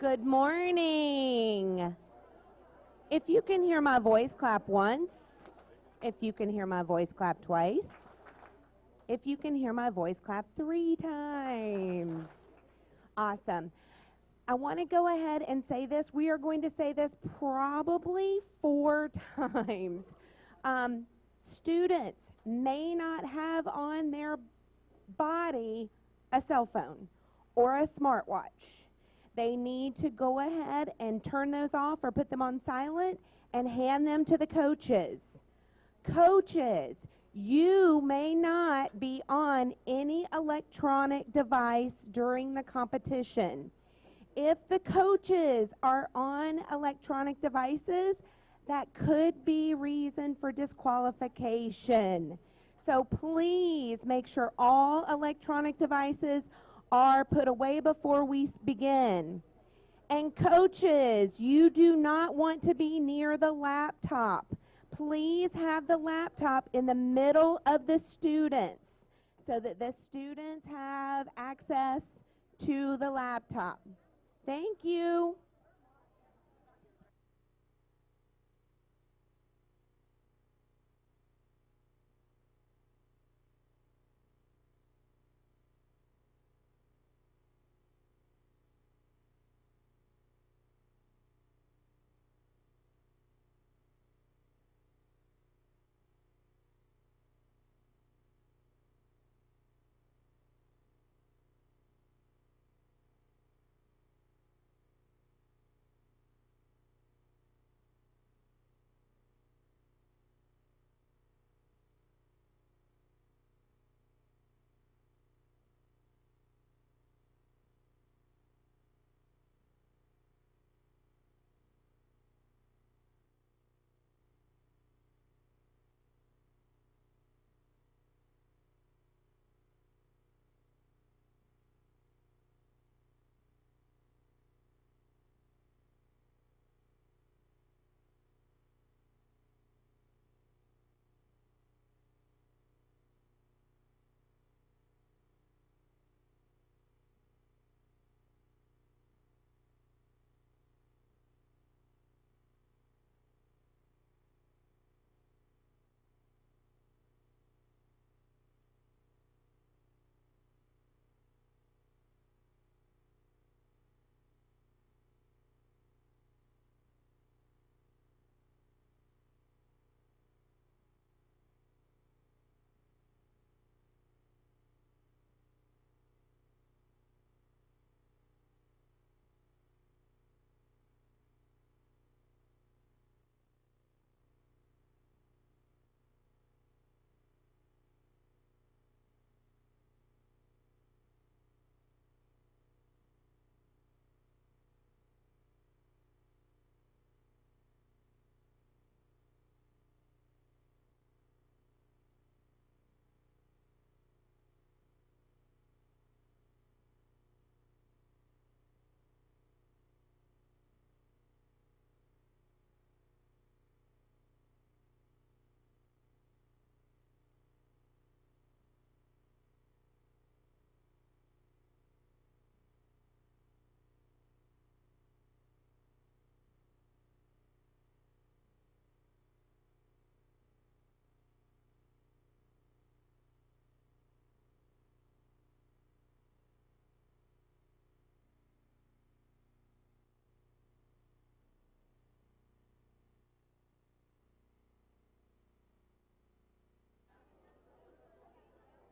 Good morning. If you can hear my voice, clap once. If you can hear my voice, clap twice. If you can hear my voice, clap 3 times. Awesome. I want to go ahead and say this. We are going to say this probably 4 times. Students may not have on their body a cell phone or a smartwatch. They need to go ahead and turn those off or put them on silent and hand them to the coaches. Coaches, you may not be on any electronic device during the competition. If the coaches are on electronic devices, that could be reason for disqualification. So please make sure all electronic devices are put away before we begin. And coaches, you do not want to be near the laptop. Please have the laptop in the middle of the students so that the students have access to the laptop. Thank you.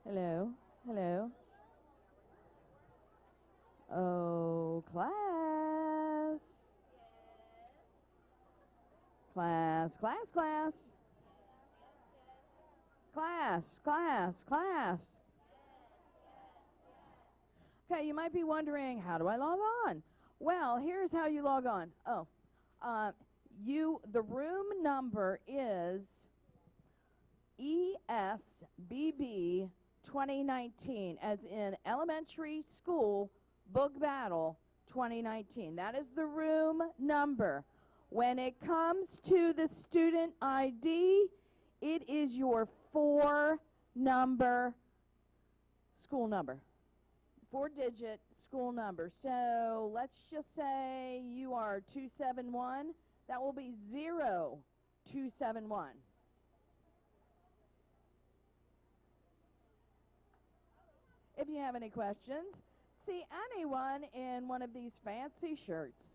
Hello, hello. Oh, class. Class, class, class. Class, class, class. Okay, you might be wondering, how do I log on? Well, here's how you log on. Oh, the room number is ESBB 2019, as in Elementary School Book Battle 2019. That is the room number. When it comes to the student ID, it is your 4-number school number. 4-digit school number. So let's just say you are 271. That will be 0271. If you have any questions, see anyone in one of these fancy shirts.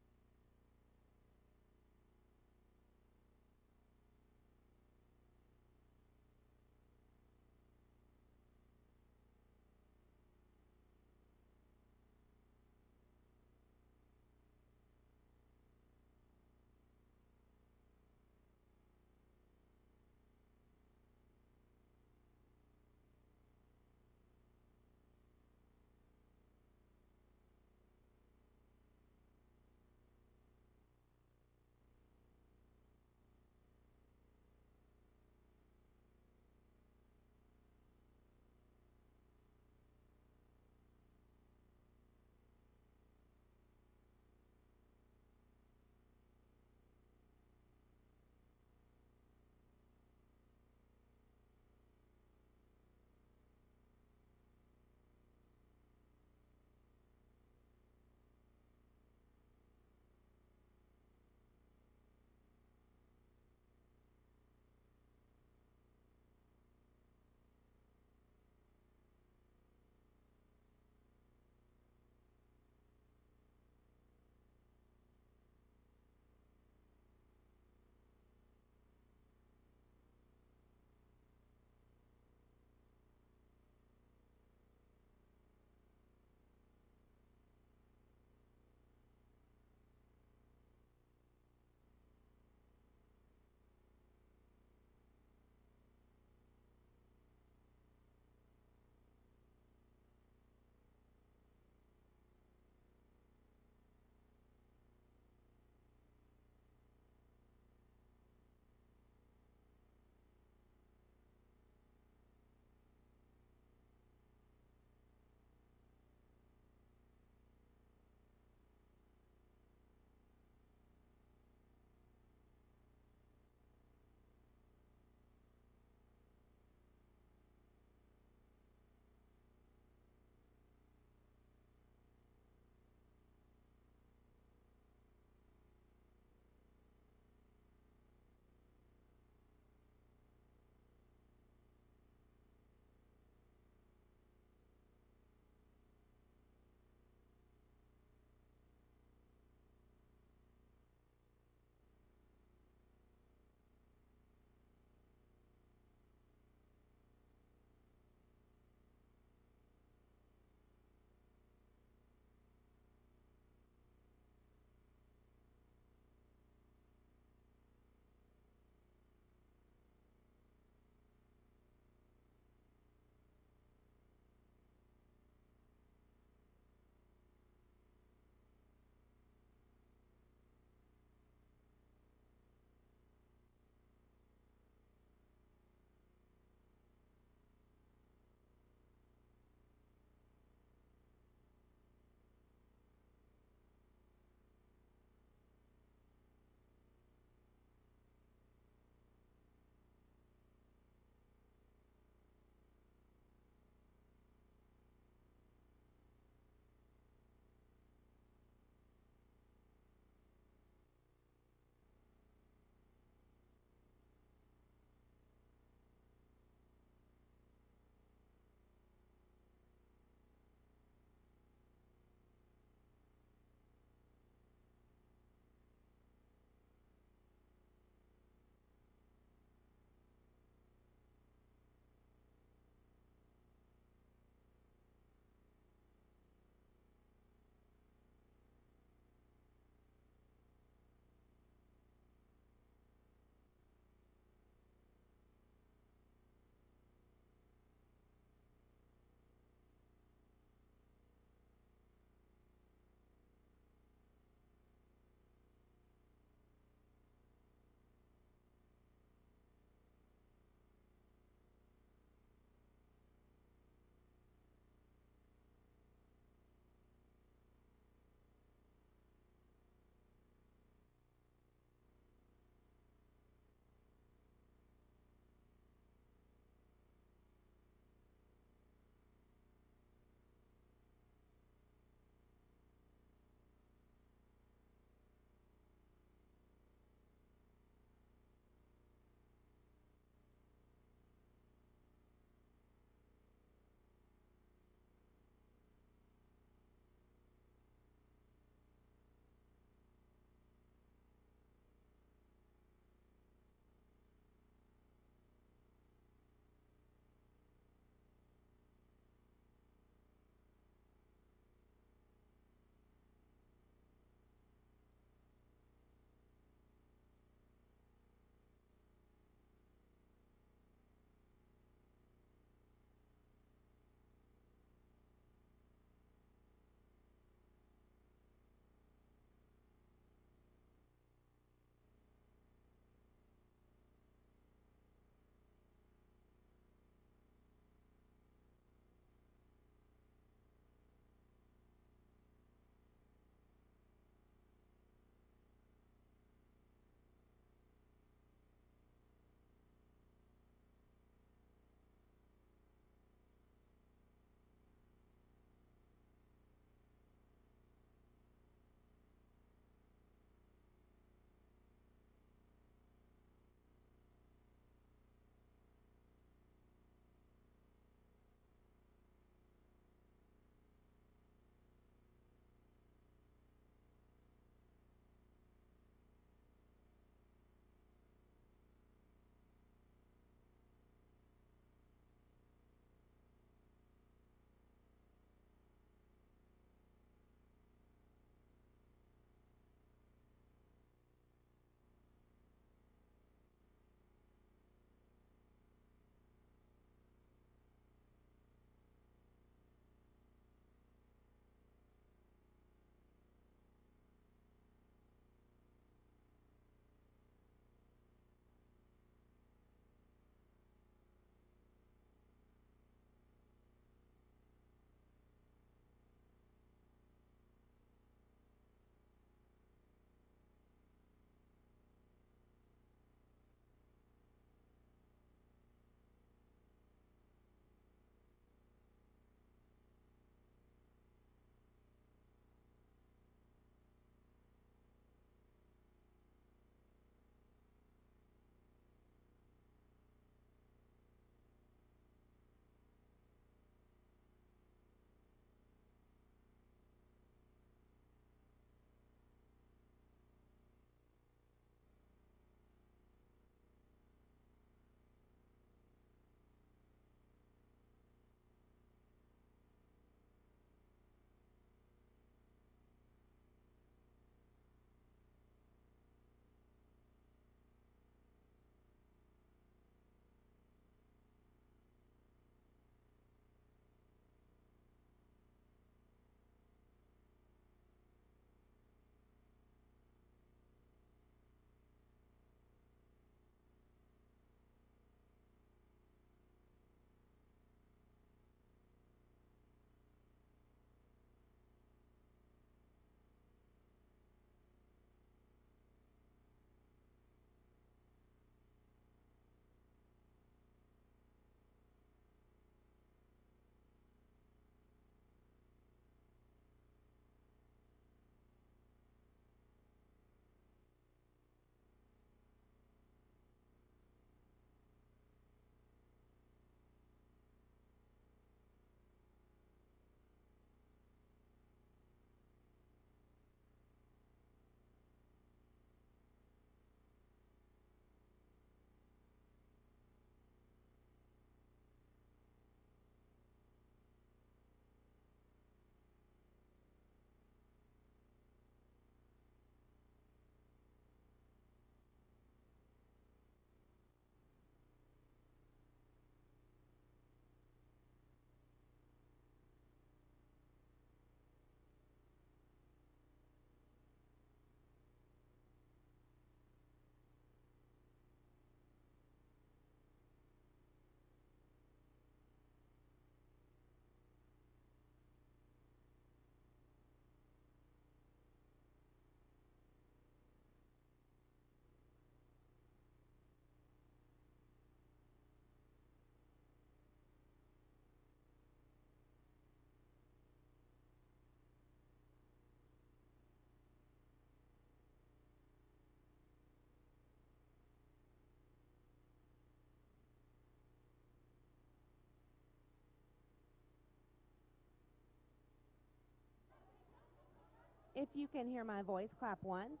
If you can hear my voice, clap once.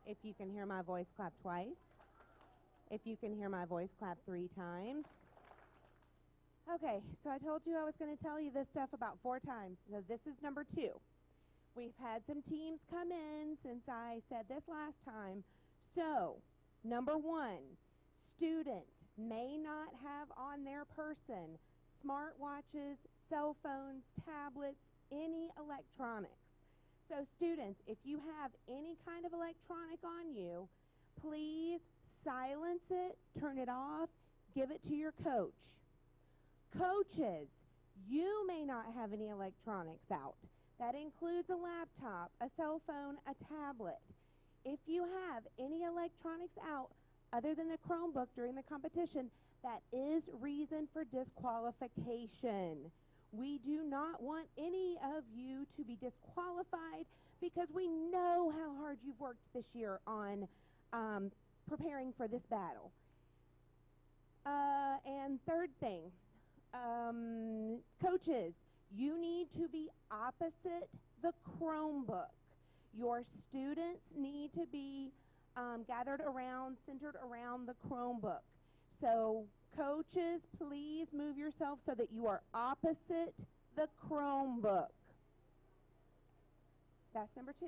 If you can hear my voice, clap twice. If you can hear my voice, clap 3 times. Okay, so I told you I was going to tell you this stuff about 4 times. So this is number 2. We've had some teams come in since I said this last time. So, number 1, students may not have on their person smartwatches, cell phones, tablets, any electronics. So students, if you have any kind of electronic on you, please silence it, turn it off, give it to your coach. Coaches, you may not have any electronics out. That includes a laptop, a cell phone, a tablet. If you have any electronics out other than the Chromebook during the competition, that is reason for disqualification. We do not want any of you to be disqualified because we know how hard you've worked this year on preparing for this battle. And third thing, coaches, you need to be opposite the Chromebook. Your students need to be gathered around, centered around the Chromebook. So coaches, please move yourself so that you are opposite the Chromebook. That's number 2.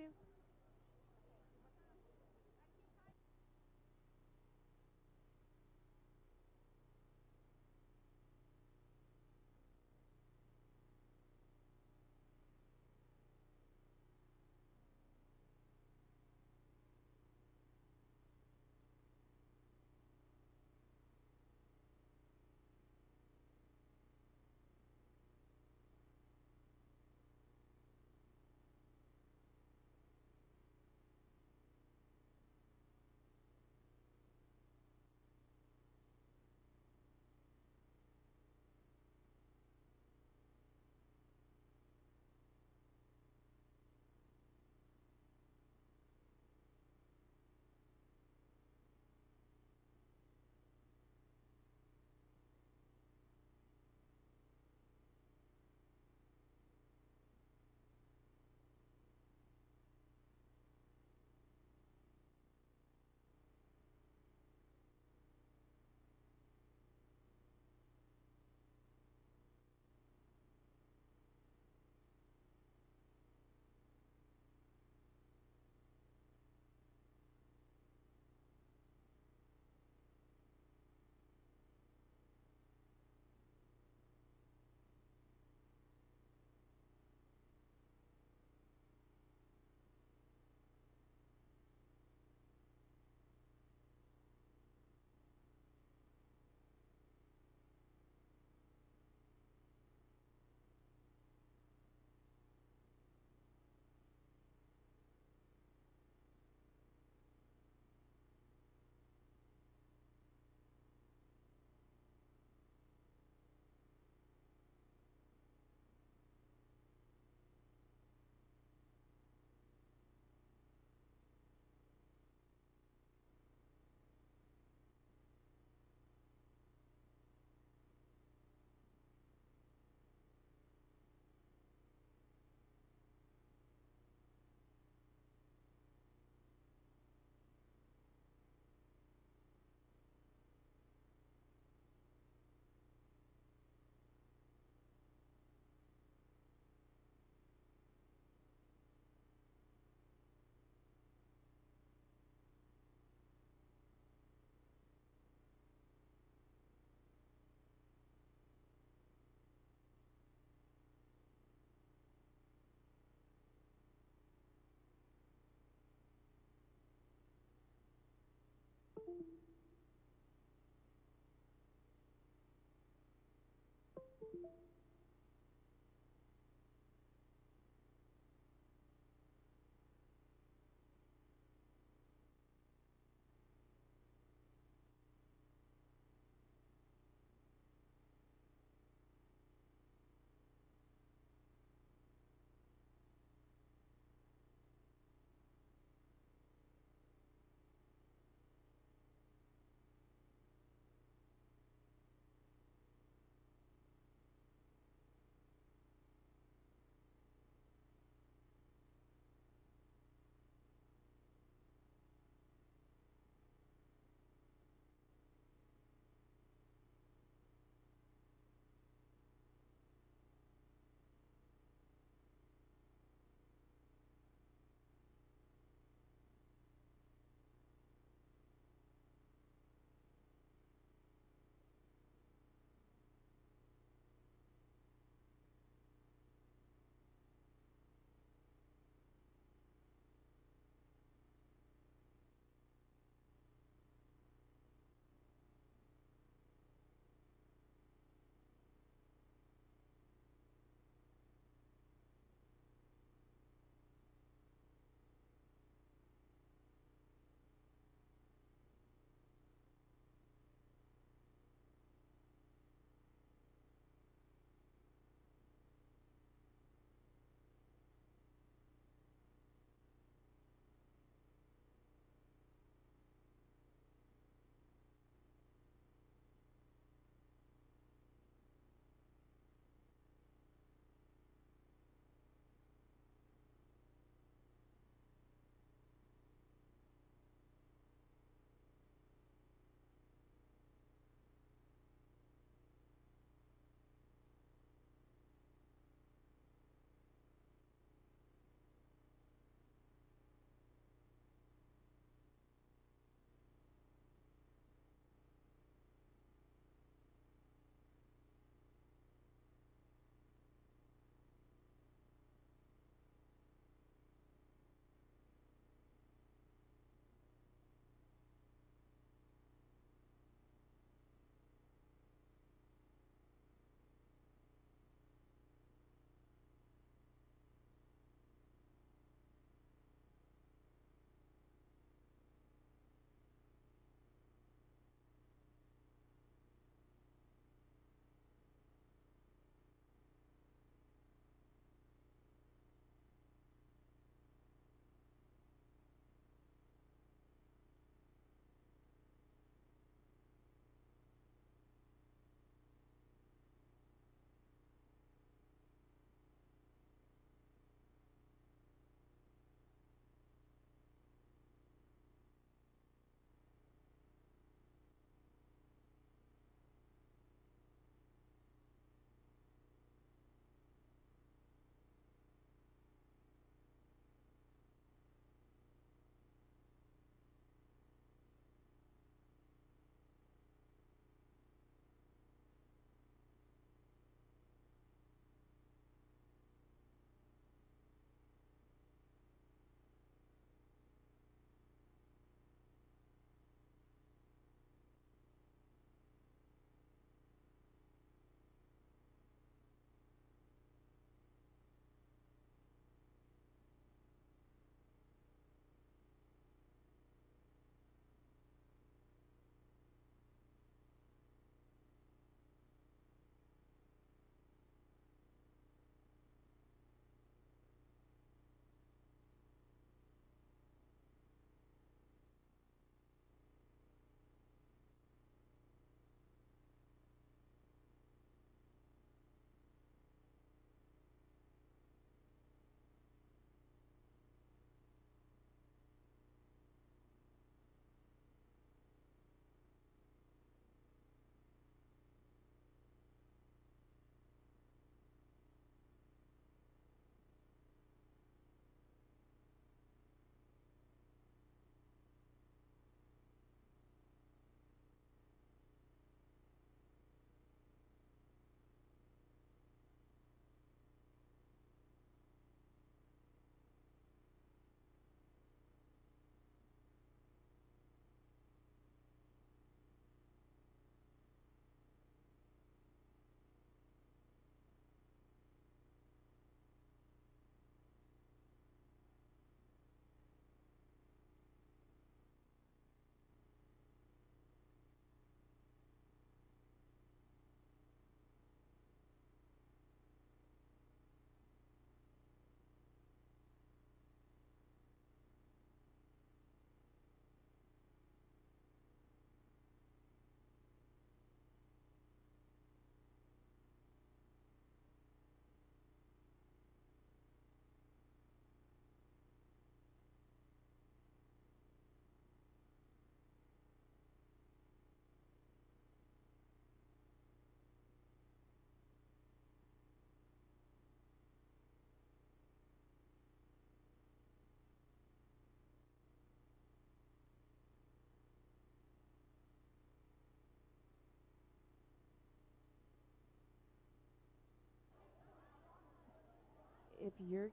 if your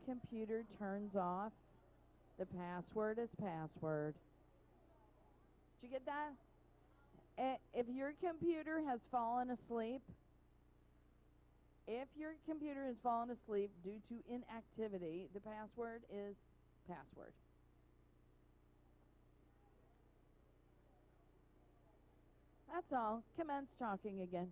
computer turns off, the password is password. Did you get that? If your computer has fallen asleep, due to inactivity, the password is password. That's all. Commence talking again.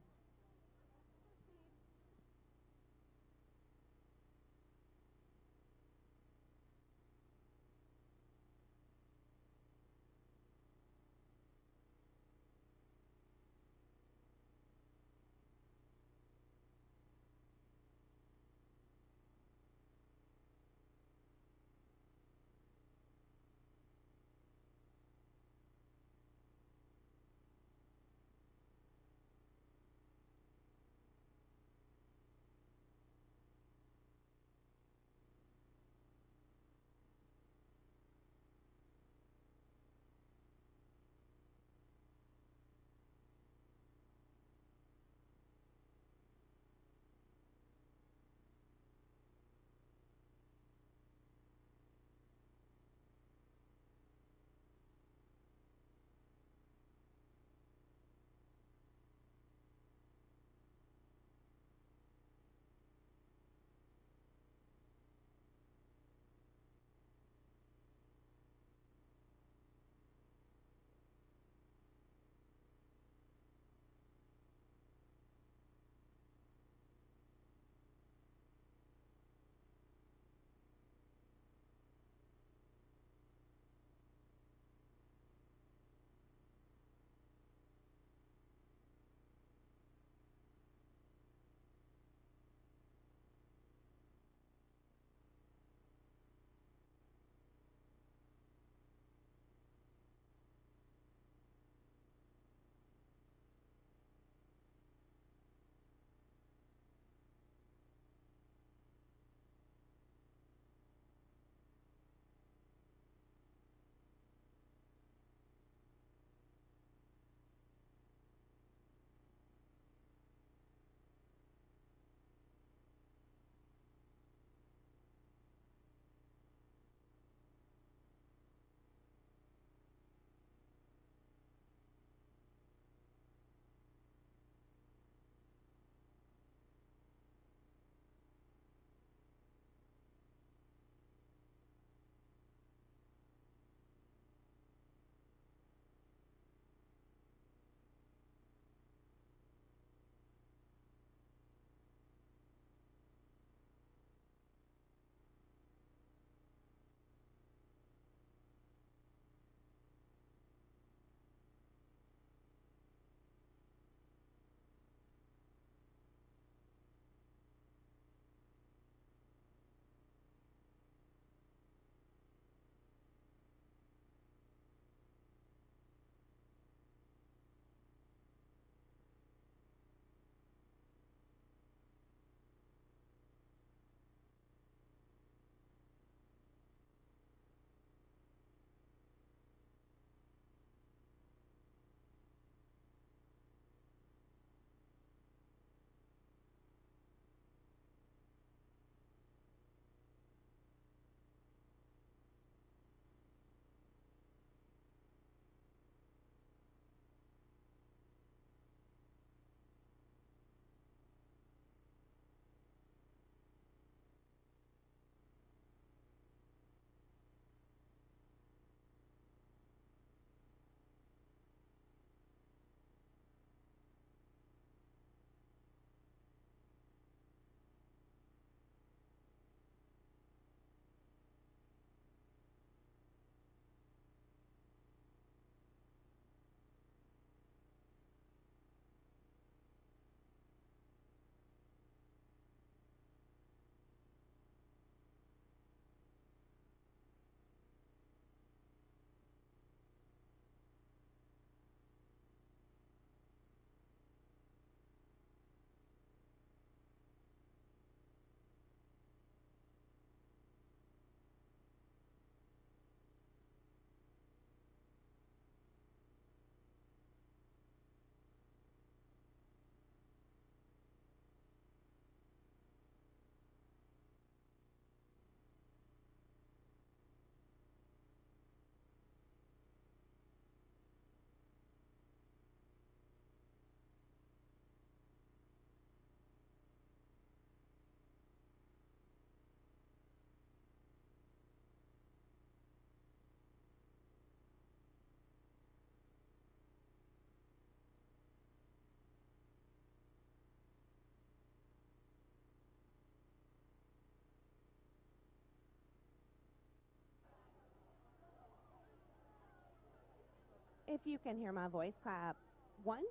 If you can hear my voice, clap once.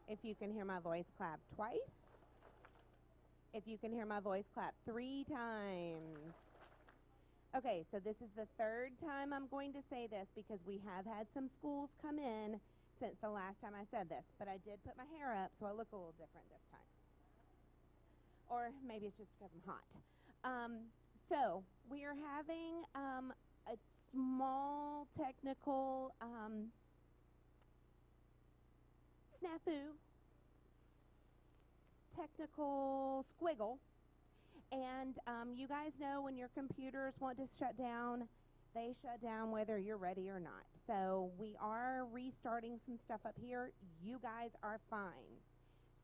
If you can hear my voice, clap twice. If you can hear my voice, clap 3 times. Okay, so this is the 3rd time I'm going to say this because we have had some schools come in since the last time I said this, but I did put my hair up so I look a little different this time. Or maybe it's just because I'm hot. So we are having a small technical snafu, technical squiggle. And you guys know when your computers want to shut down, they shut down whether you're ready or not. So we are restarting some stuff up here. You guys are fine.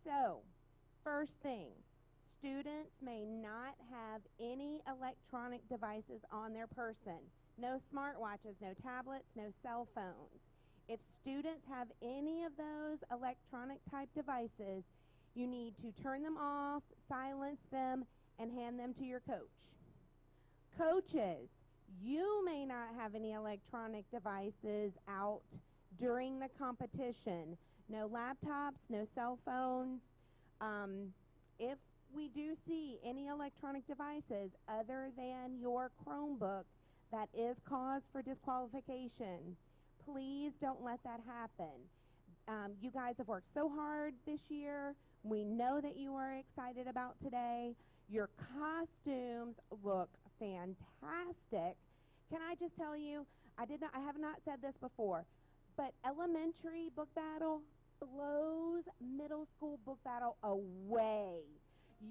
So first thing, students may not have any electronic devices on their person. No smartwatches, no tablets, no cell phones. If students have any of those electronic type devices, you need to turn them off, silence them, and hand them to your coach. Coaches, you may not have any electronic devices out during the competition. No laptops, no cell phones. If we do see any electronic devices other than your Chromebook, that is cause for disqualification. Please don't let that happen. You guys have worked so hard this year. We know that you are excited about today. Your costumes look fantastic. Can I just tell you, I have not said this before, but elementary book battle blows middle school book battle away.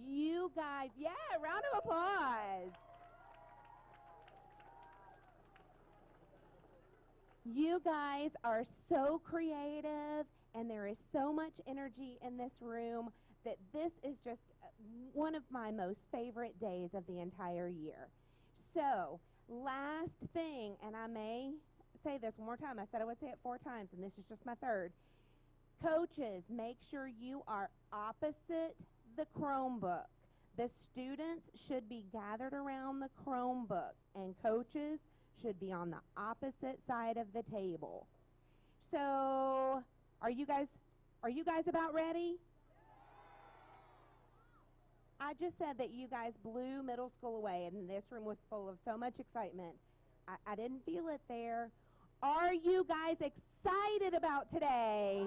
You guys, yeah, round of applause. You guys are so creative, and there is so much energy in this room that this is just one of my most favorite days of the entire year. So, last thing, and I may say this one more time. I said I would say it 4 times, and this is just my 3rd. Coaches, make sure you are opposite the Chromebook. The students should be gathered around the Chromebook, and coaches should be on the opposite side of the table. So, are you guys about ready? I just said that you guys blew middle school away, and this room was full of so much excitement. I didn't feel it there. Are you guys excited about today?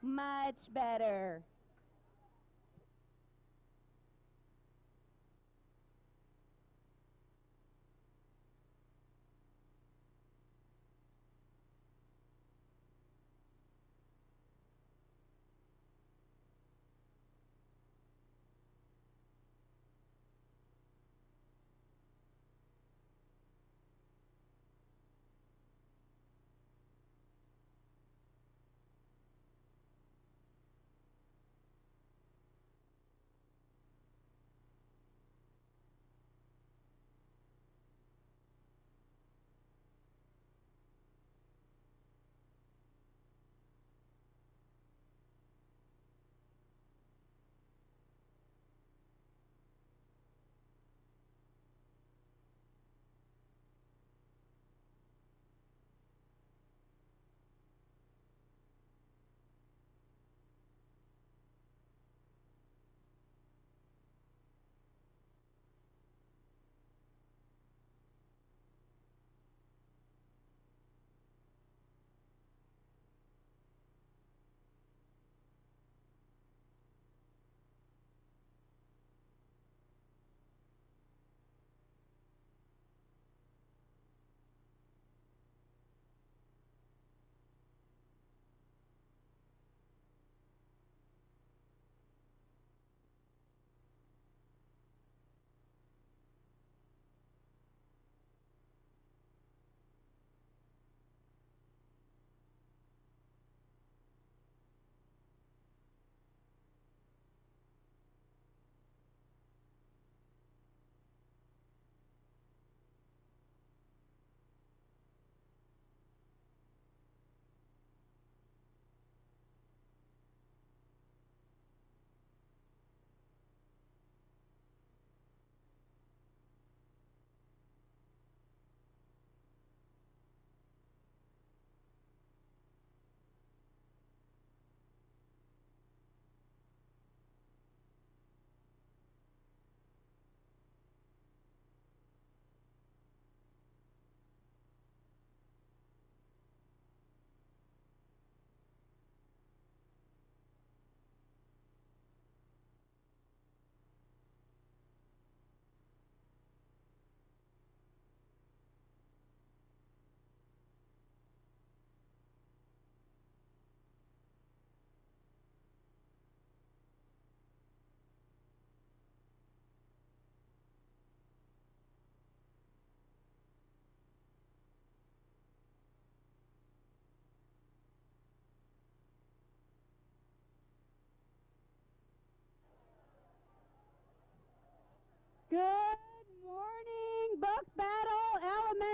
Much better.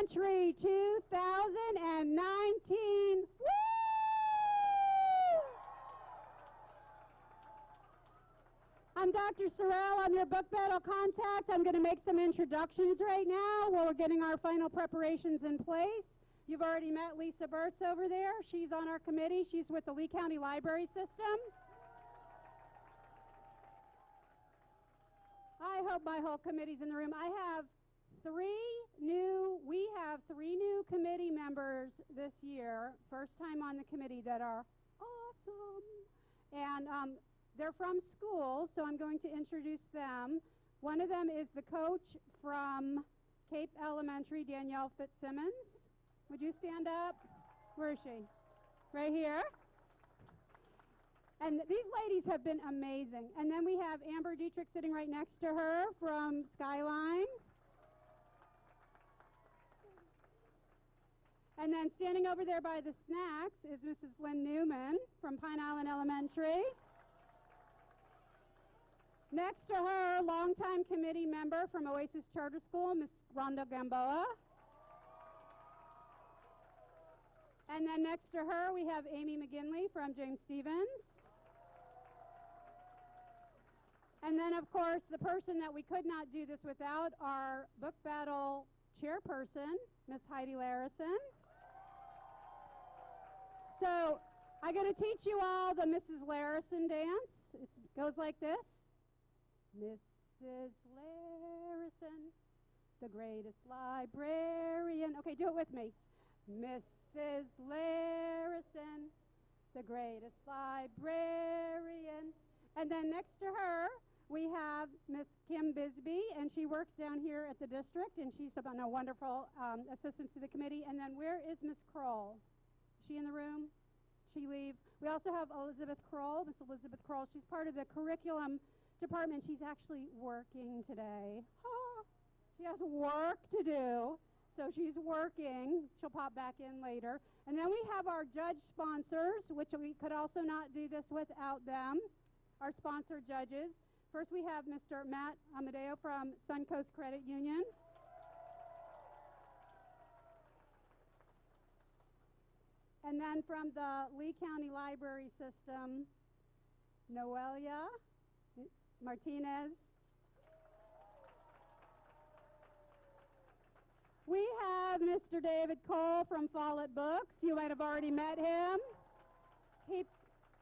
Elementary 2019. Woo! I'm Dr. Sorrell. I'm your book battle contact. I'm going to make some introductions right now while we're getting our final preparations in place. You've already met Lisa Burtz over there. She's on our committee. She's with the Lee County Library System. I hope my whole committee's in the room. We have three new committee members this year, first time on the committee, that are awesome. And they're from school, so I'm going to introduce them. One of them is the coach from Cape Elementary, Danielle Fitzsimmons. Would you stand up? Where is she? Right here. And these ladies have been amazing. And then we have Amber Dietrich sitting right next to her from Skyline. And then standing over there by the snacks is Mrs. Lynn Newman from Pine Island Elementary. Next to her, longtime committee member from Oasis Charter School, Ms. Rhonda Gamboa. And then next to her, we have Amy McGinley from James Stevens. And then, of course, the person that we could not do this without, our book battle chairperson, Miss Heidi Larison. So I'm going to teach you all the Mrs. Larison dance. It goes like this. Mrs. Larison, the greatest librarian. Okay, do it with me. Mrs. Larison, the greatest librarian. And then next to her, we have Miss Kim Bisbee, and she works down here at the district, and she's a wonderful assistant to the committee. And then where is Miss Kroll? Is she in the room? She leave. We also have Elizabeth Kroll, Miss Elizabeth Kroll. She's part of the curriculum department. She's actually working today. She has work to do, so she's working. She'll pop back in later. And then we have our judge sponsors, which we could also not do this without them, our sponsor judges. First, we have Mr. Matt Amadeo from Suncoast Credit Union. And then from the Lee County Library System, Noelia Martinez. We have Mr. David Cole from Follett Books. You might have already met him.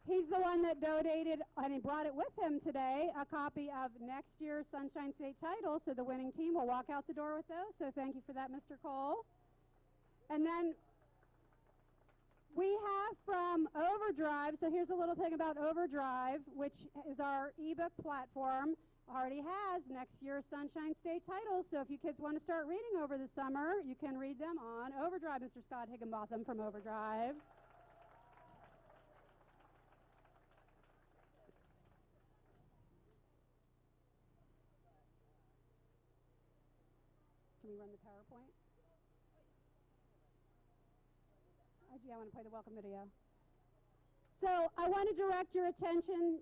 He's the one that donated, and he brought it with him today, a copy of next year's Sunshine State titles, so the winning team will walk out the door with those. So thank you for that, Mr. Cole. And then we have from Overdrive, so here's a little thing about Overdrive, which is our ebook platform, already has next year's Sunshine State titles. So if you kids want to start reading over the summer, you can read them on Overdrive. Mr. Scott Higginbotham from Overdrive. Can we run the PowerPoint? I want to play the welcome video. So I want to direct your attention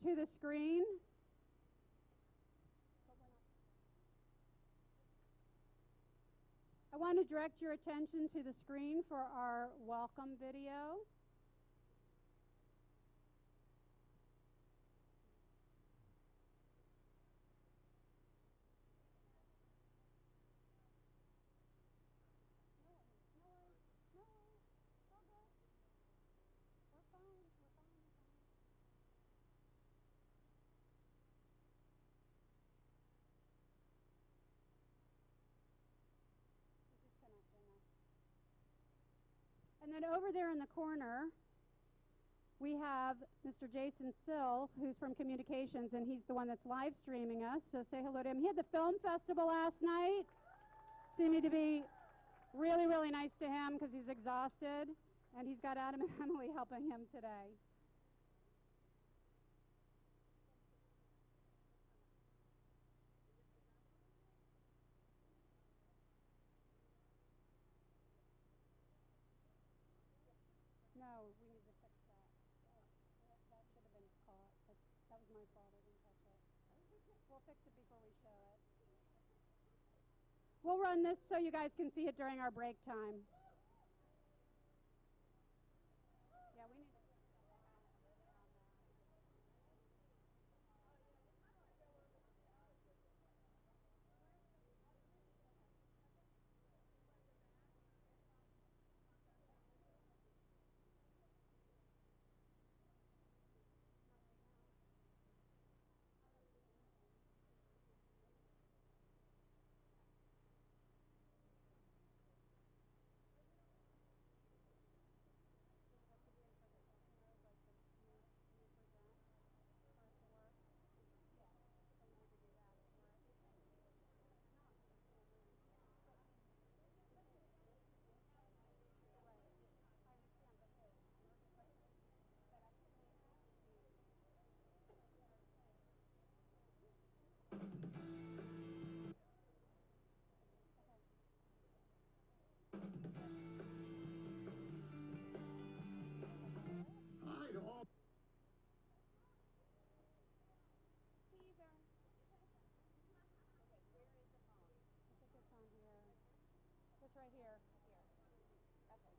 to the screen. I want to direct your attention to the screen for our welcome video. And then over there in the corner, we have Mr. Jason Sill, who's from Communications, and he's the one that's live streaming us. So say hello to him. He had the film festival last night. So you need to be really, really nice to him because he's exhausted. And he's got Adam and Emily helping him today. No, we need to fix that. That should have been caught. That was my fault. I didn't touch it. We'll fix it before we show it. We'll run this so you guys can see it during our break time. Yeah, we need to. Hi to all. I think it's on here. It's right here. Here. Okay.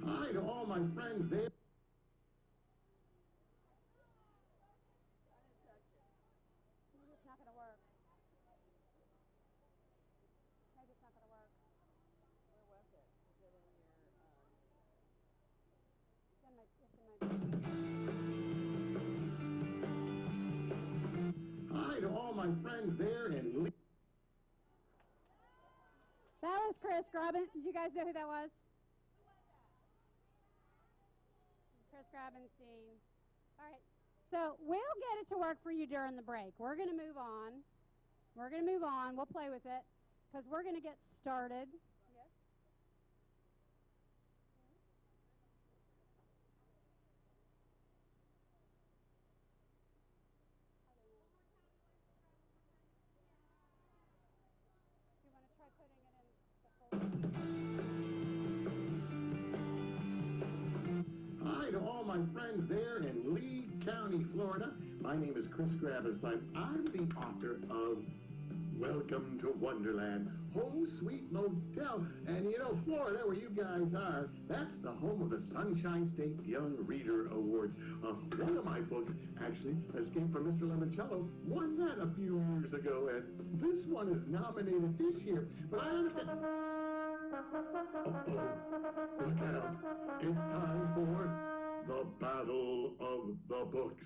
Hi to all my friends there. Maybe it's not going to work. Maybe it's not going to work. Where was it? Is it in your, It's in my. Hi to all my friends there in That was Chris Graben. Did you guys know who that was? Chris Grabenstein. All right. So we'll get it to work for you during the break. We're going to move on. We'll play with it because we're going to get started. Yes. You want to try putting it in the folder? Hi to all my friends there in Lee County, Florida. My name is Chris Grabenstein. I'm the author of Welcome to Wonderland, Home Sweet Motel. And you know, Florida, where you guys are, that's the home of the Sunshine State Young Reader Awards. One of my books, actually, Escape from Mr. Limoncello, won that a few years ago, and this one is nominated this year. But I understand. Uh-oh, look out. It's time for the Battle of the Books.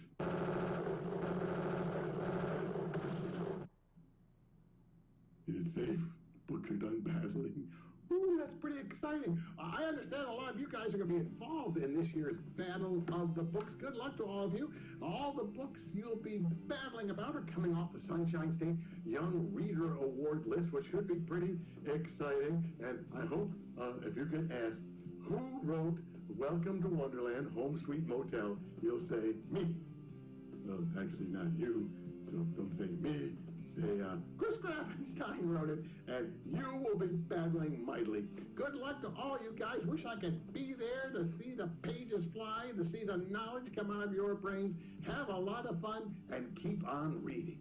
Is it safe? Books are done battling. Ooh, that's pretty exciting. I understand a lot of you guys are going to be involved in this year's Battle of the Books. Good luck to all of you. All the books you'll be battling about are coming off the Sunshine State Young Reader Award list, which should be pretty exciting. And I hope if you get asked, who wrote Welcome to Wonderland, Home Sweet Motel, you'll say me. Well, actually not you, so don't say me. Say, Chris Grabenstein wrote it, and you will be battling mightily. Good luck to all you guys. Wish I could be there to see the pages fly, to see the knowledge come out of your brains. Have a lot of fun, and keep on reading.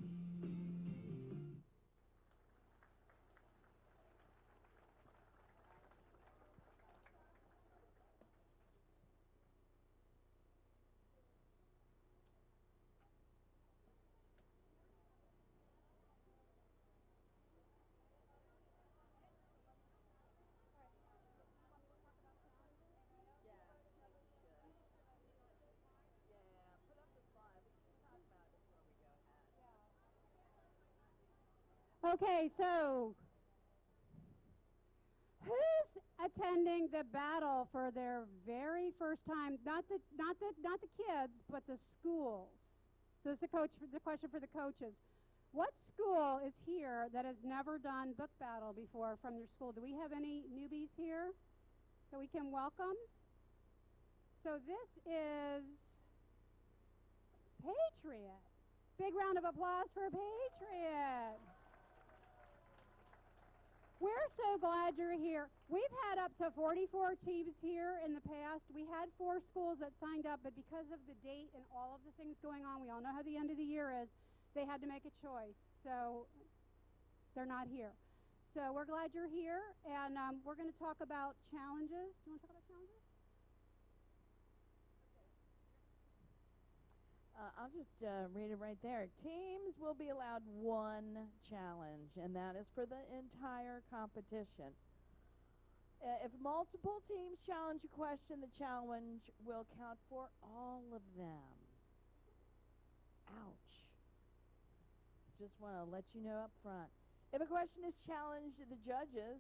Okay, so who's attending the battle for their very first time? Not the kids, but the schools. So this is the question for the coaches. What school is here that has never done book battle before from their school? Do we have any newbies here that we can welcome? So this is Patriot. Big round of applause for Patriot. We're so glad you're here. We've had up to 44 teams here in the past. We had 4 schools that signed up, but because of the date and all of the things going on, we all know how the end of the year is, they had to make a choice. So they're not here. So we're glad you're here, and we're going to talk about challenges. Do you want to talk about challenges? I'll just read it right there. Teams will be allowed 1 challenge, and that is for the entire competition. If multiple teams challenge a question, the challenge will count for all of them. Ouch. Just want to let you know up front. If a question is challenged, the judges,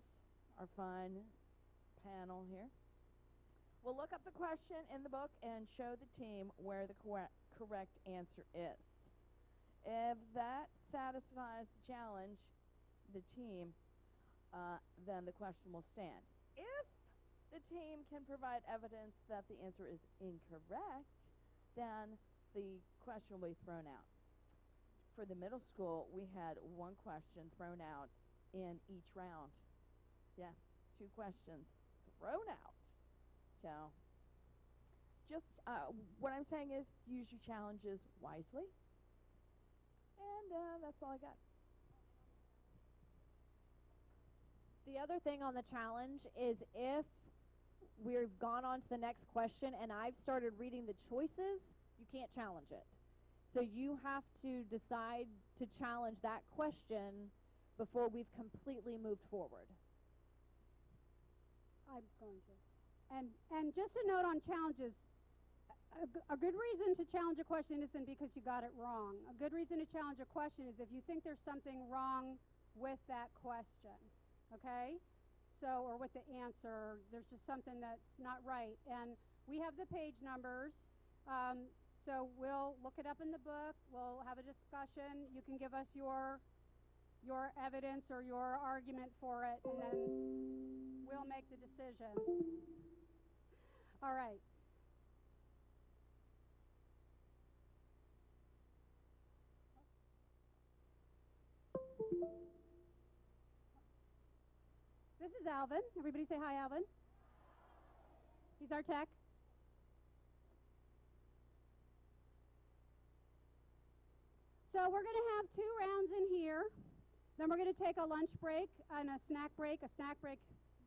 our fine panel here, will look up the question in the book and show the team where the correct answer is. If that satisfies the challenge, the team, then the question will stand. If the team can provide evidence that the answer is incorrect, then the question will be thrown out. For the middle school, we had 1 question thrown out in each round. Yeah, 2 questions thrown out. So, just what I'm saying is use your challenges wisely. And that's all I got. The other thing on the challenge is if we've gone on to the next question and I've started reading the choices, you can't challenge it. So you have to decide to challenge that question before we've completely moved forward. I'm going to. And just a note on challenges. A good reason to challenge a question isn't because you got it wrong. A good reason to challenge a question is if you think there's something wrong with that question, okay? So, or with the answer, there's just something that's not right. And we have the page numbers. So we'll look it up in the book. We'll have a discussion. You can give us your evidence or your argument for it, and then we'll make the decision. All right. This is Alvin. Everybody say hi, Alvin. He's our tech. So we're going to have 2 rounds in here. Then we're going to take a lunch break and a snack break.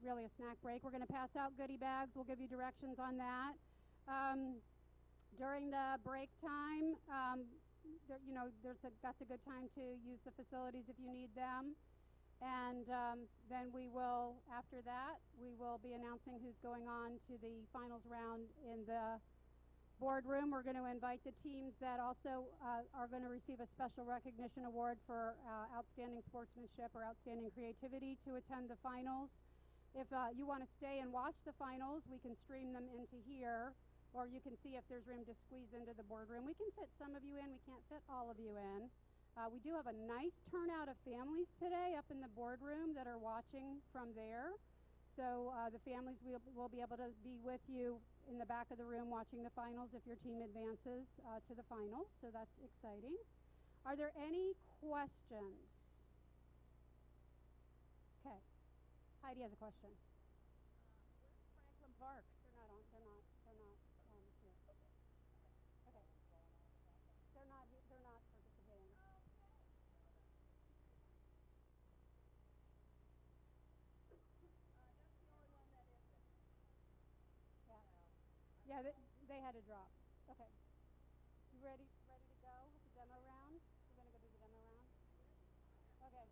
Really a snack break. We're going to pass out goodie bags. We'll give you directions on that. During the break time, that's a good time to use the facilities if you need them. And then after that, we will be announcing who's going on to the finals round in the boardroom. We're going to invite the teams that also are going to receive a special recognition award for outstanding sportsmanship or outstanding creativity to attend the finals. If you want to stay and watch the finals, we can stream them into here, or you can see if there's room to squeeze into the boardroom. We can fit some of you in. We can't fit all of you in. We do have a nice turnout of families today up in the boardroom that are watching from there. So the families will be able to be with you in the back of the room watching the finals if your team advances to the finals. So that's exciting. Are there any questions? Okay. Heidi has a question. Where's Franklin Park? They're not here. Okay. They're not participating. Yeah, they had to drop. Okay. You ready to go with the demo round? We're going to go do the demo round? Okay.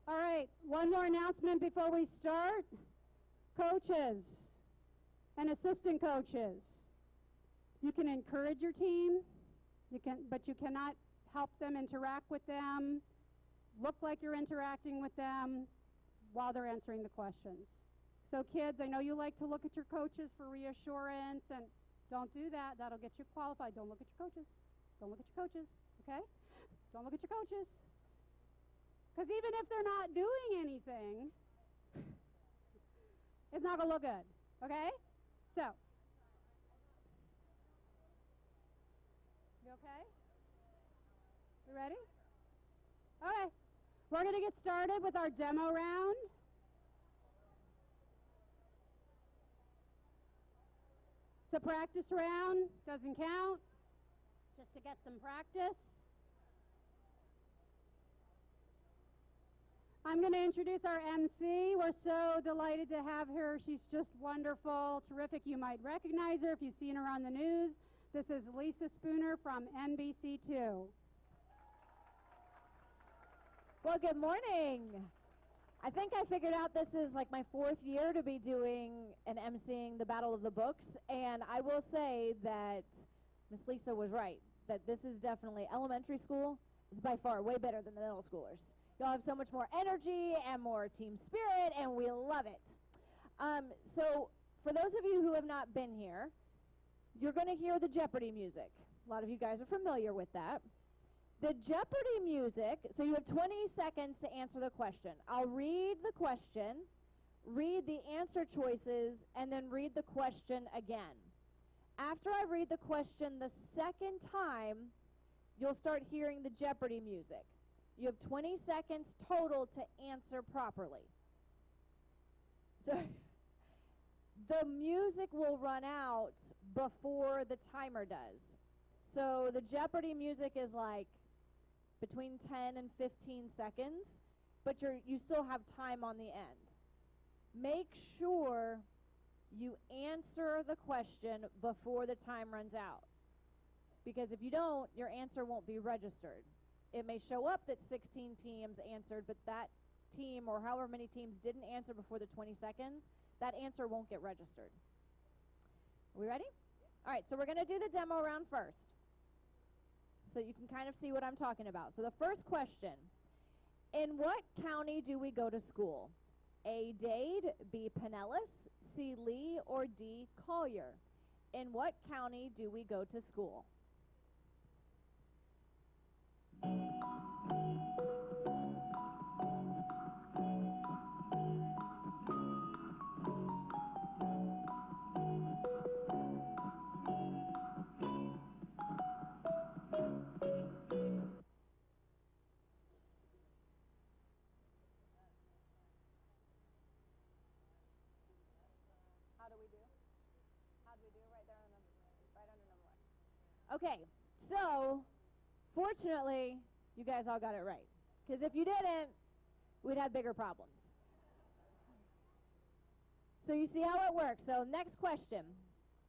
All right, one more announcement before we start. Coaches and assistant coaches, you can encourage your team, but you cannot help them, interact with them, look like you're interacting with them while they're answering the questions. So kids, I know you like to look at your coaches for reassurance, and don't do that. That'll get you qualified. Don't look at your coaches. Don't look at your coaches, okay? Don't look at your coaches. Because even if they're not doing anything, it's not going to look good, okay? So, you okay? You ready? Okay. We're going to get started with our demo round. It's a practice round, doesn't count, just to get some practice. I'm going to introduce our MC. We're so delighted to have her. She's just wonderful, terrific. You might recognize her if you've seen her on the news. This is Lisa Spooner from NBC2. Well, good morning. I think I figured out this is like my 4th year to be doing and emceeing the Battle of the Books, and I will say that Miss Lisa was right, that this is definitely elementary school is by far way better than the middle schoolers. Y'all have so much more energy and more team spirit, and we love it. So for those of you who have not been here, you're going to hear the Jeopardy music. A lot of you guys are familiar with that. The Jeopardy music, so you have 20 seconds to answer the question. I'll read the question, read the answer choices, and then read the question again. After I read the question the second time, you'll start hearing the Jeopardy music. You have 20 seconds total to answer properly. So the music will run out before the timer does. So the Jeopardy music is like between 10 and 15 seconds, but you still have time on the end. Make sure you answer the question before the time runs out, because if you don't, your answer won't be registered. It may show up that 16 teams answered, but that team or however many teams didn't answer before the 20 seconds, that answer won't get registered. Are we ready? All right, so we're going to do the demo round first, so you can kind of see what I'm talking about. So the first question, in what county do we go to school? A, Dade, B, Pinellas, C, Lee, or D, Collier? In what county do we go to school? Okay, so fortunately, you guys all got it right. Because if you didn't, we'd have bigger problems. So you see how it works. So next question.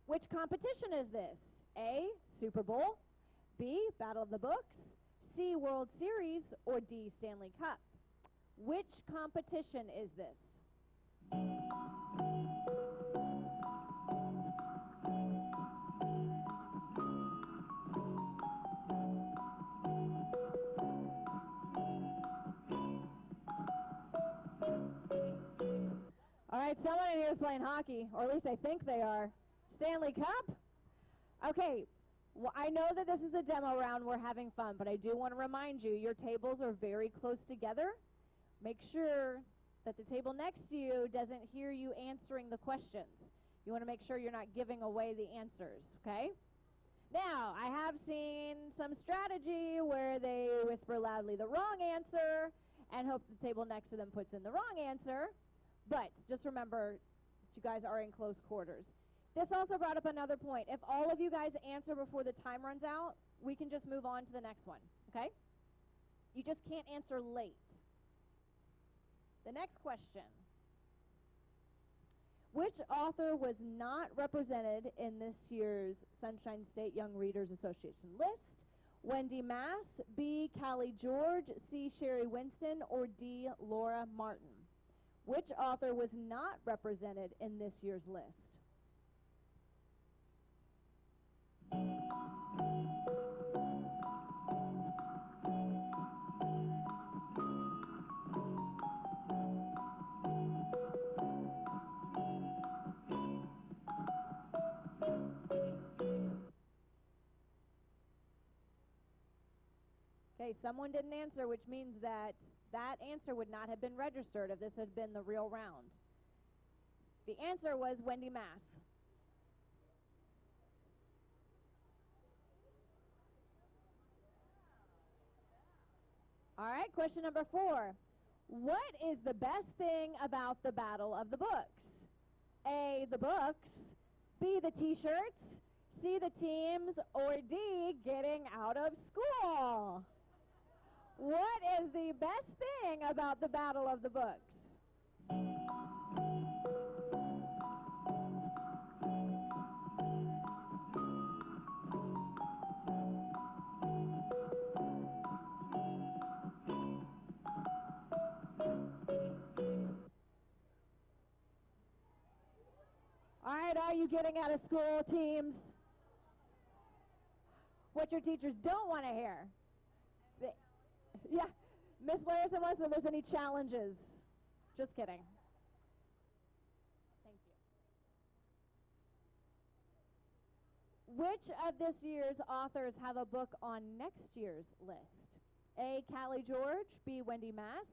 Which competition is this? A, Super Bowl, B, Battle of the Books, C, World Series, or D, Stanley Cup? Which competition is this? All right, someone in here is playing hockey, or at least they think they are. Stanley Cup? Okay, well, I know that this is the demo round. We're having fun, but I do want to remind you, your tables are very close together. Make sure that the table next to you doesn't hear you answering the questions. You want to make sure you're not giving away the answers, okay? Now, I have seen some strategy where they whisper loudly the wrong answer and hope the table next to them puts in the wrong answer. But just remember that you guys are in close quarters. This also brought up another point. If all of you guys answer before the time runs out, we can just move on to the next one, okay? You just can't answer late. The next question. Which author was not represented in this year's Sunshine State Young Readers Association list? Wendy Mass, B, Callie George, C, Sherry Winston, or D, Laura Martin? Which author was not represented in this year's list? Okay, someone didn't answer, which means that that answer would not have been registered if this had been the real round. The answer was Wendy Mass. All right, question number 4. What is the best thing about the Battle of the Books? A, the books, B, the t-shirts, C, the teams, or D, getting out of school? What is the best thing about the Battle of the Books? All right, are you getting out of school, teams? What your teachers don't want to hear. Yeah, Miss Larison wants to know if there's any challenges. Just kidding. Thank you. Which of this year's authors have a book on next year's list? A, Callie George, B, Wendy Mass,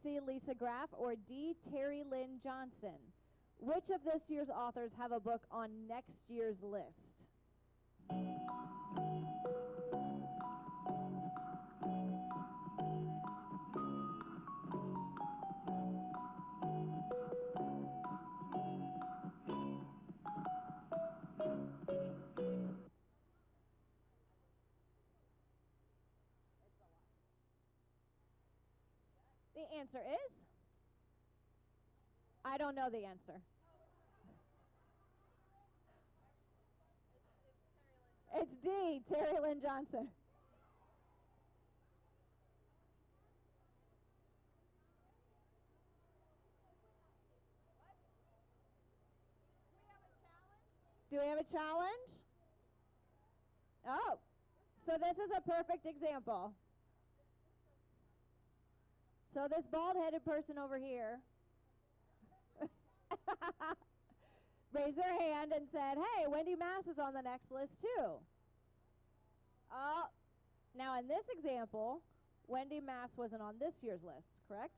C, Lisa Graff, or D, Terry Lynn Johnson? Which of this year's authors have a book on next year's list? The answer is? I don't know the answer. It's D, Terry Lynn Johnson. Do we have a challenge? Oh, so this is a perfect example. So this bald-headed person over here raised their hand and said, hey, Wendy Mass is on the next list too. Now in this example, Wendy Mass wasn't on this year's list, correct?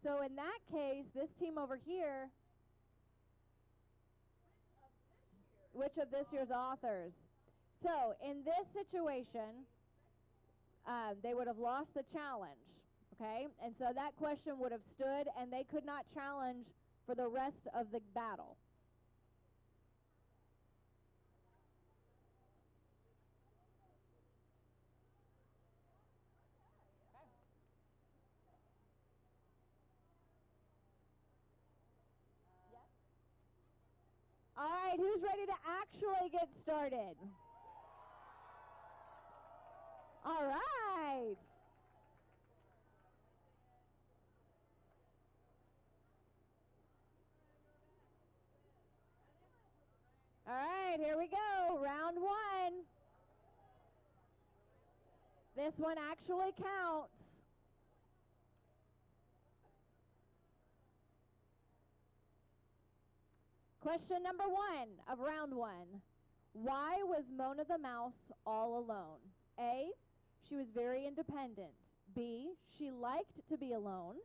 So in that case, this team over here, which of this year's authors? So in this situation, they would have lost the challenge, okay? And so that question would have stood, and they could not challenge for the rest of the battle. All right, who's ready to actually get started? All right. All right, here we go. Round one. This one actually counts. Question number one of round one. Why was Mona the mouse all alone? A, she was very independent. B, she liked to be alone.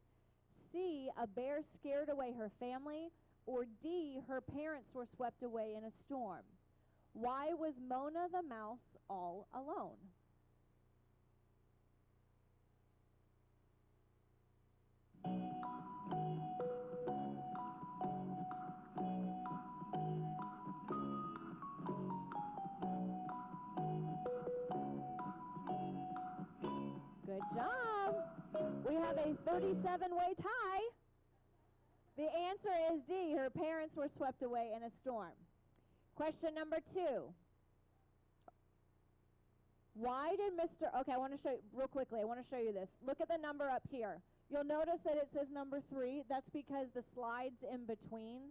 C, a bear scared away her family. Or D, her parents were swept away in a storm. Why was Mona the mouse all alone? Good job. We have a 37-way tie. The answer is D, her parents were swept away in a storm. Question number two. Why did okay, I want to show you real quickly. I want to show you this. Look at the number up here. You'll notice that it says number 3. That's because the slides in between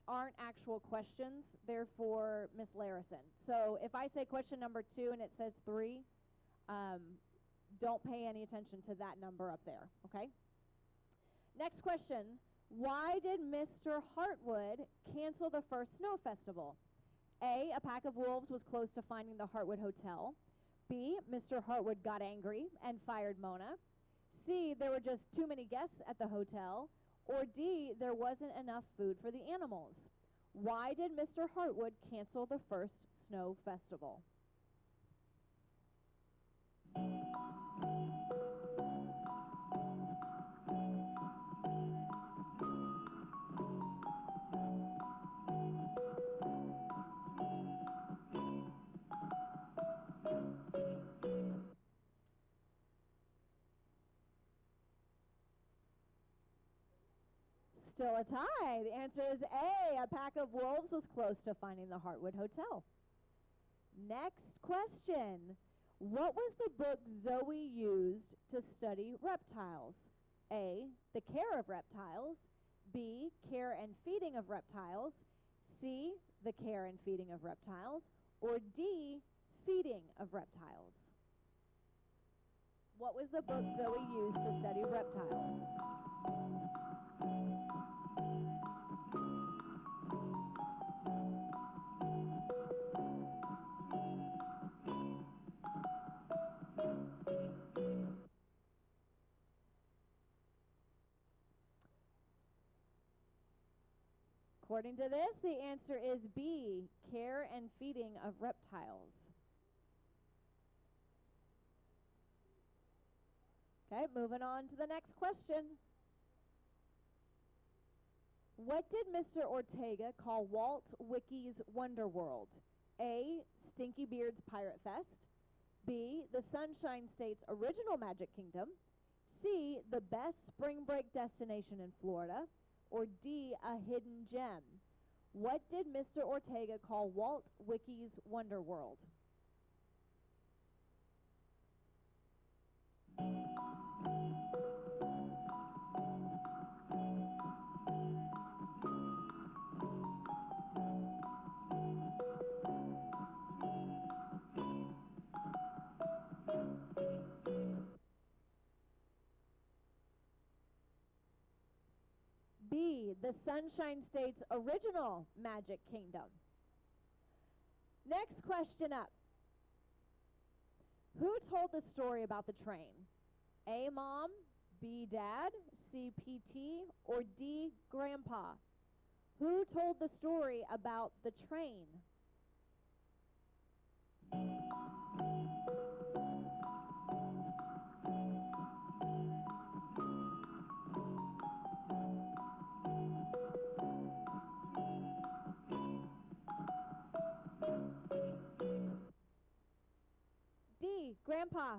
aren't actual questions. They're for Miss Larison. So if I say question number 2 and it says 3, don't pay any attention to that number up there, okay? Next question. Why did Mr. Hartwood cancel the first snow festival? A, a pack of wolves was close to finding the Hartwood Hotel. B, Mr. Hartwood got angry and fired Mona. C, there were just too many guests at the hotel. Or D, there wasn't enough food for the animals. Why did Mr. Hartwood cancel the first snow festival? still a tie. The answer is A. A pack of wolves was close to finding the Heartwood Hotel. Next question. What was the book Zoe used to study reptiles? A. The Care of Reptiles. B. Care and Feeding of Reptiles. C. The Care and Feeding of Reptiles. Or D. Feeding of Reptiles. What was the book Zoe used to study reptiles? According to this, the answer is B, Care and Feeding of Reptiles. Okay, moving on to the next question. What did Mr. Ortega call Walt Whitney's Wonderworld? A, Stinky Beard's Pirate Fest. B, the Sunshine State's original Magic Kingdom. C, the best spring break destination in Florida. Or D, a hidden gem. What did Mr. Ortega call Walt Whitney's Wonderworld? B, the Sunshine State's original Magic Kingdom. Next question up. Who told the story about the train? A, Mom, B, Dad, C, PT, or D, Grandpa? Who told the story about the train? D, Grandpa.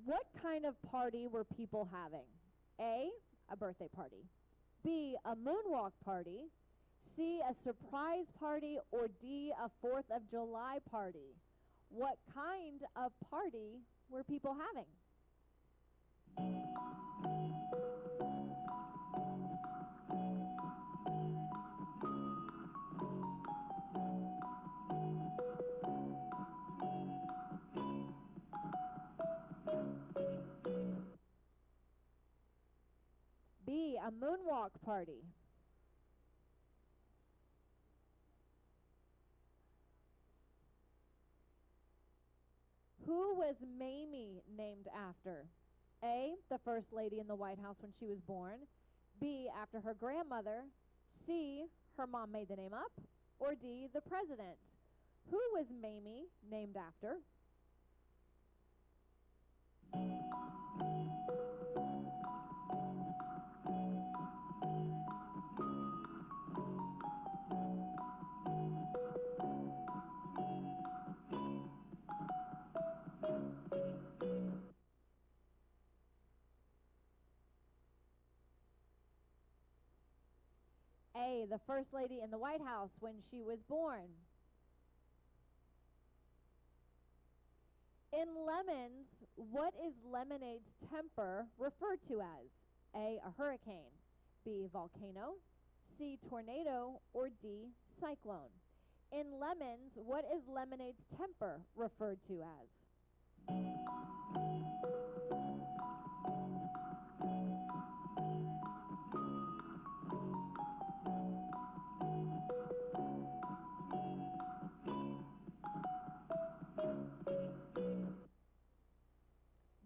What kind of party were people having? A, a birthday party. B, a moonwalk party. C, a surprise party. Or D, a 4th of July party. What kind of party were people having? B, a moonwalk party. Who was Mamie named after? A, the first lady in the White House when she was born. B, after her grandmother. C, her mom made the name up. Or D, the president. Who was Mamie named after? A, the first lady in the White House when she was born. In lemons, what is lemonade's temper referred to as? A, a hurricane. B, volcano. C, tornado. Or D, cyclone. In lemons, what is lemonade's temper referred to as?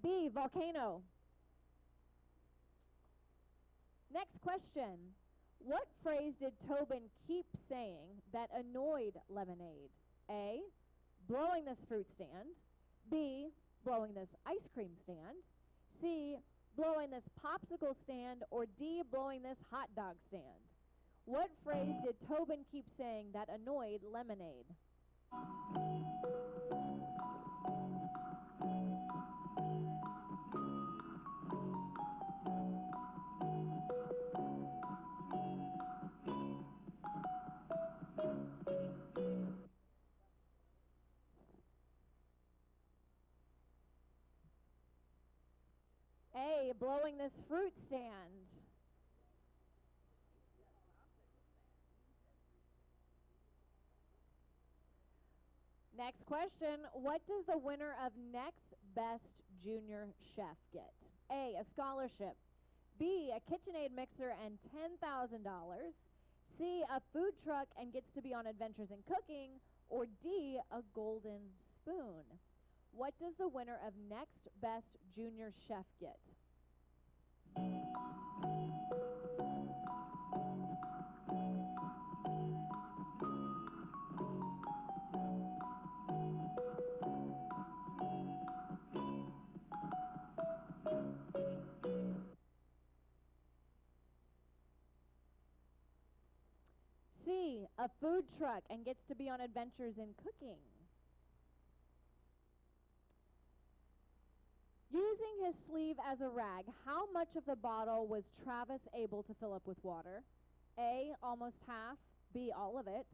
B, volcano. Next question. What phrase did Tobin keep saying that annoyed Lemonade? A, blowing this fruit stand. B, blowing this ice cream stand. C, blowing this popsicle stand. Or D, blowing this hot dog stand. What phrase did Tobin keep saying that annoyed Lemonade? day blowing this fruit stand? Next question. What does the winner of Next Best Junior Chef get? A, a scholarship. B, a KitchenAid mixer and $10,000. C, a food truck and gets to be on adventures in cooking. Or D, a golden spoon. What does the winner of Next Best Junior Chef get? C, a food truck and gets to be on adventures in cooking. Using his sleeve as a rag, how much of the bottle was Travis able to fill up with water? A, almost half. B, all of it.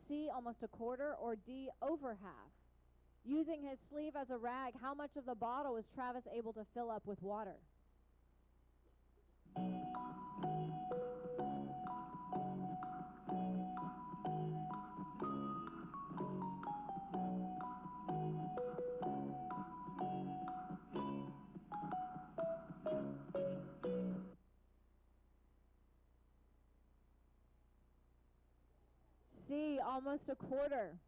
C, almost a quarter. Or D, over half. Using his sleeve as a rag, how much of the bottle was Travis able to fill up with water? C, almost a quarter.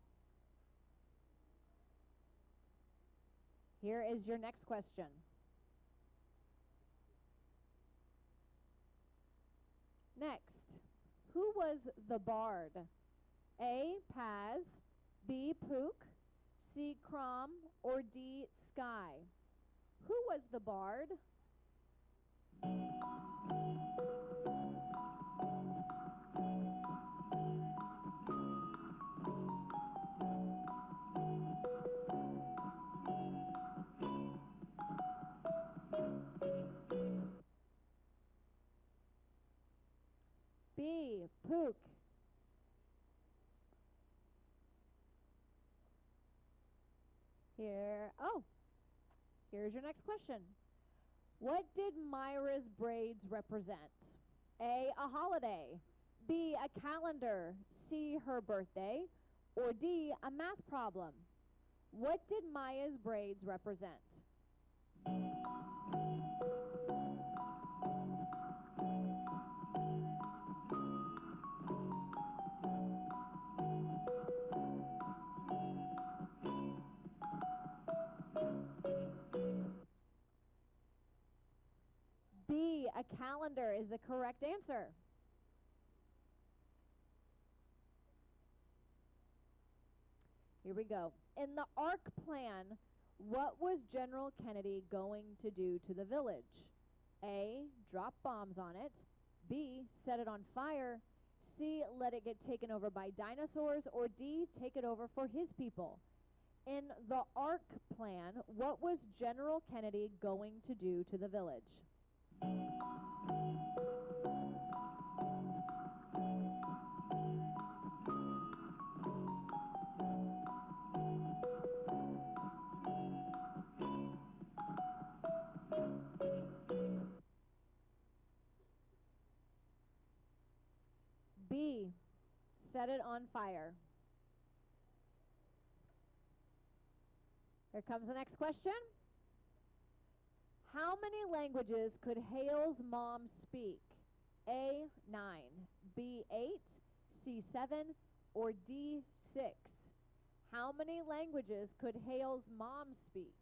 Here is your next question. Next, who was the bard? A, Paz, B, Pook, C, Crom, or D, Sky? Who was the bard? B, Pook. Here's your next question. What did Myra's braids represent? A, a holiday. B, a calendar. C, her birthday. Or D, a math problem. What did Maya's braids represent? B, a calendar is the correct answer. Here we go. In the ARC plan, what was General Kennedy going to do to the village? A, drop bombs on it. B, set it on fire. C, let it get taken over by dinosaurs. Or D, take it over for his people. In the ARC plan, what was General Kennedy going to do to the village? B, set it on fire. Here comes the next question. How many languages could Hale's mom speak? A, 9, B, 8, C, 7, or D, 6? How many languages could Hale's mom speak?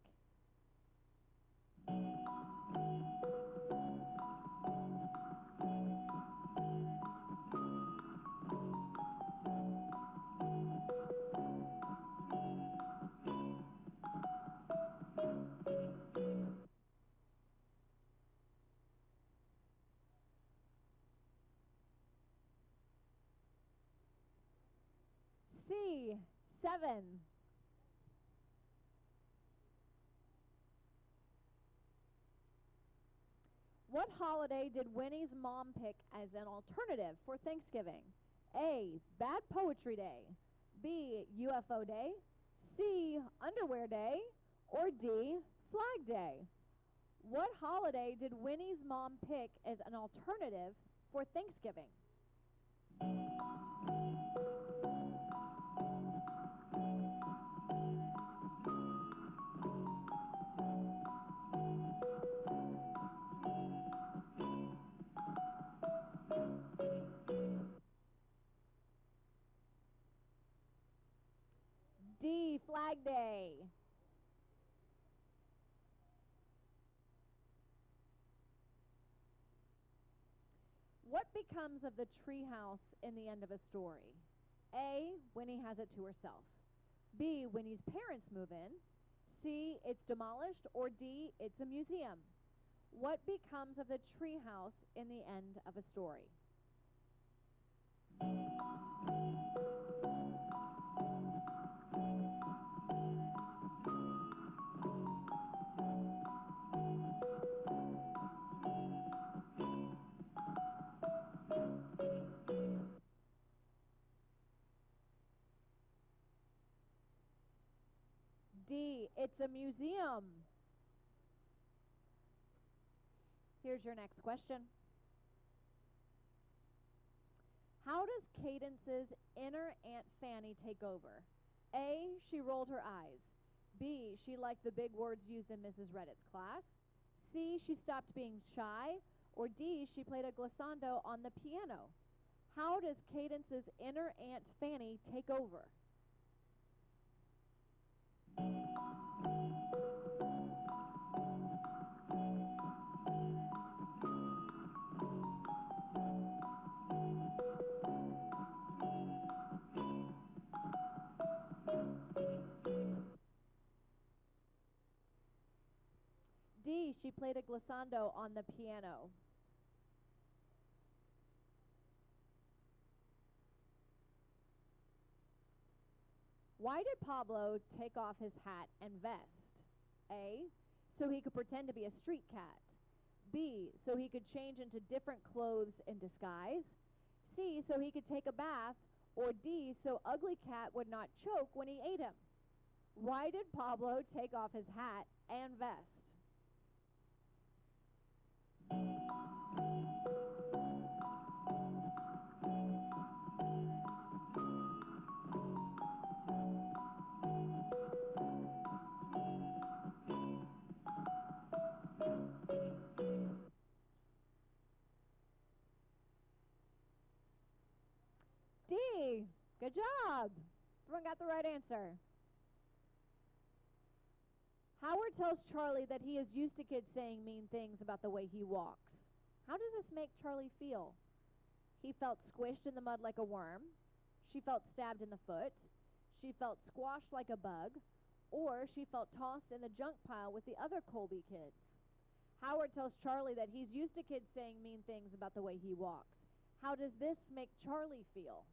C, 7. What holiday did Winnie's mom pick as an alternative for Thanksgiving? A, Bad Poetry Day. B, UFO Day. C, Underwear Day. Or D, Flag Day. What holiday did Winnie's mom pick as an alternative for Thanksgiving? D. Flag Day. What becomes of the treehouse in the end of a story? A. Winnie has it to herself. B. Winnie's parents move in. C. It's demolished. Or D. It's a museum. What becomes of the treehouse in the end of a story? D. It's a museum. Here's your next question. How does Cadence's inner Aunt Fanny take over? A. She rolled her eyes. B. She liked the big words used in Mrs. Reddit's class. C. She stopped being shy. Or D. She played a glissando on the piano. How does Cadence's inner Aunt Fanny take over? D. She played a glissando on the piano. Why did Pablo take off his hat and vest? A. So he could pretend to be a street cat. B. So he could change into different clothes in disguise. C. So he could take a bath. Or D. So Ugly Cat would not choke when he ate him. Why did Pablo take off his hat and vest? D. Good job. Everyone got the right answer. Howard tells Charlie that he is used to kids saying mean things about the way he walks. How does this make Charlie feel? He felt squished in the mud like a worm. She felt stabbed in the foot. She felt squashed like a bug. Or she felt tossed in the junk pile with the other Colby kids. Howard tells Charlie that he's used to kids saying mean things about the way he walks. How does this make Charlie feel?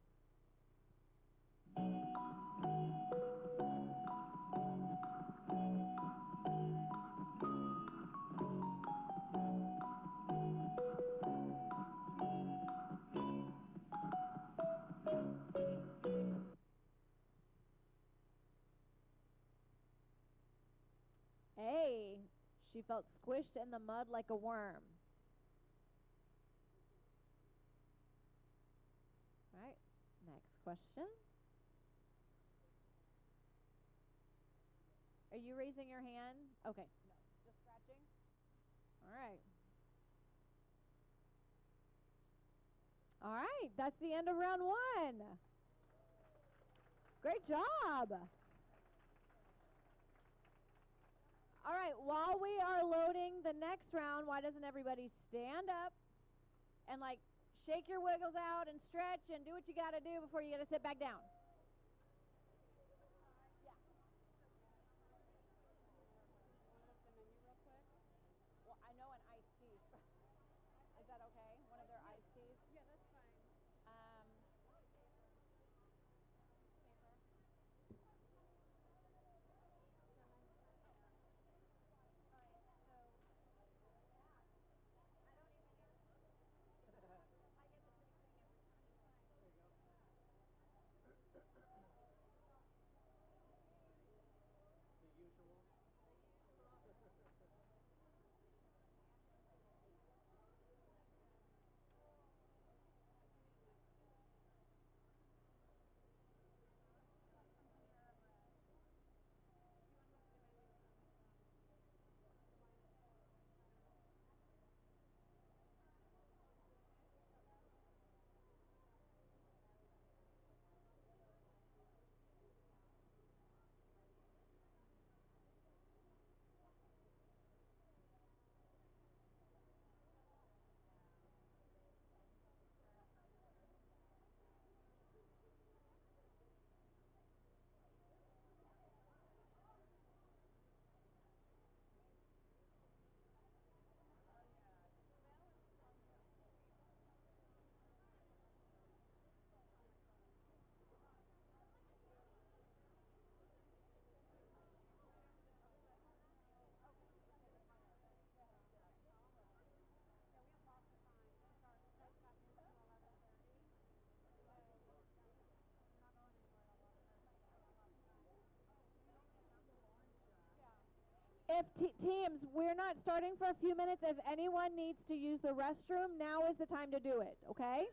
A. She felt squished in the mud like a worm. All right, next question. Are you raising your hand? Okay. No, just scratching? All right. All right, that's the end of round one. Great job. All right, while we are loading the next round, why doesn't everybody stand up and like shake your wiggles out and stretch and do what you got to do before you got to sit back down? Well, I know an iced tea. Is that okay? One of their iced teas? Yeah, that's fine. if teams, we're not starting for a few minutes. If anyone needs to use the restroom, now is the time to do it, okay?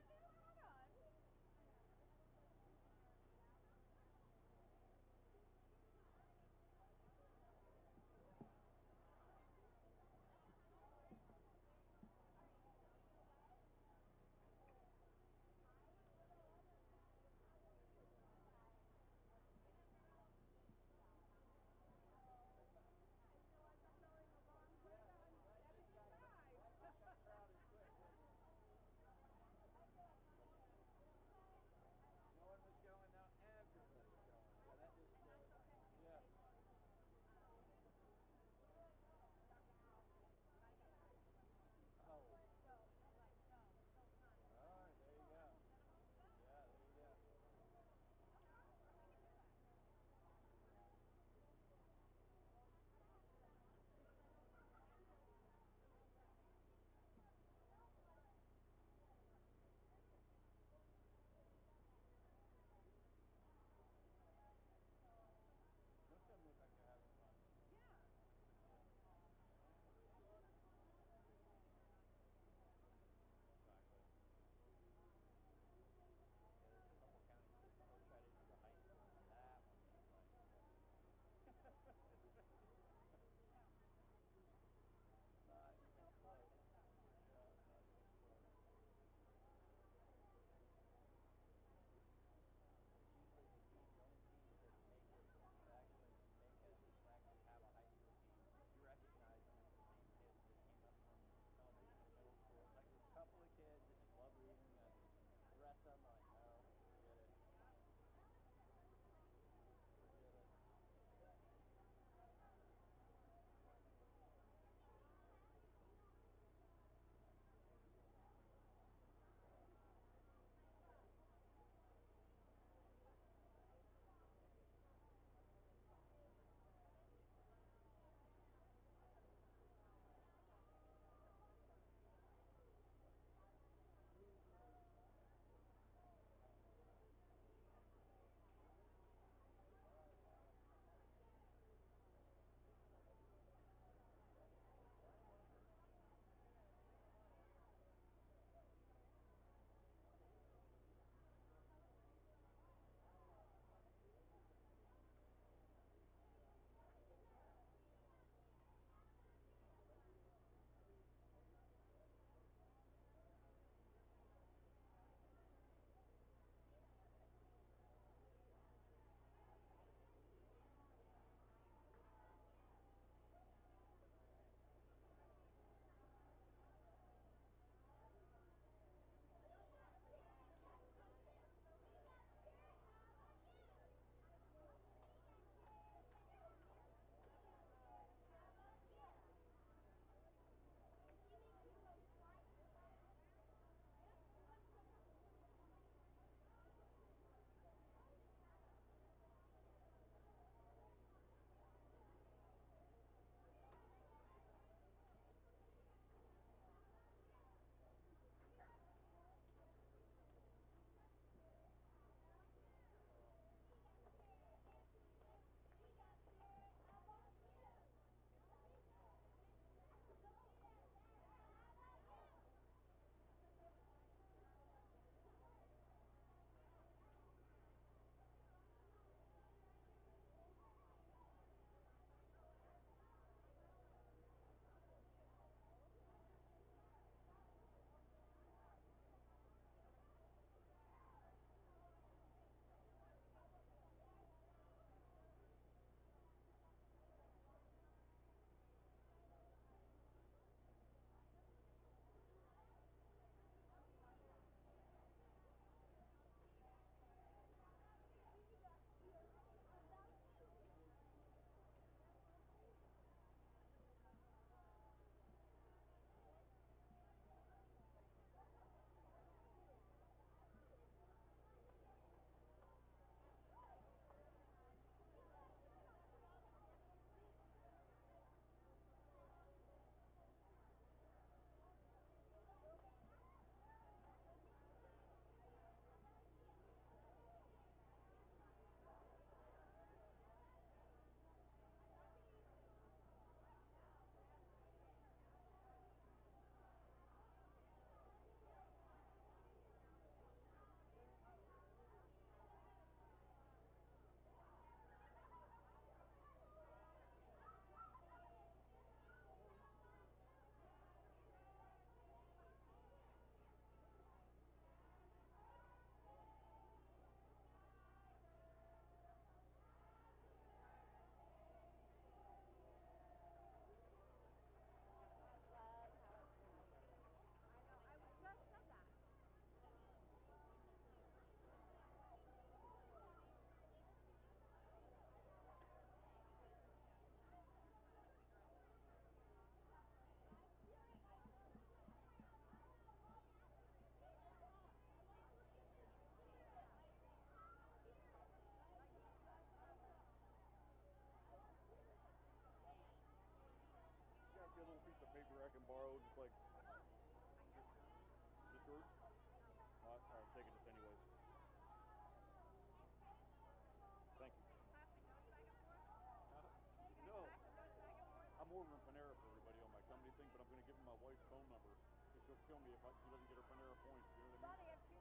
kill me if she doesn't get her Panera points. You know what I mean? Funny, if she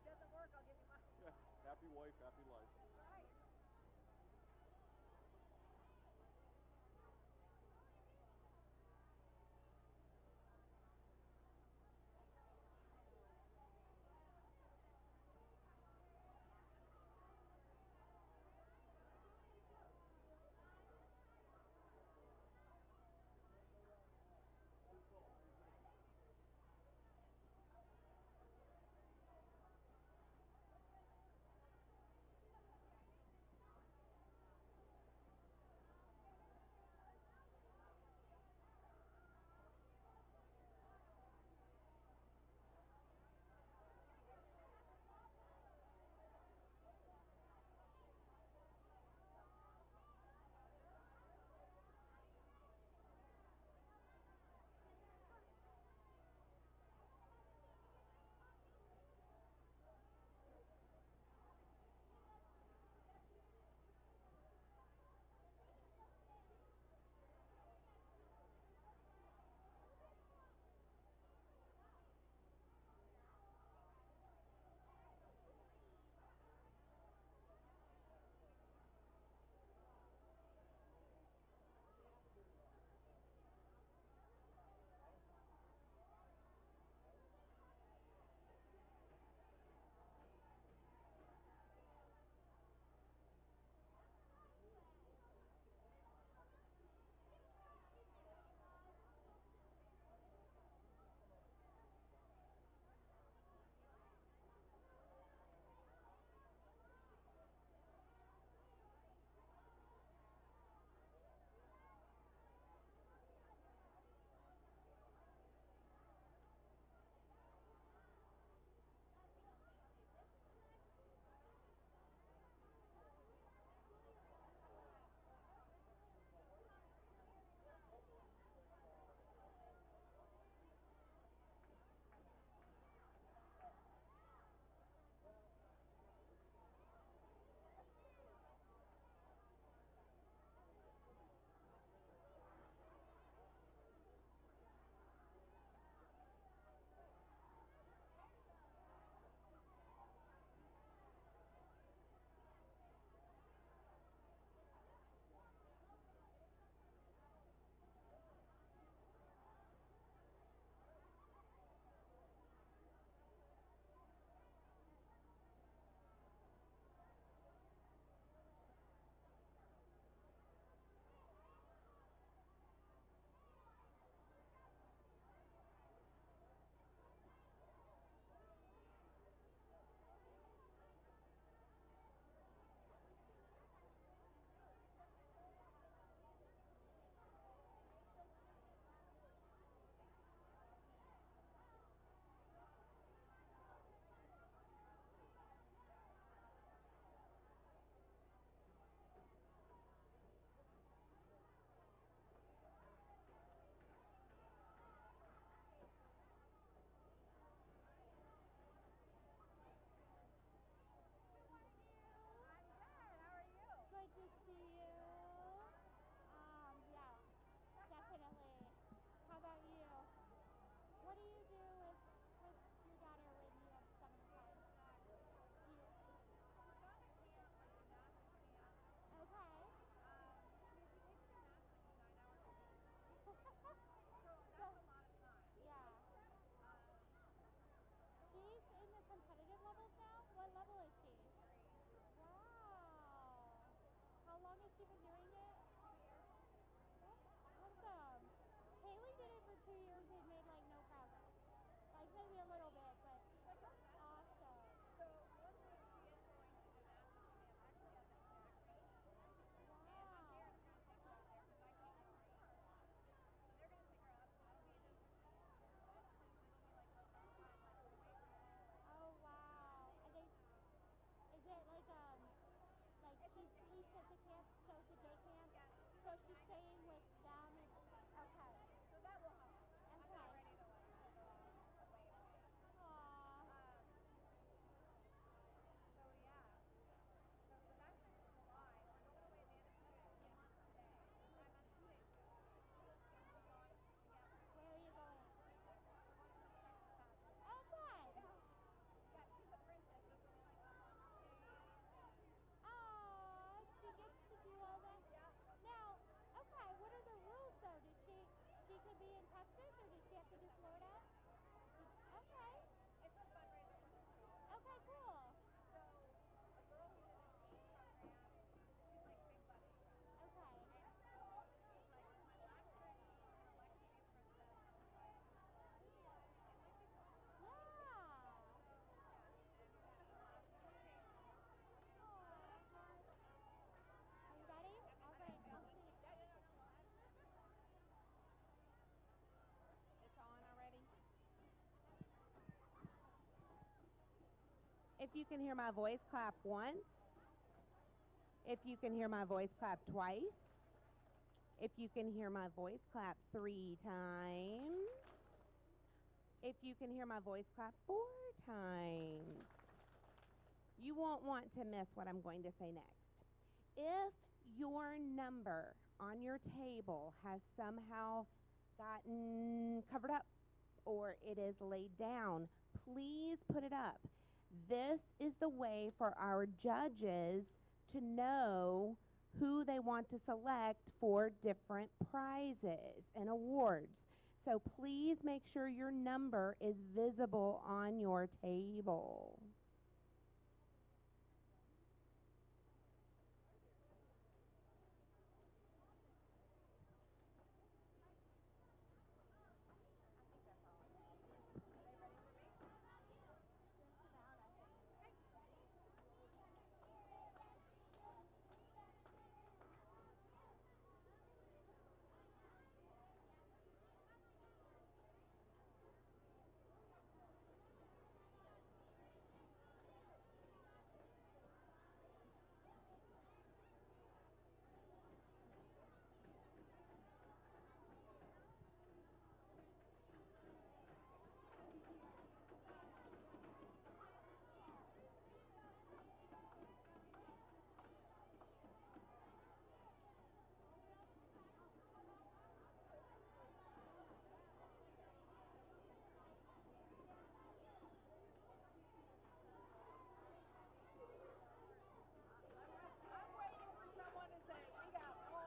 doesn't work, I'll give you mine. Yeah. Happy wife, happy life. That's right. If you can hear my voice, clap once. If you can hear my voice, clap twice. If you can hear my voice, clap 3 times. If you can hear my voice, clap 4 times. You won't want to miss what I'm going to say next. If your number on your table has somehow gotten covered up or it is laid down, please put it up. This is the way for our judges to know who they want to select for different prizes and awards. So please make sure your number is visible on your table. I'm waiting for someone to say, we got more.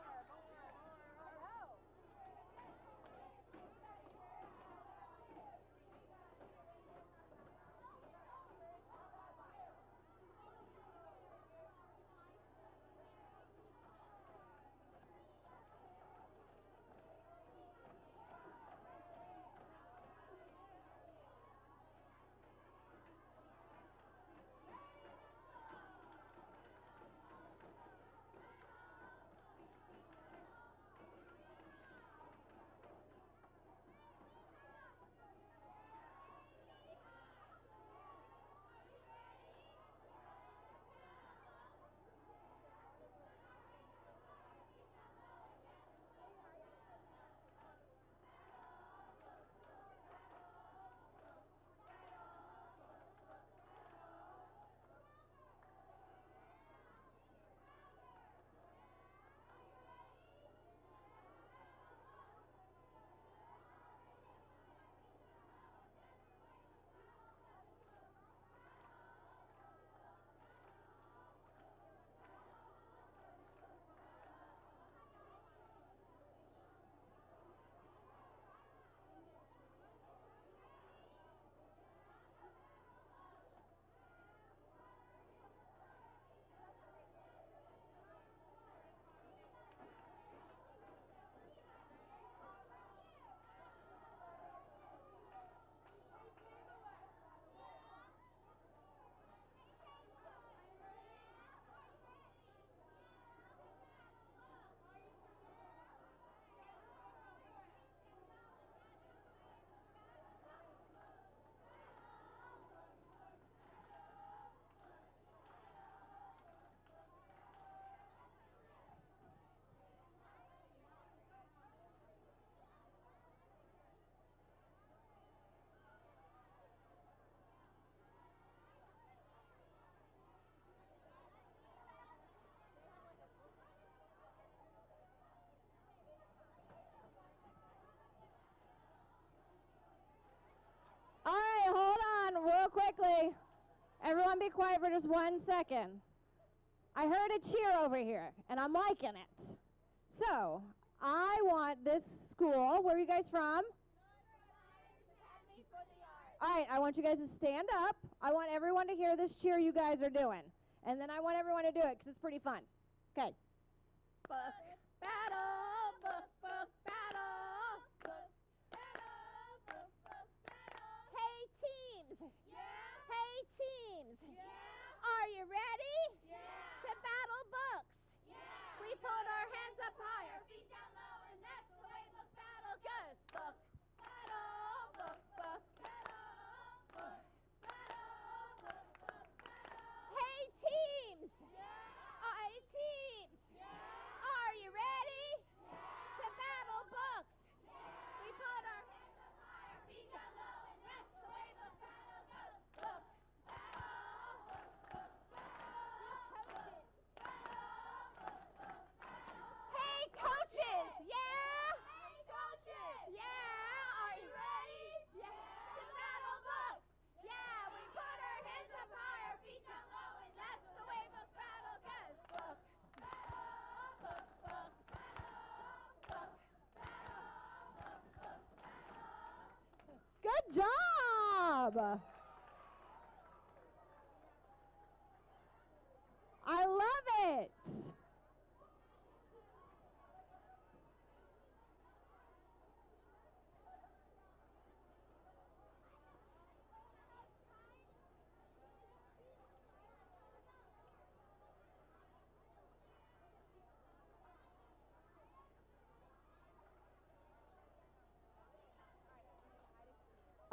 All right, hold on real quickly. Everyone be quiet for just 1 second. I heard a cheer over here, and I'm liking it. So, I want this school, where are you guys from? All right, I want you guys to stand up. I want everyone to hear this cheer you guys are doing. And then I want everyone to do it because it's pretty fun. Okay. Book battle, book battle, book battle, book battle. Hey teams. Yeah. Hey teams. Yeah. Are you ready? Yeah. To battle books. Yeah. We put our hands up high, our feet down low, and that's the way book battle goes. Book battle, book battle, book battle, book battle. Good job. I love it.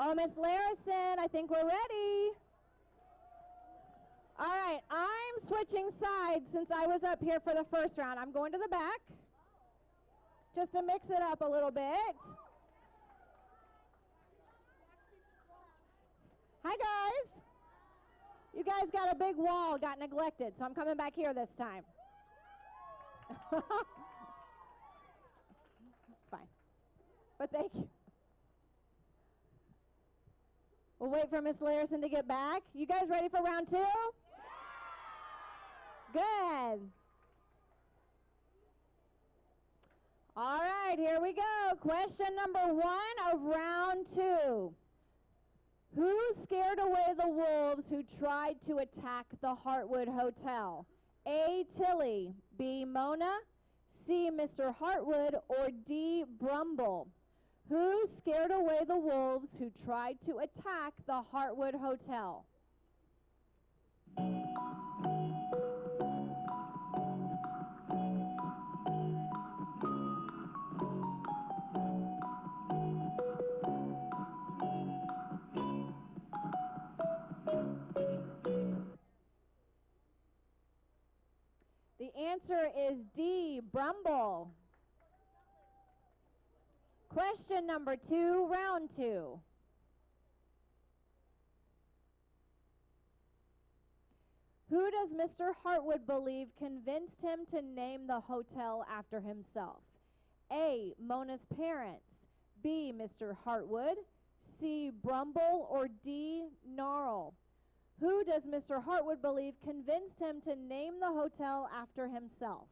Oh, Miss Larison, I think we're ready. All right, I'm switching sides since I was up here for the first round. I'm going to the back just to mix it up a little bit. Hi, guys. You guys got a big wall, got neglected, so I'm coming back here this time. It's fine. But thank you. We'll wait for Miss Larison to get back. You guys ready for round 2? Good. All right, here we go. Question number 1 of round 2. Who scared away the wolves who tried to attack the Heartwood Hotel? A, Tilly, B, Mona, C, Mr. Heartwood, or D, Brumble? Who scared away the wolves who tried to attack the Heartwood Hotel? The answer is D, Brumble. Question number 2, round 2. Who does Mr. Heartwood believe convinced him to name the hotel after himself? A, Mona's parents, B, Mr. Heartwood, C, Brumble, or D, Gnarl? Who does Mr. Heartwood believe convinced him to name the hotel after himself?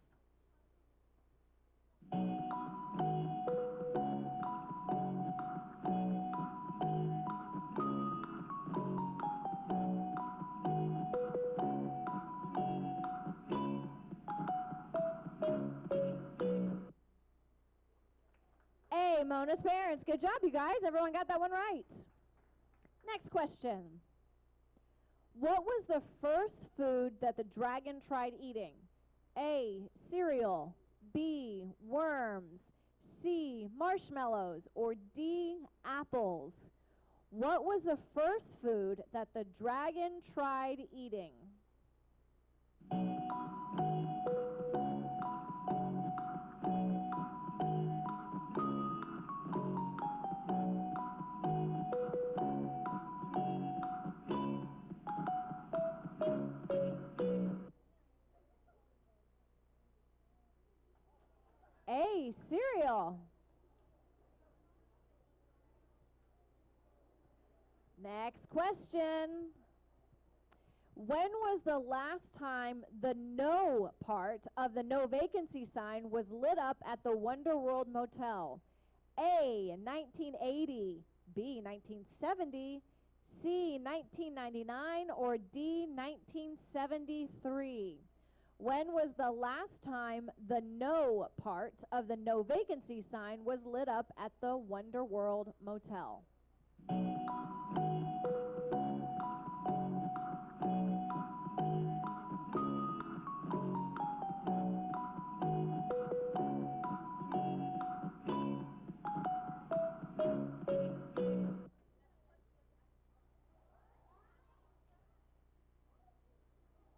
A, Mona's parents. Good job, you guys. Everyone got that one right. Next question. What was the first food that the dragon tried eating? A, cereal, B, worms, C, marshmallows, or D, apples? What was the first food that the dragon tried eating? A, cereal. Next question. When was the last time the no part of the no vacancy sign was lit up at the Wonder World Motel? A, 1980, B, 1970, C, 1999, or D, 1973? When was the last time the no part of the no vacancy sign was lit up at the Wonder World Motel?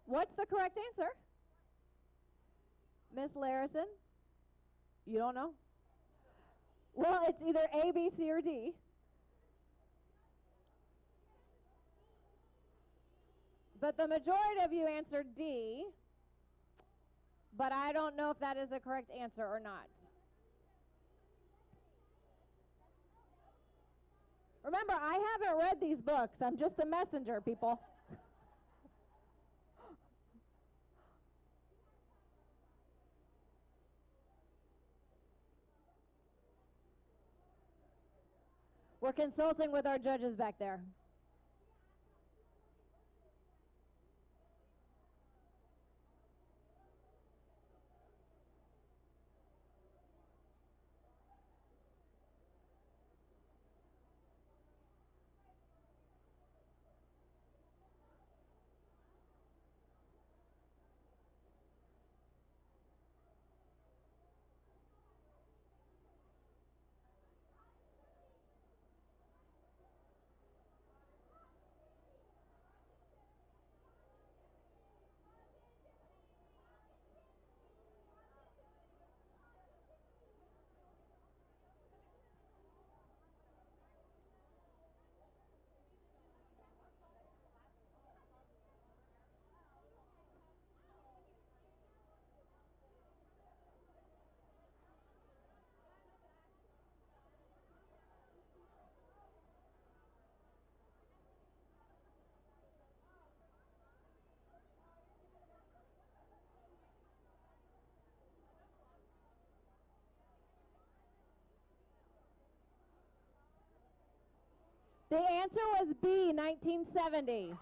What's the correct answer? Miss Larison? You don't know? Well, it's either A, B, C, or D. But the majority of you answered D. But I don't know if that is the correct answer or not. Remember, I haven't read these books. I'm just the messenger, people. We're consulting with our judges back there. The answer was B, 1970.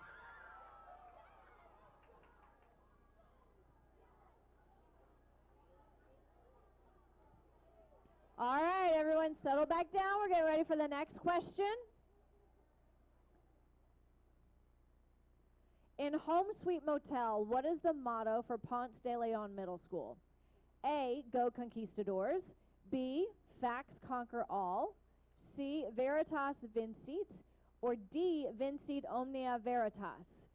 All right, everyone, settle back down. We're getting ready for the next question. In Home Sweet Motel, what is the motto for Ponce de Leon Middle School? A, Go Conquistadors. B, Facts Conquer All. C, Veritas Vincit. Or D, Vincit Omnia Veritas.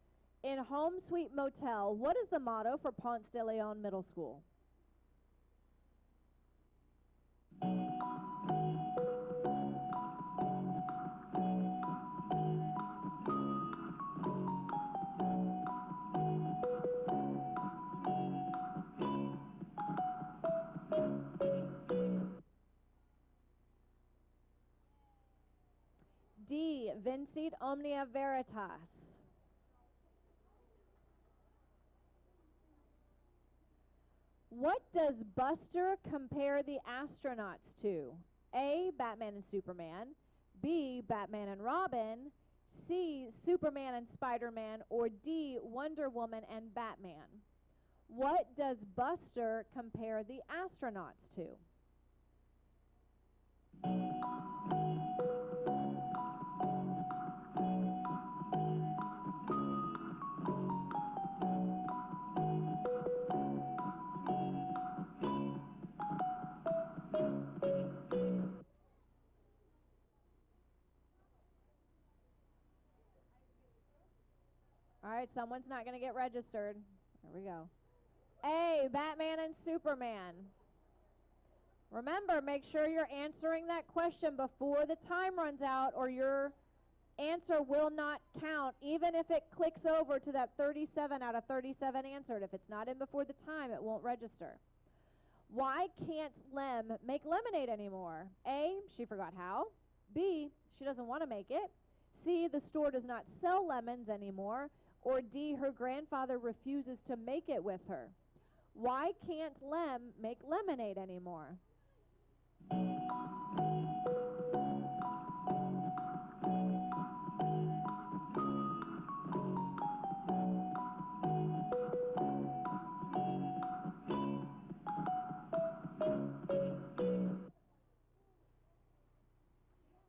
In Home Sweet Motel, what is the motto for Ponce de Leon Middle School? D, Vincit Omnia Veritas. What does Buster compare the astronauts to? A, Batman and Superman. B, Batman and Robin. C, Superman and Spider-Man. Or D, Wonder Woman and Batman. What does Buster compare the astronauts to? All right, someone's not going to get registered. There we go. A, Batman and Superman. Remember, make sure you're answering that question before the time runs out, or your answer will not count, even if it clicks over to that 37 out of 37 answered. If it's not in before the time, it won't register. Why can't Lem make lemonade anymore? A, she forgot how. B, she doesn't want to make it. C, the store does not sell lemons anymore. Or D, her grandfather refuses to make it with her. Why can't Lem make lemonade anymore?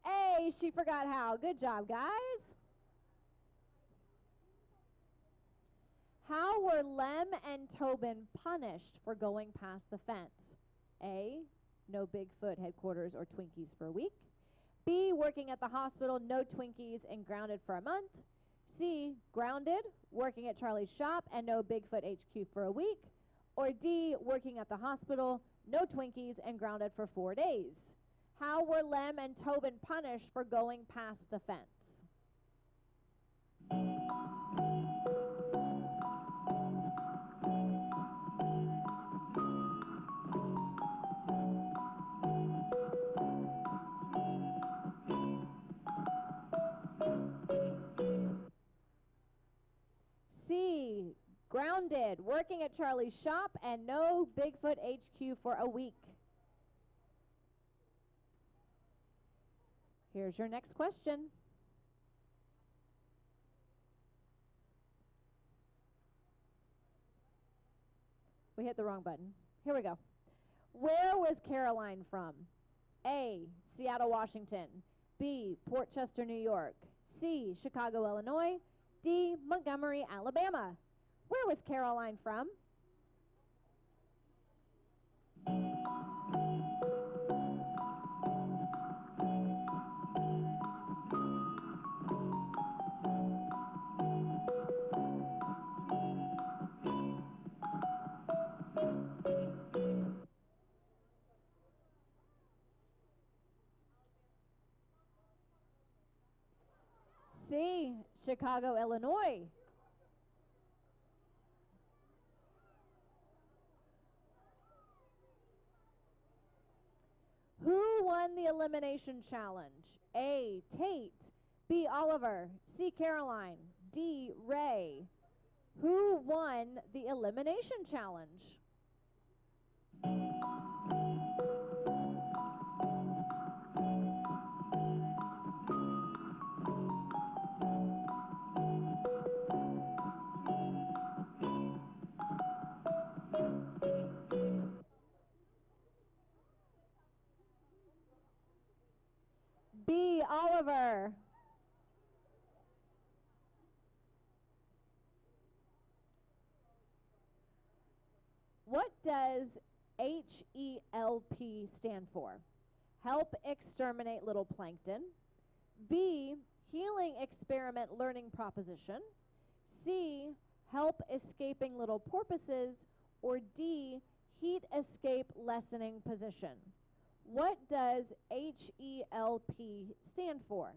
A, she forgot how. Good job, guys. How were Lem and Tobin punished for going past the fence? A, no Bigfoot headquarters or Twinkies for a week. B, working at the hospital, no Twinkies and grounded for a month. C, grounded, working at Charlie's shop and no Bigfoot HQ for a week. Or D, working at the hospital, no Twinkies and grounded for 4 days. How were Lem and Tobin punished for going past the fence? C, grounded, working at Charlie's shop and no Bigfoot HQ for a week. Here's your next question. We hit the wrong button. Here we go. Where was Caroline from? A, Seattle, Washington. B, Port Chester, New York. C, Chicago, Illinois. D, Montgomery, Alabama. Where was Caroline from? C, Chicago, Illinois. Who won the elimination challenge? A, Tate. B, Oliver. C, Caroline. D, Ray. Who won the elimination challenge? B, Oliver. What does HELP stand for? Help exterminate little plankton. B, healing experiment learning proposition. C, help escaping little porpoises. Or D, heat escape lessening position. What does HELP stand for?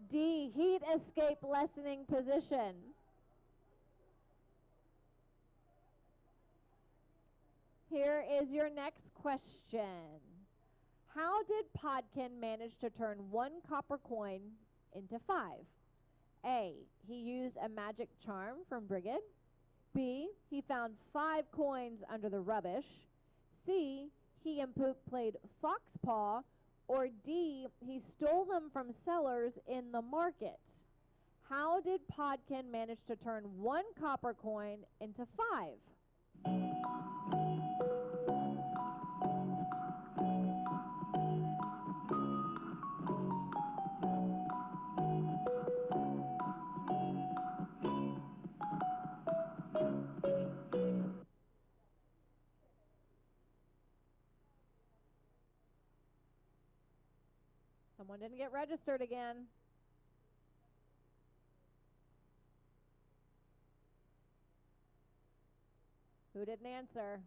D, heat escape lessening position. Here is your next question. How did Podkin manage to turn 1 copper coin into 5? A, he used a magic charm from Brigid. B, he found 5 coins under the rubbish. C, he and Pook played foxpaw. Or D, he stole them from sellers in the market. How did Podkin manage to turn 1 copper coin into 5? Someone didn't get registered again. Who didn't answer?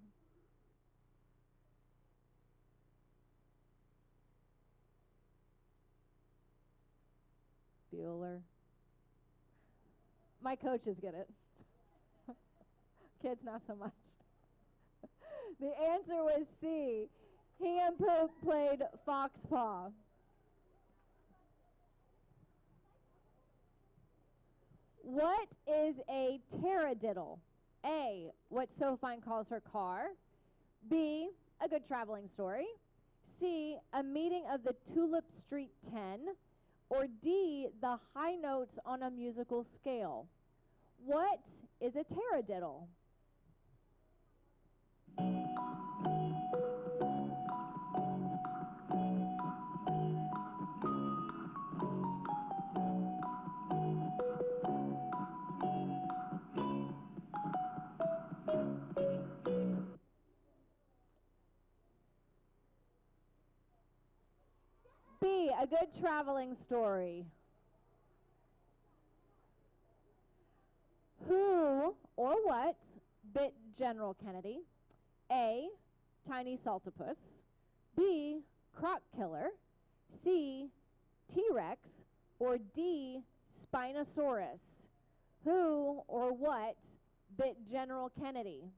Bueller. My coaches get it. Kids, not so much. The answer was C. He and Pook played foxpaw. What is a taradiddle? A, what Sophine calls her car. B, a good traveling story. C, a meeting of the Tulip Street 10. Or D, the high notes on a musical scale. What is a taradiddle? B, a good traveling story. Who or what bit General Kennedy? A, Tiny Saltopus. B, Croc Killer. C, T-Rex. Or D, Spinosaurus. Who or what bit General Kennedy?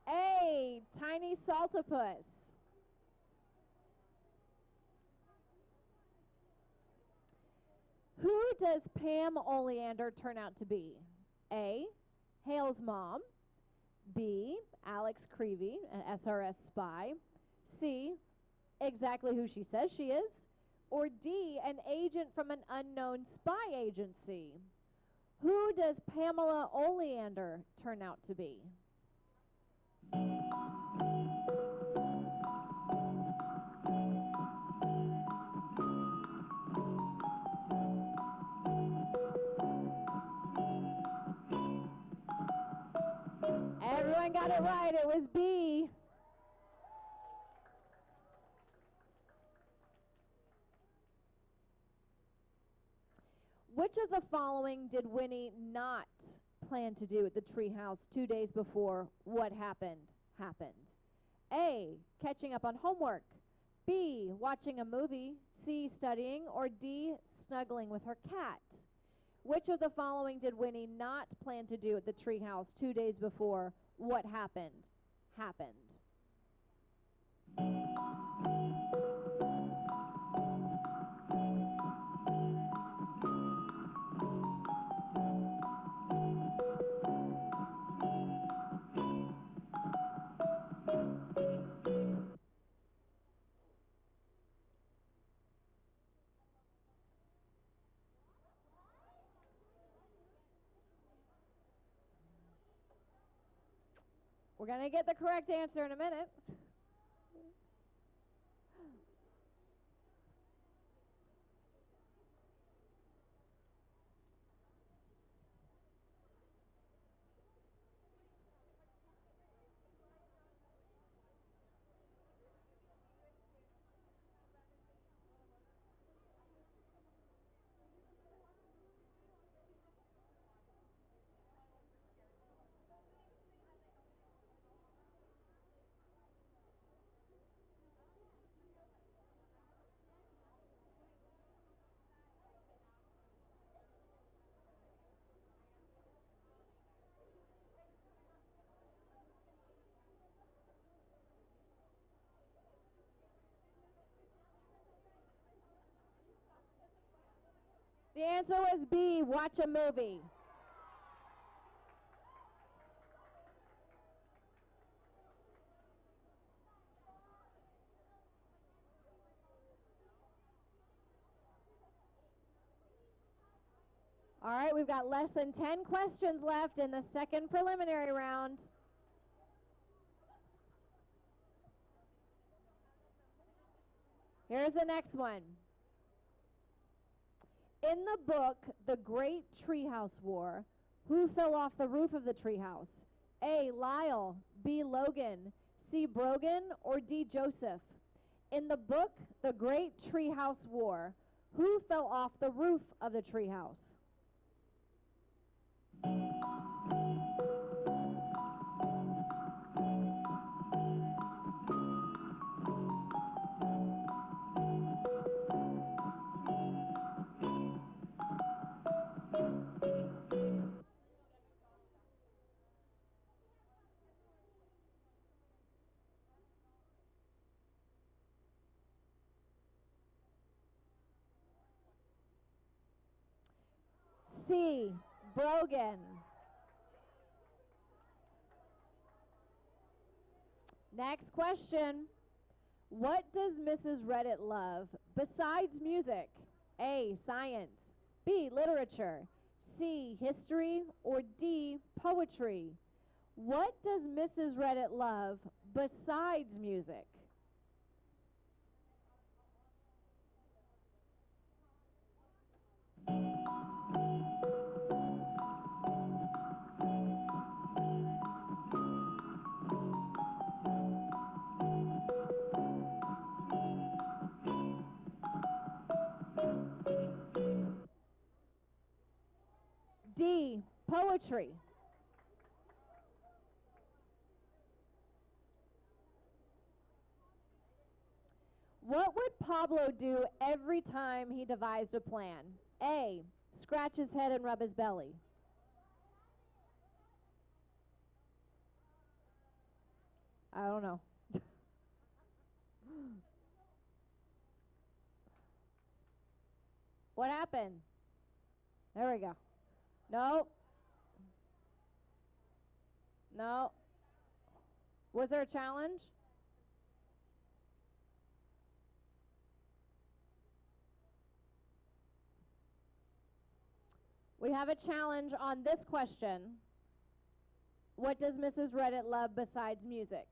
A. Tiny Saltopus. Who does Pam Oleander turn out to be? A. Hale's mom. B. Alex Creevy, an SRS spy. C. Exactly who she says she is. Or D. An agent from an unknown spy agency. Who does Pamela Oleander turn out to be? Everyone got it right. It was B. Which of the following did Winnie not plan to do at the treehouse 2 days before what happened? A. Catching up on homework. B. Watching a movie. C. Studying. Or D. Snuggling with her cat. Which of the following did Winnie not plan to do at the treehouse 2 days before what happened? We're going to get the correct answer in a minute. The answer was B, watch a movie. All right, we've got less than 10 questions left in the second preliminary round. Here's the next one. In the book, The Great Treehouse War, who fell off the roof of the treehouse? A. Lyle, B. Logan, C. Brogan, or D. Joseph? In the book, The Great Treehouse War, who fell off the roof of the treehouse? C. Brogan. Next question. What does Mrs. Reddit love besides music? A. Science. B. Literature. C. History. Or D. Poetry? What does Mrs. Reddit love besides music? Poetry. What would Pablo do every time he devised a plan? A. Scratch his head and rub his belly. I don't know. What happened? There we go. No. No. Was there a challenge? We have a challenge on this question. What does Mrs. Reddit love besides music?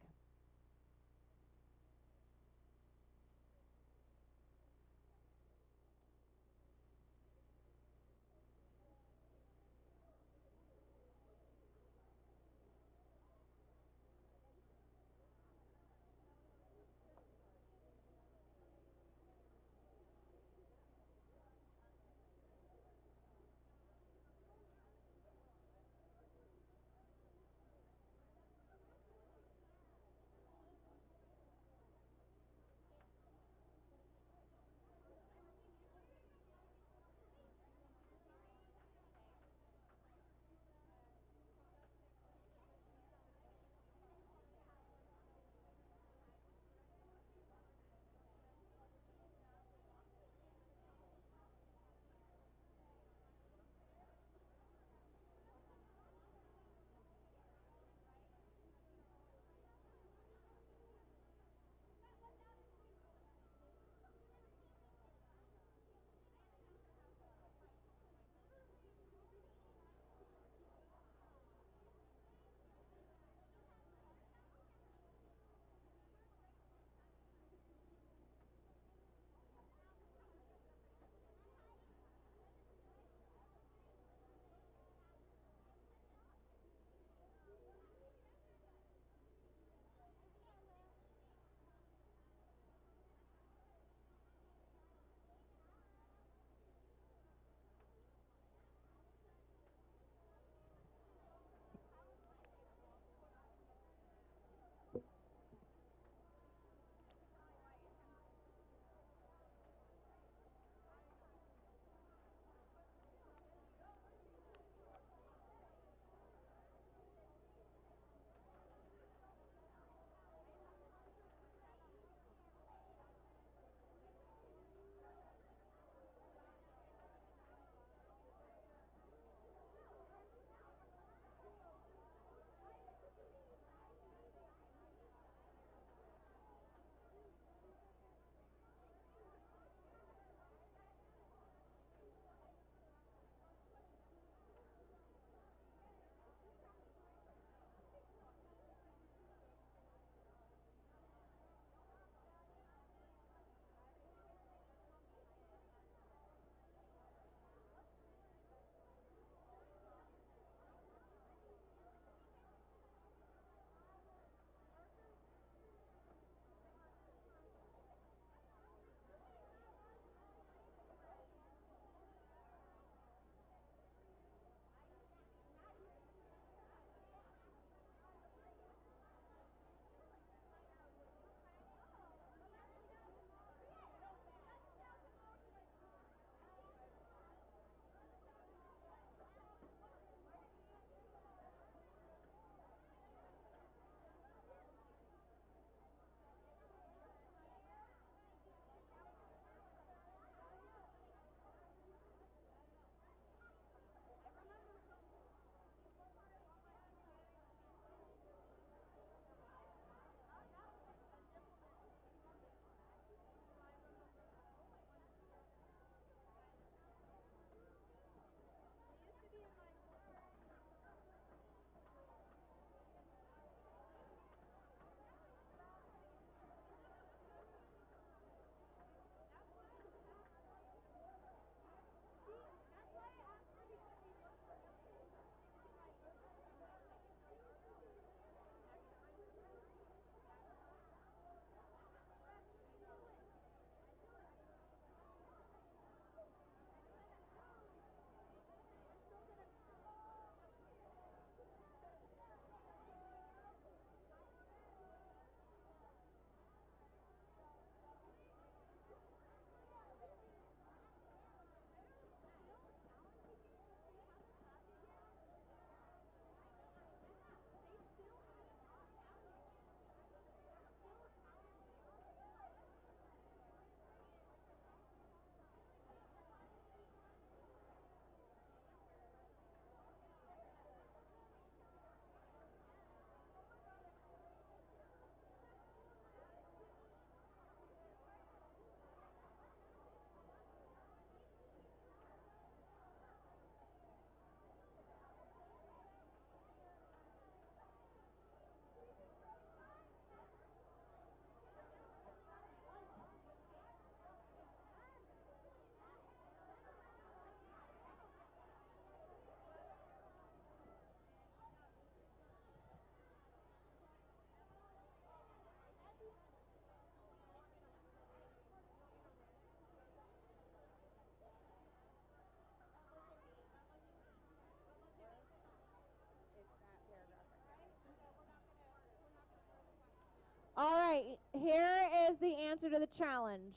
right, here is the answer to the challenge.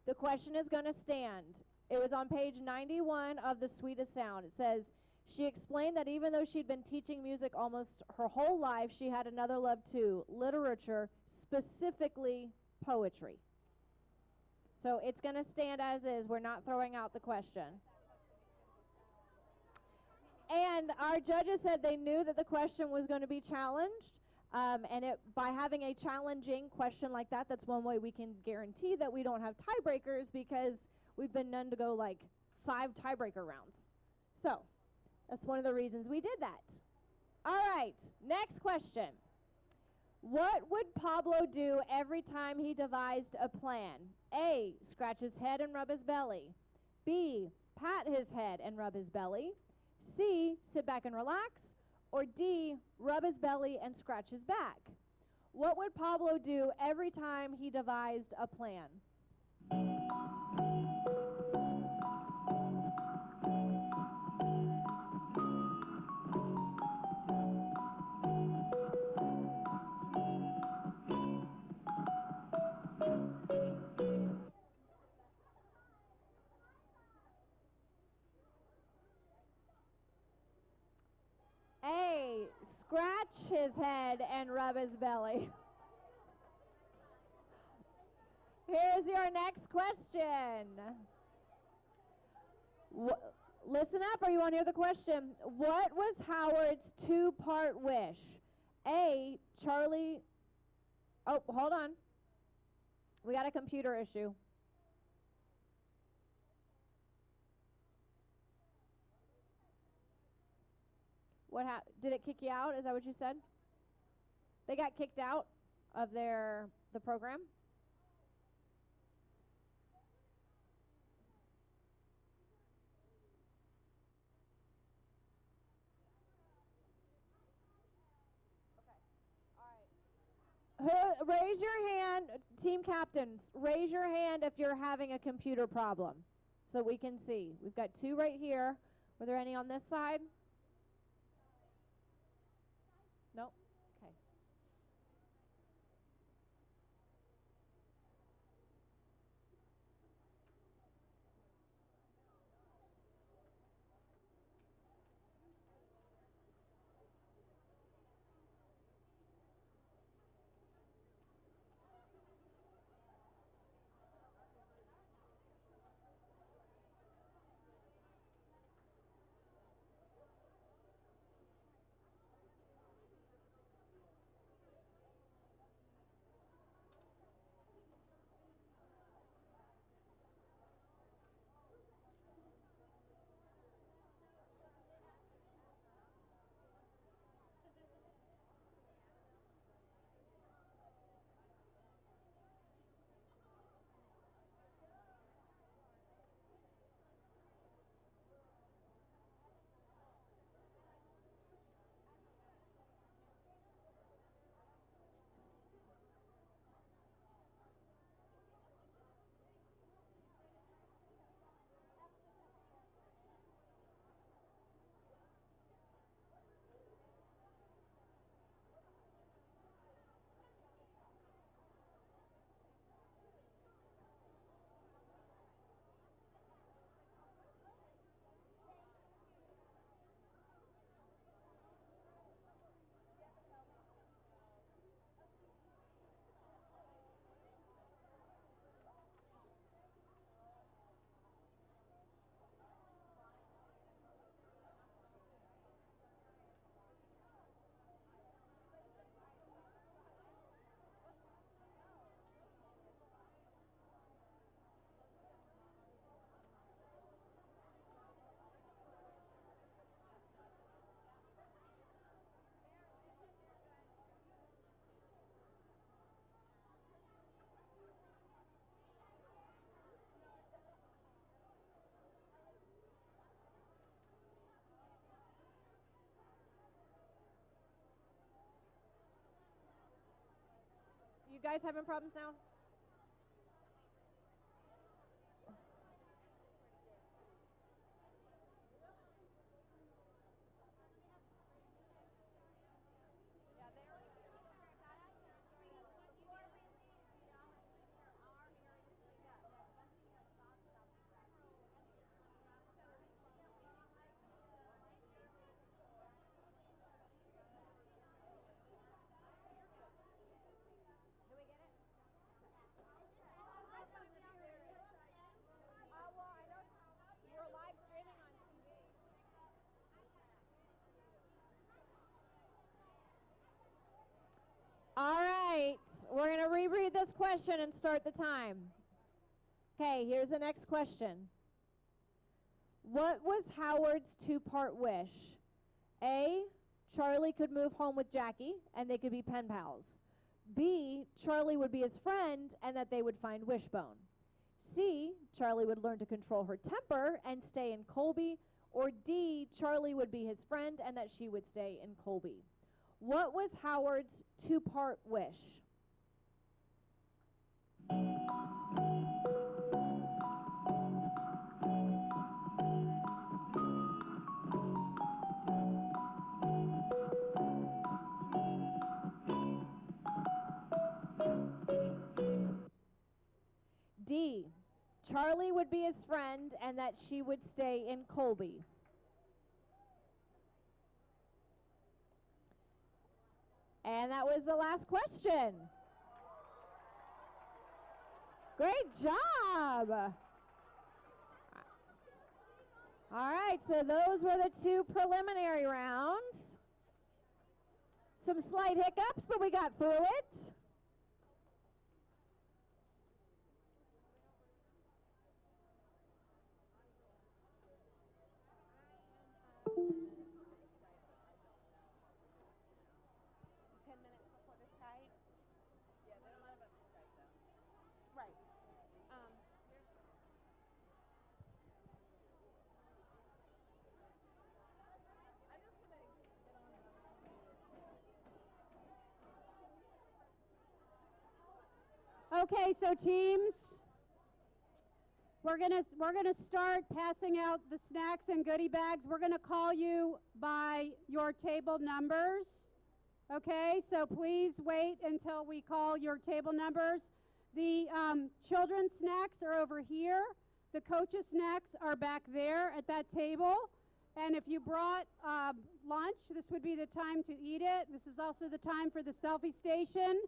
The question is going to stand. It was on page 91 of The Sweetest Sound. It says, she explained that even though she'd been teaching music almost her whole life, she had another love too, literature, specifically poetry. So it's going to stand as is. We're not throwing out the question. And our judges said they knew that the question was going to be challenged. By having a challenging question like that, that's one way we can guarantee that we don't have tiebreakers, because we've been known to go like 5 tiebreaker rounds. So that's one of the reasons we did that. All right, next question. What would Pablo do every time he devised a plan? A, scratch his head and rub his belly. B, pat his head and rub his belly. C, sit back and relax. Or D, rub his belly and scratch his back. What would Pablo do every time he devised a plan? A, scratch his head and rub his belly. Here's your next question. Listen up, or you want to hear the question. What was Howard's 2-part wish? A, Charlie. Oh, hold on. We got a computer issue. Did it kick you out? Is that what you said? They got kicked out of the program? Raise your hand, team captains, raise your hand if you're having a computer problem so we can see. We've got 2 right here. Were there any on this side? Nope. Okay. You guys having problems now? read this question and start the time. Okay, here's the next question. What was Howard's two-part wish? A, Charlie could move home with Jackie and they could be pen pals. B, Charlie would be his friend and that they would find Wishbone. C, Charlie would learn to control her temper and stay in Colby. Or D, Charlie would be his friend and that she would stay in Colby. What was Howard's two-part wish? D, Charlie would be his friend and that she would stay in Colby. And that was the last question. Great job. All right, so those were the two preliminary rounds. Some slight hiccups, but we got through it. Okay, so teams, we're gonna start passing out the snacks and goodie bags. We're gonna call you by your table numbers. Okay, so please wait until we call your table numbers. The children's snacks are over here. The coaches' snacks are back there at that table. And if you brought lunch, this would be the time to eat it. This is also the time for the selfie station.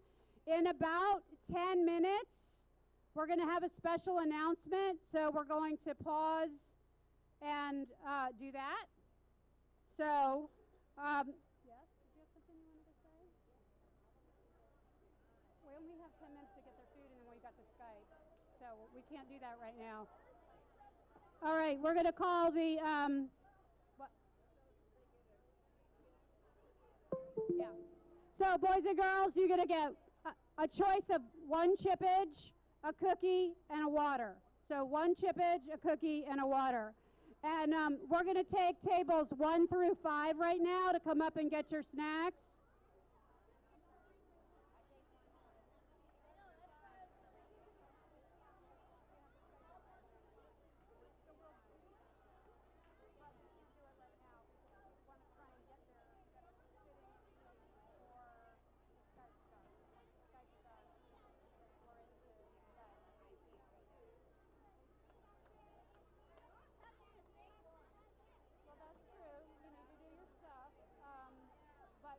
In about 10 minutes, we're going to have a special announcement, so we're going to pause and do that. So, yes, do you have something you wanted to say? We only have 10 minutes to get their food, and then we got the Skype, so we can't do that right now. All right, we're going to call the, yeah. So, boys and girls, you're going to get a choice of one chippage, a cookie, and a water. So one chippage, a cookie, and a water. And we're going to take tables 1 through 5 right now to come up and get your snacks.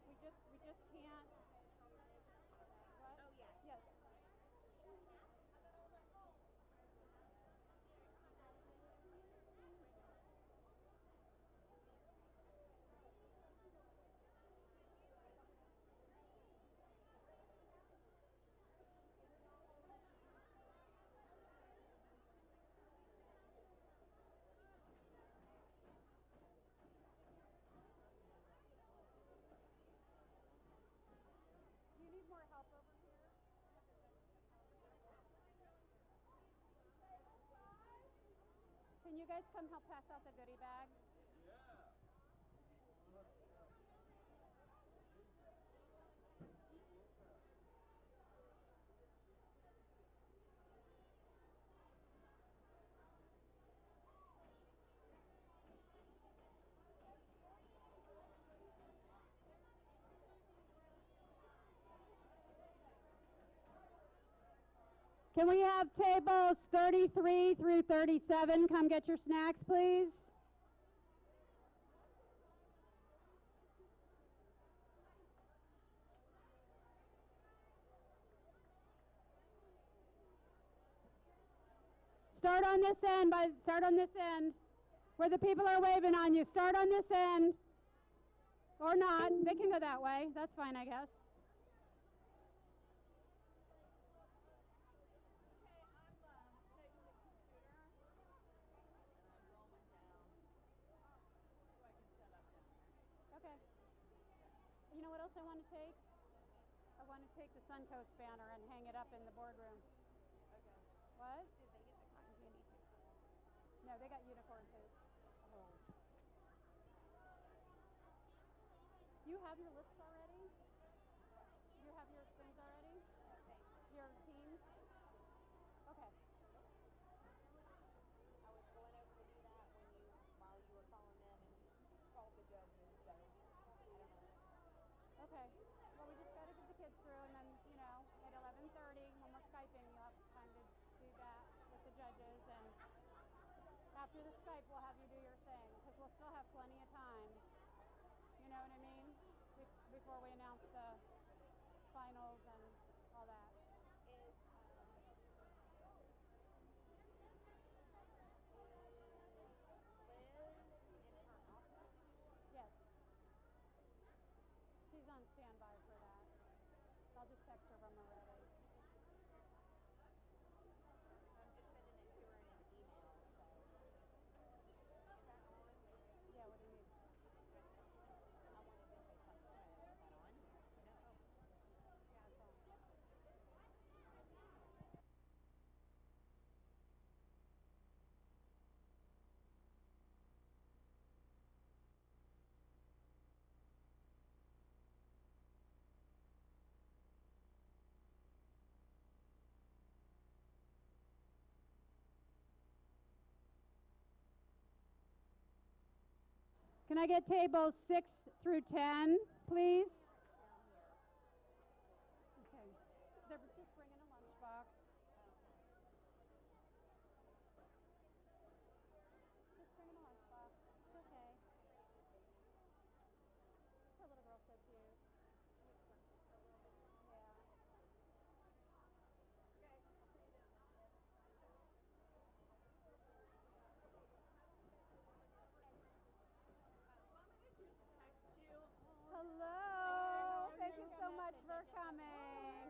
We just can't. What? Oh, yeah. Yes. Do you need more help over here? Can you guys come help pass out the goodie bags? Can we have tables 33 through 37 come get your snacks, please? Start on this end, start on this end, where the people are waving on you. Start on this end, or not. They can go that way. That's fine, I guess. else I want to take? I want to take the Suncoast banner and hang it up in the boardroom. Okay. What? Did they get the cotton candy too? No, they got unicorn food. Oh. You have your lists already? You have your things already? Your teams? Okay. I was going over to do that while you were calling them and you called the judges, so I don't know. Okay. Well, we just got to get the kids through, and then, you know, at 11:30, when we're Skyping, you'll have time to do that with the judges, and after the Skype, we'll have you do your thing, because we'll still have plenty of time. You know what I mean? Before we announce the finals and all that. Is Liz in her office? Yes. She's on standby for that. I'll just text her when we're ready. I'm just sending it to her in an email, so. Is that on? Yeah, what do you need? I wanted to say something. Is that on? No. Yeah, it's on. Can I get tables 6 through 10, please? Okay. They're just bringing a lunchbox. Just bring him a lunchbox. It's okay. Poor little girl's so cute. Yeah. Hello. Thank you so much for coming.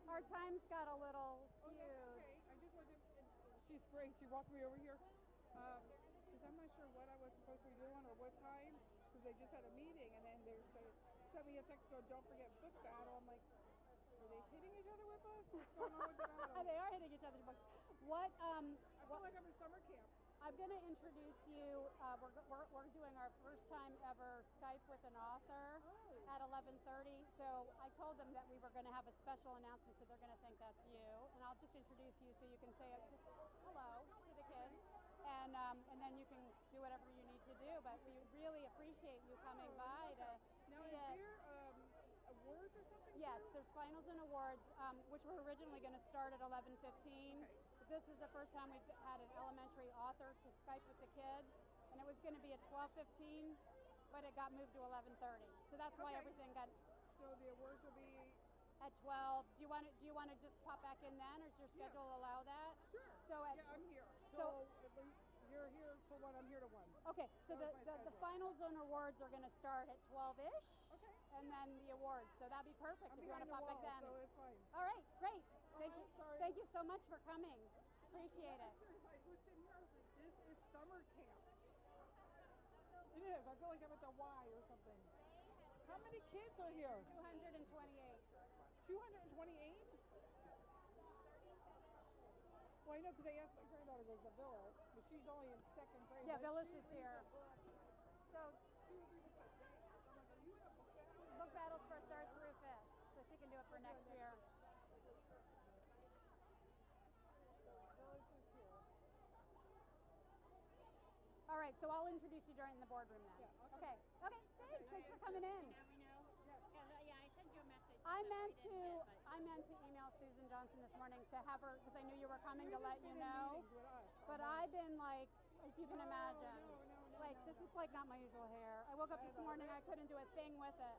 Our times got a little skewed. Okay. I just wanted she's great. She walked me over here because I'm not sure what I was supposed to be doing or what time because they just had a meeting and then they sent me a text going, don't forget book battle. I'm like, are they hitting each other with books? What's going on with the battle? They are hitting each other's books. What? I feel like I'm in summer camp. I'm going to introduce you. We're doing our first time ever Skype with an author at 11:30. So I told them that we were going to have a special announcement, so they're going to think that's you. And I'll just introduce you so you can say just hello to the kids, and then you can do whatever you need to do. But we really appreciate you coming by to Now, see is it. there awards or something? Yes, too? there's finals and awards, which were originally going to start at 11:15. Okay. This is the first time we've had an elementary author to Skype with the kids, and it was going to be at 12:15, but it got moved to 11:30. So that's why Okay. everything got So the awards will be at 12. Do you want to just pop back in then, or does your schedule allow that? sure. So at I'm here. so- At least you're here till 1. I'm here to 1. Okay, so That was my the schedule. finals and awards are going to start at 12-ish, Okay. and then the awards. So that'd be perfect I'm if you want behind to the pop wall, back then. so it's fine. All right, great. Thank you. Sorry. Thank you so much for coming. Appreciate it. Seriously, I looked in here. I was like, this is summer camp. It is. I feel like I'm at the Y or something. How many kids are here? 228. 228? Well, I know because I asked my granddaughter goes to Villas, but she's only in 2nd grade. Yeah, but Villas she is reads here. a book. So 2 or 3 books a day. I'm like, are you in a book battle? book battles for 3rd through 5th, so she can do it for next year. Villas is here. All right, so I'll introduce you during the boardroom then. Yeah, I'll come Okay. Okay. Thanks. Thanks for coming in. Yeah, I sent you a message. I so meant we to didn't get, but- I meant to email Susan Johnson this morning to have her because I knew you were coming to Susan's let been you in know. meetings with us all But morning. I've been like, if you can No, imagine, no, like this is like not my usual hair. I woke up I this know, morning, right? I couldn't do a thing with it.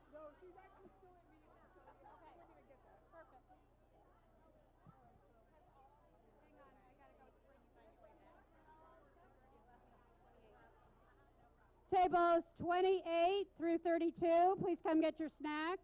No, she's actually still in meetings, so yeah, Okay. we're gonna get that. Perfect. All right, so. Hang on, I gotta go bring you back. Tables 28 through 32, please come get your snack.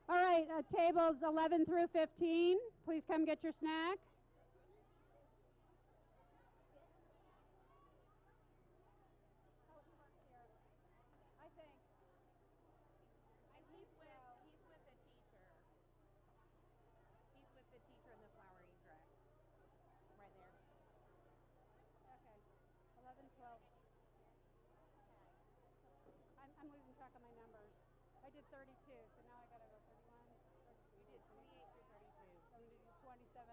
All right, tables 11 through 15, please come get your snack. I think. And he's with the teacher. He's with the teacher in the flowery dress. Right there. Okay, 11, 12. I'm losing track of my numbers. I did 32, so now I gotta go 31, 32. You did 28 through 32. So I'm gonna do 27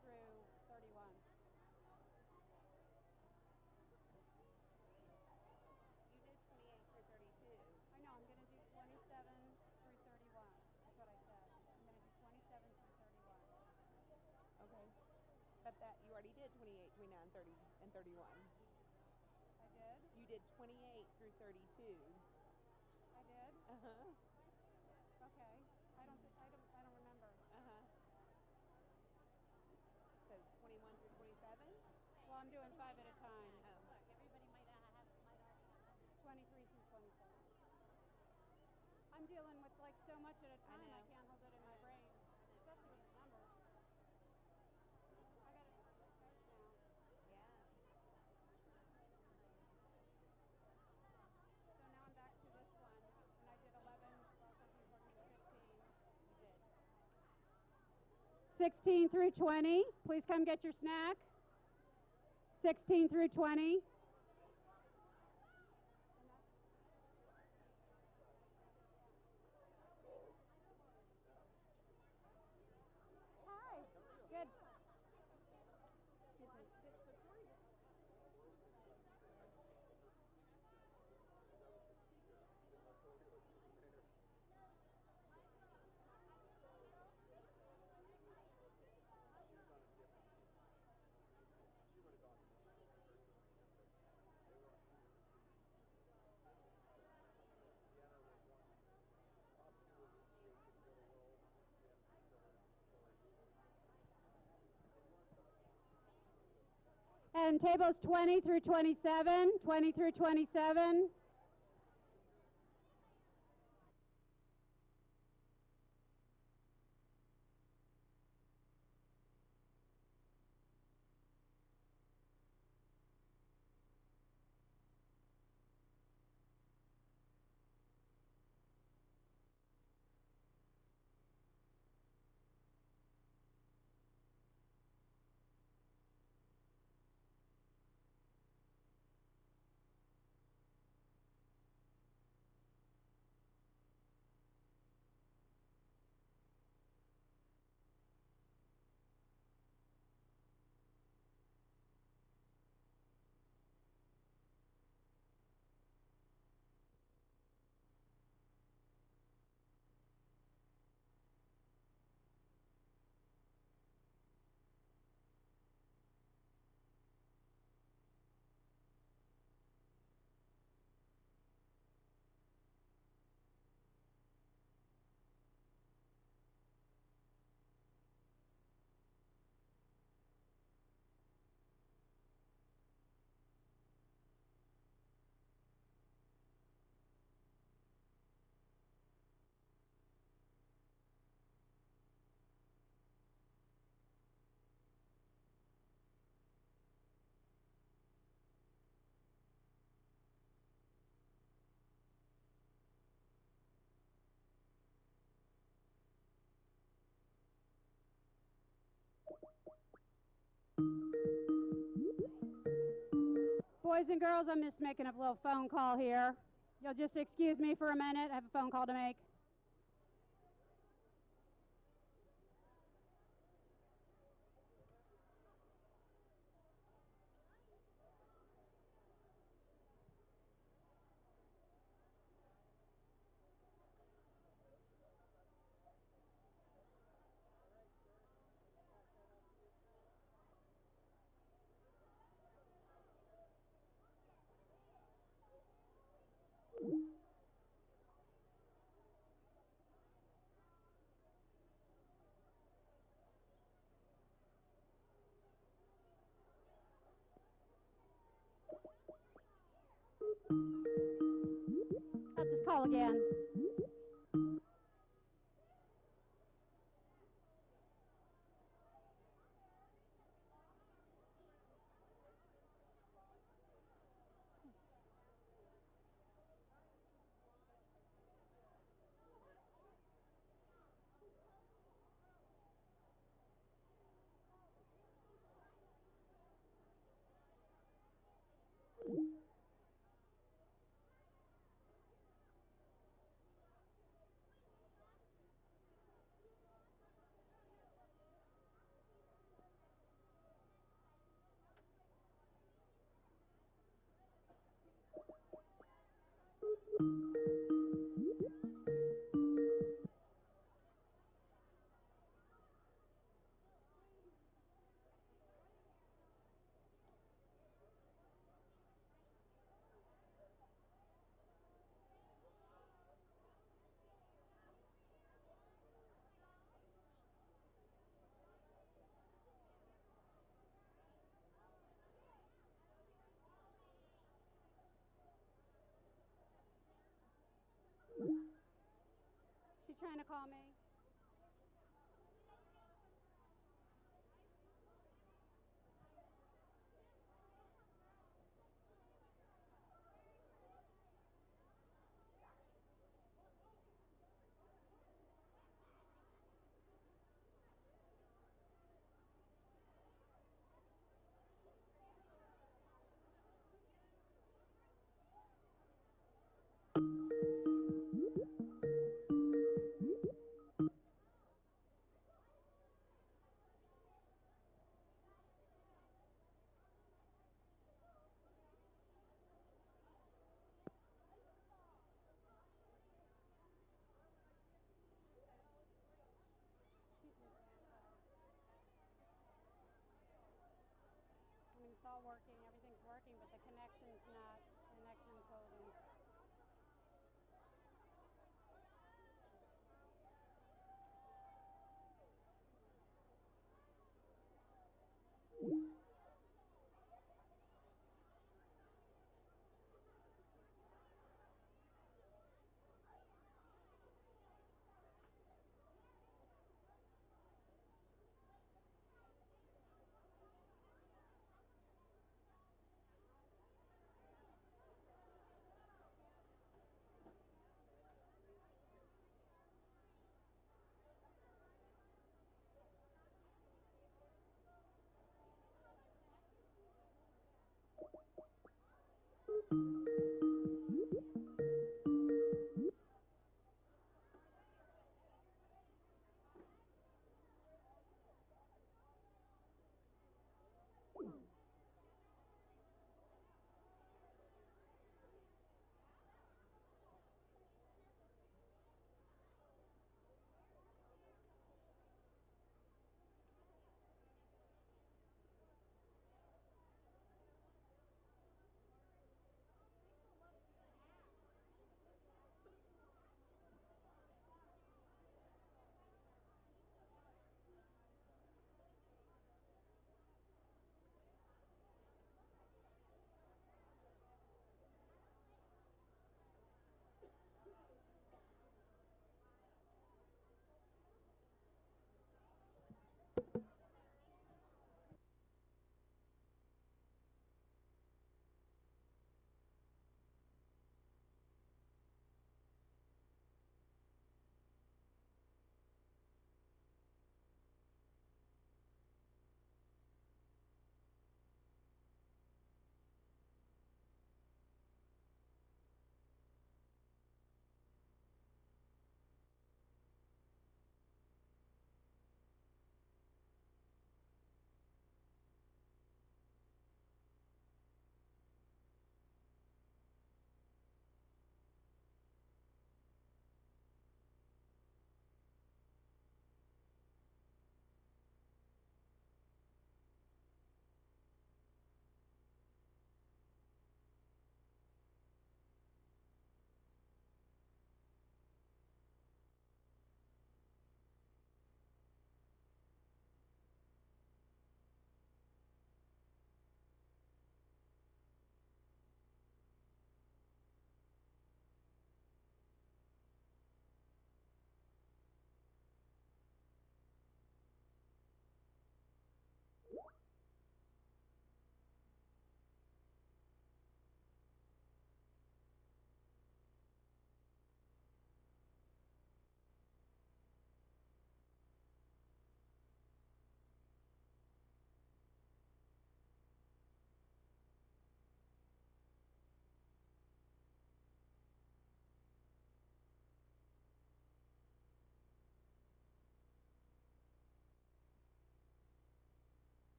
through 31. You did 28 through 32. I know, I'm gonna do 27 through 31. That's what I said. I'm gonna do 27 through 31. Okay. But that you already did 28, 29, 30, and 31. I did? You did 28 through 32. I did? Uh-huh. Okay. I don't remember. Uh-huh. So 21 through 27? Well, I'm doing 5 at a time. Oh. Look, everybody might already have 23 through 27. I'm dealing with like so much at a time, I know. can't hold it in my brain, especially with these numbers. I gotta start this page now. Yeah. So now I'm back to this one, and I did 11, 12, 13, 14, 15. You did. 16 through 20, please come get your snack. 16 through 20. Hi. Good. Excuse me. And tables 20 through 27, 20 through 27. Boys and girls, I'm just making a little phone call here. You'll just excuse me for a minute. I have a phone call to make. I'll just call again. She's trying to call me. I mean, it's all working, everything's working, but the connection's not, connection's holding.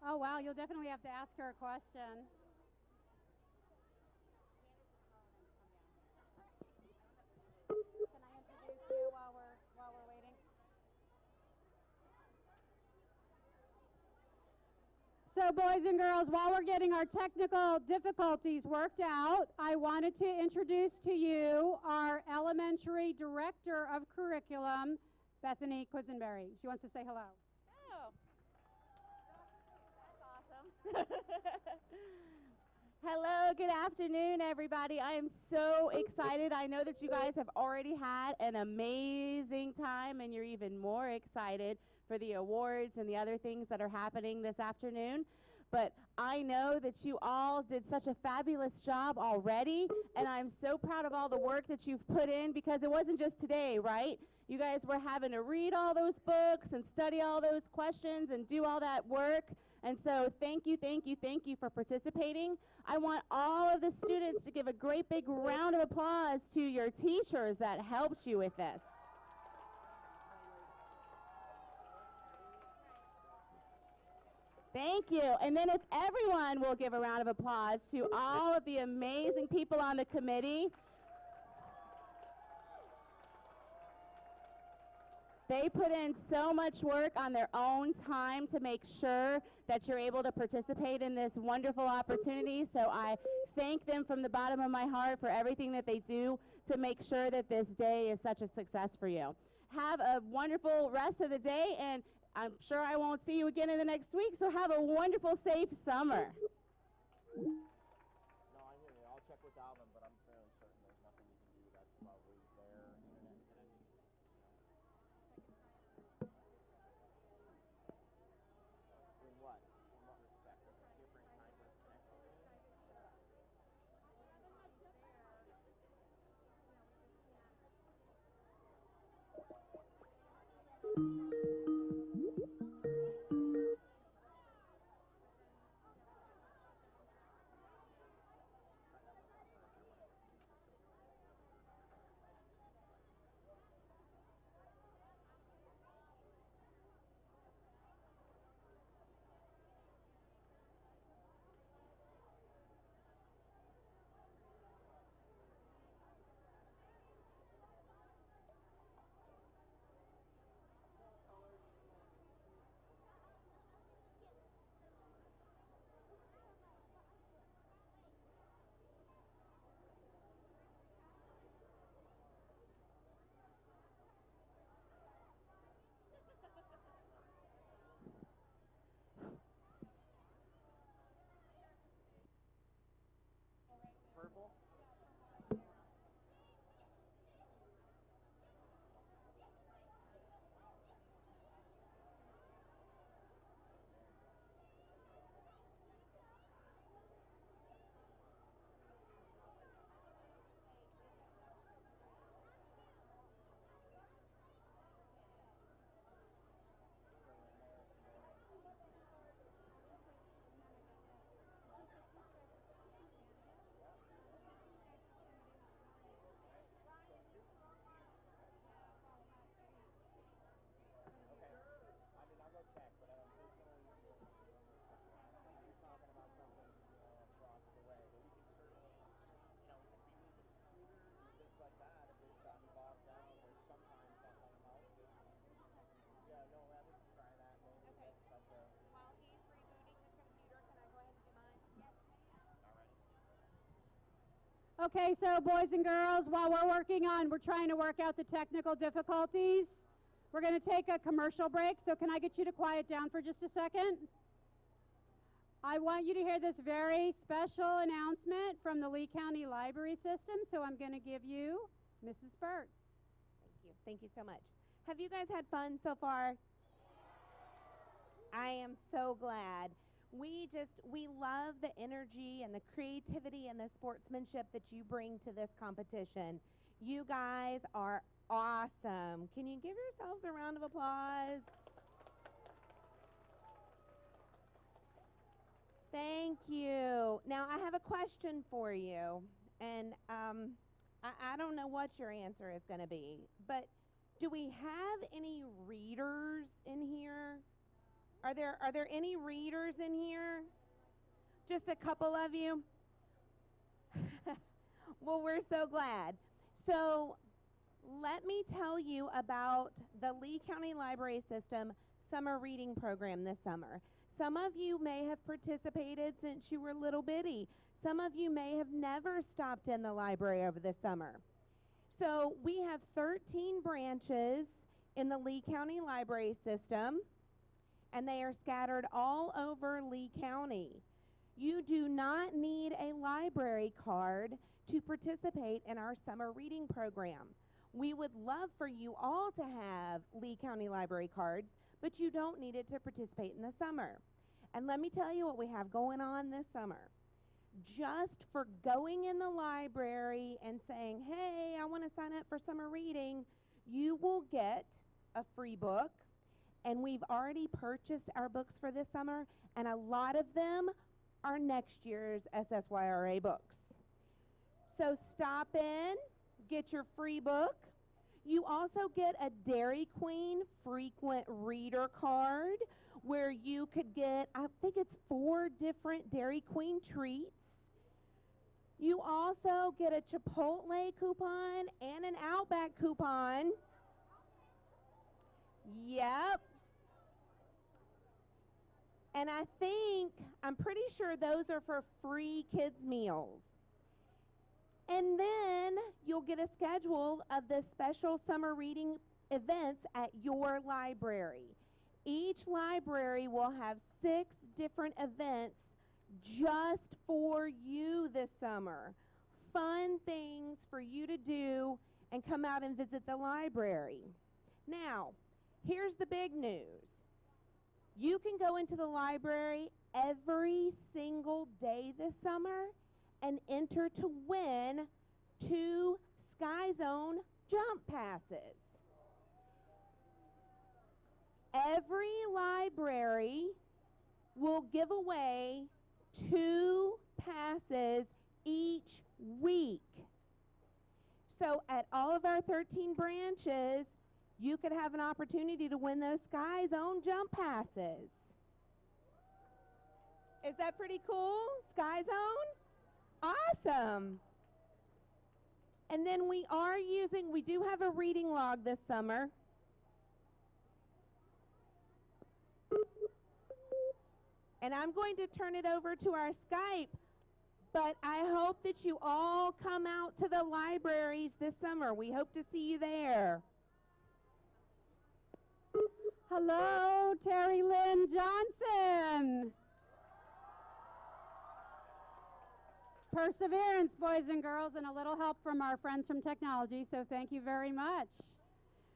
Oh, wow, you'll definitely have to ask her a question. Can I introduce you while we're waiting? So, boys and girls, while we're getting our technical difficulties worked out, I wanted to introduce to you our elementary director of curriculum, Bethany Quisenberry. She wants to say hello. Oh, that's awesome. Hello, good afternoon, everybody. I am so excited. I know that you guys have already had an amazing time, and you're even more excited for the awards and the other things that are happening this afternoon. But I know that you all did such a fabulous job already, and I'm so proud of all the work that you've put in, because it wasn't just today, right? You guys were having to read all those books and study all those questions and do all that work. And so thank you for participating. I want all of the students to give a great big round of applause to your teachers that helped you with this. Thank you. And then if everyone will give a round of applause to all of the amazing people on the committee. They put in so much work on their own time to make sure that you're able to participate in this wonderful opportunity. So I thank them from the bottom of my heart for everything that they do to make sure that this day is such a success for you. Have a wonderful rest of the day, and I'm sure I won't see you again in the next week, so have a wonderful, safe summer. No, I hear you. I'll check with Alvin, but I'm fairly certain there's nothing you can do. That's probably their internet connection. In what? In what respect? It's a different kind of connection, you mean? Okay, so boys and girls, while we're trying to work out the technical difficulties, we're going to take a commercial break. So can I get you to quiet down for just a second? I want you to hear this very special announcement from the Lee County Library System. So I'm going to give you Mrs. Burtz. Thank you. Thank you so much. Have you guys had fun so far? I am so glad. We love the energy and the creativity and the sportsmanship that you bring to this competition. You guys are awesome. Can you give yourselves a round of applause? Thank you. Now, I have a question for you, and I don't know what your answer is going to be, but do we have any readers in here? Are there any readers in here? Just a couple of you? Well, we're so glad. So let me tell you about the Lee County Library System summer reading program this summer. Some of you may have participated since you were little bitty. Some of you may have never stopped in the library over the summer. So we have 13 branches in the Lee County Library System, and they are scattered all over Lee County. You do not need a library card to participate in our summer reading program. We would love for you all to have Lee County library cards, but you don't need it to participate in the summer. And let me tell you what we have going on this summer. Just for going in the library and saying, hey, I want to sign up for summer reading, you will get a free book. And we've already purchased our books for this summer, and a lot of them are next year's SSYRA books. So stop in, get your free book. You also get a Dairy Queen frequent reader card where you could get, I think it's 4 different Dairy Queen treats. You also get a Chipotle coupon and an Outback coupon. Yep. And I'm pretty sure those are for free kids' meals. And then you'll get a schedule of the special summer reading events at your library. Each library will have 6 different events just for you this summer. Fun things for you to do and come out and visit the library. Now, here's the big news. You can go into the library every single day this summer and enter to win 2 Sky Zone jump passes. Every library will give away 2 passes each week. So at all of our 13 branches, you could have an opportunity to win those Sky Zone jump passes. Is that pretty cool? Sky Zone? Awesome. And then we do have a reading log this summer. And I'm going to turn it over to our Skype, but I hope that you all come out to the libraries this summer. We hope to see you there. Hello, Terry Lynn Johnson. Perseverance, boys and girls, and a little help from our friends from technology, so thank you very much.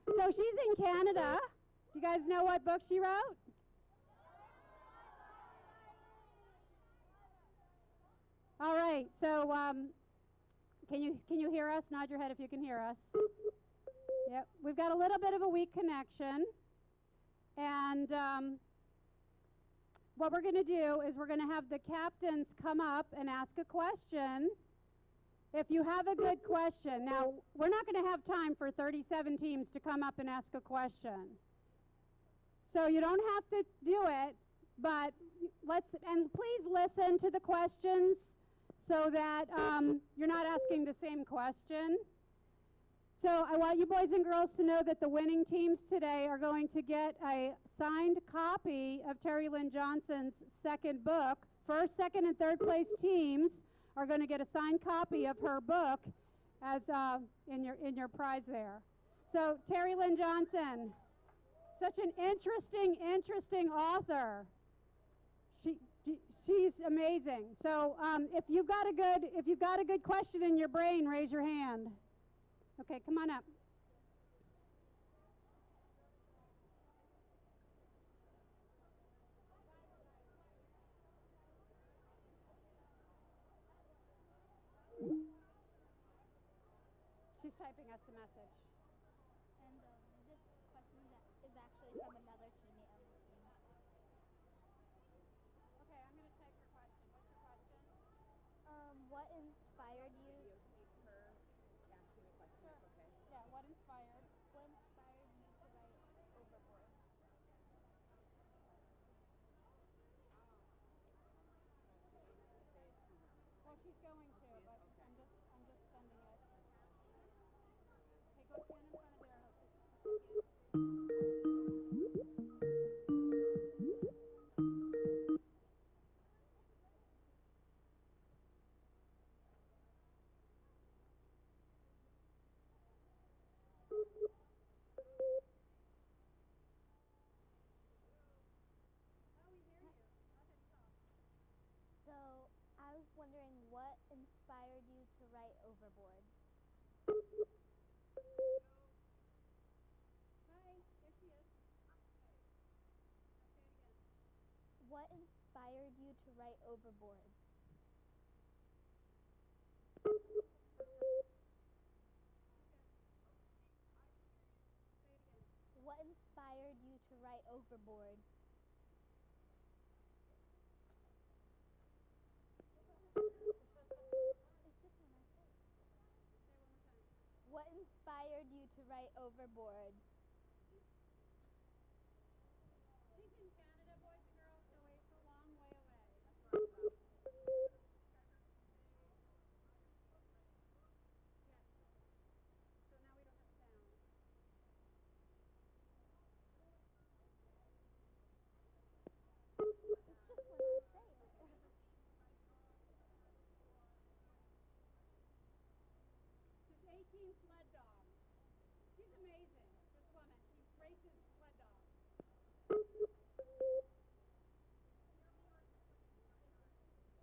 So she's in Canada. Do you guys know what book she wrote? All right, so can you hear us? Nod your head if you can hear us. Yep, we've got a little bit of a weak connection. And what we're going to do is we're going to have the captains come up and ask a question. If you have a good question, now we're not going to have time for 37 teams to come up and ask a question. So you don't have to do it, but please listen to the questions so that you're not asking the same question. So I want you boys and girls to know that the winning teams today are going to get a signed copy of Terry Lynn Johnson's second book. First, second, and third place teams are going to get a signed copy of her book as in your prize there. So Terry Lynn Johnson, such an interesting author. She's amazing. So if you've got a good question in your brain, raise your hand. Okay, come on up. She's typing us a message. And this question is actually from another teammate on the team. Okay, I'm going to type your question. What's your question? What inspired you? Her asking a question. Sure. It's okay. Yeah, what inspired? What inspired you to write Overboard? Well, she's going to, but I'm just sending it. Okay, go stand in front of there. So, I was wondering what inspired you to write Overboard? Hi, there she is. Say it again. What inspired you to write Overboard? What inspired you to write Overboard? What inspired you to write Overboard? She's in Canada, boys and girls, so it's a long way away. Yes. So now we don't have sound. It's just what I say. She's 18 sled dogs. She's amazing, this woman. She races sled dogs.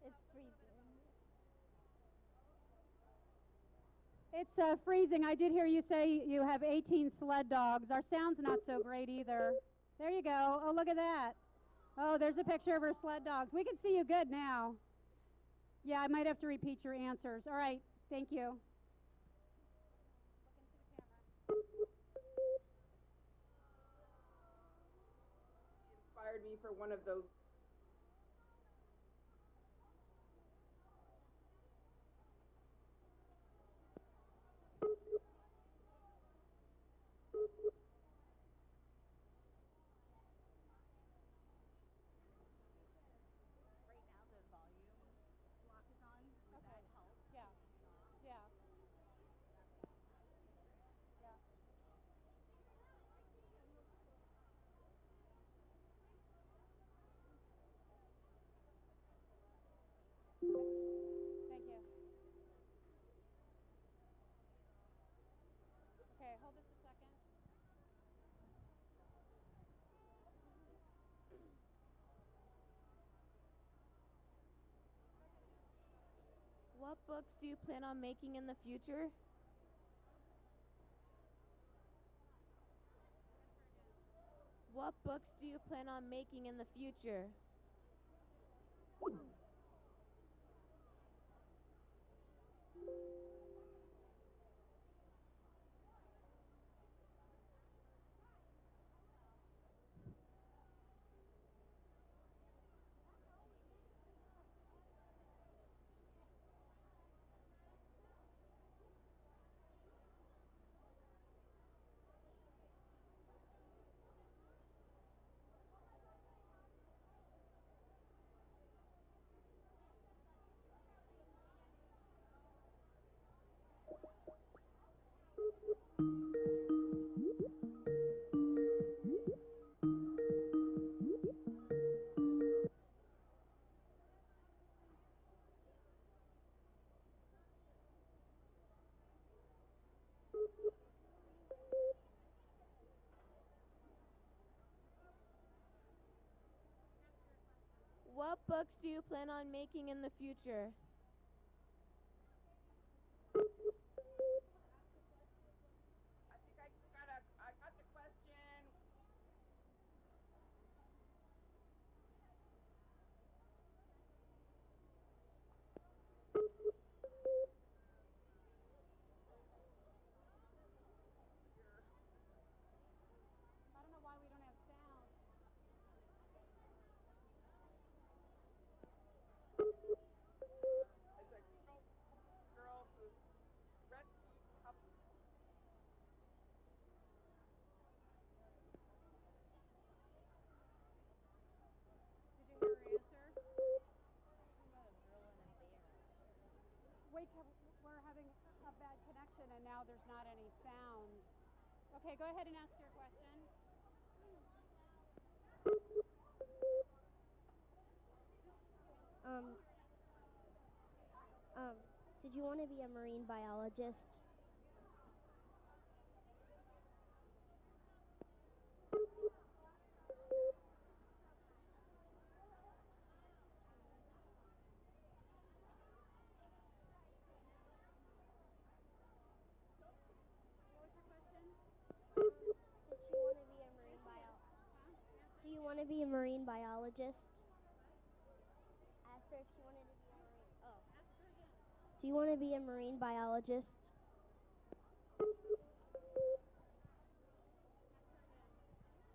It's freezing. It's freezing. I did hear you say you have 18 sled dogs. Our sound's not so great either. There you go. Oh, look at that. Oh, there's a picture of her sled dogs. We can see you good now. Yeah, I might have to repeat your answers. All right. Thank you. Inspired me for one of the Right now the volume lock is on. Would Okay. that help? Yeah. Yeah. Yeah. Thank you. Okay, hold this a second. What books do you plan on making in the future? What books do you plan on making in the future? What books do you plan on making in the future? I think I got the question. I don't know why we don't have sound. It's a girl who rescued a couple. Did you hear her answer? We're having a bad connection and now there's not any sound. Okay, go ahead and ask your question. Um, did you want to be a marine biologist? What was your question? Does she want to be a marine Do you want to be a marine biologist? Asked her if she wanted to be a marine. Oh. Do you want to be a marine biologist?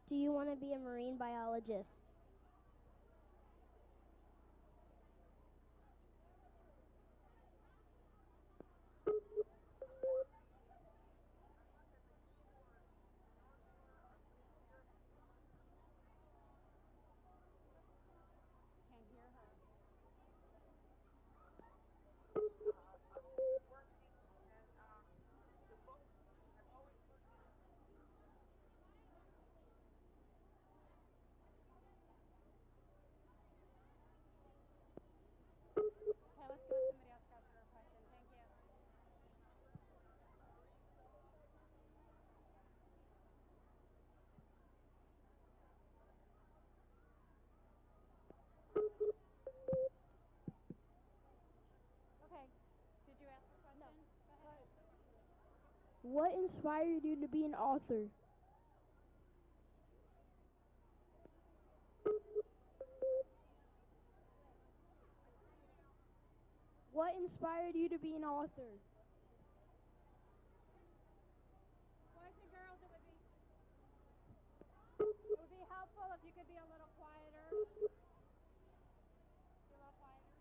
Do you want to be a marine biologist? Can't hear her. Okay, let's go let somebody else ask her a question. Thank you. Okay. Did you ask her question? No. Go ahead. What inspired you to be an author? What inspired you to be an author? Boys and girls, it would be helpful if you could be a little quieter. Be a little quieter.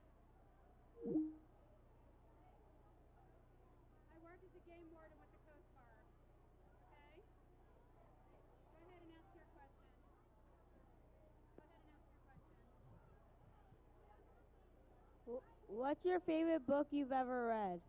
I work as a game warden with the Coast Guard. Okay? Go ahead and ask your question. Go ahead and ask your question. What's your favorite book you've ever read?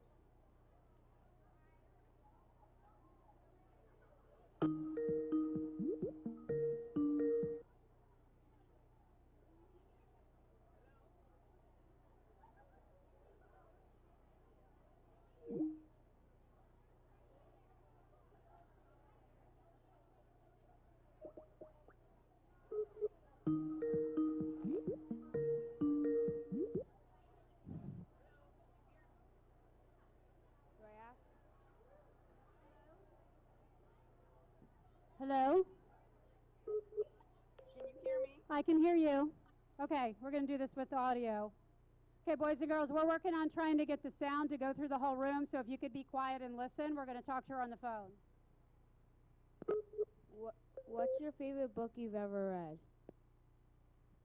Do I ask? Hello? Can you hear me? I can hear you. Okay, we're going to do this with audio. Okay, boys and girls, we're working on trying to get the sound to go through the whole room, so if you could be quiet and listen, we're going to talk to her on the phone. What's your favorite book you've ever read?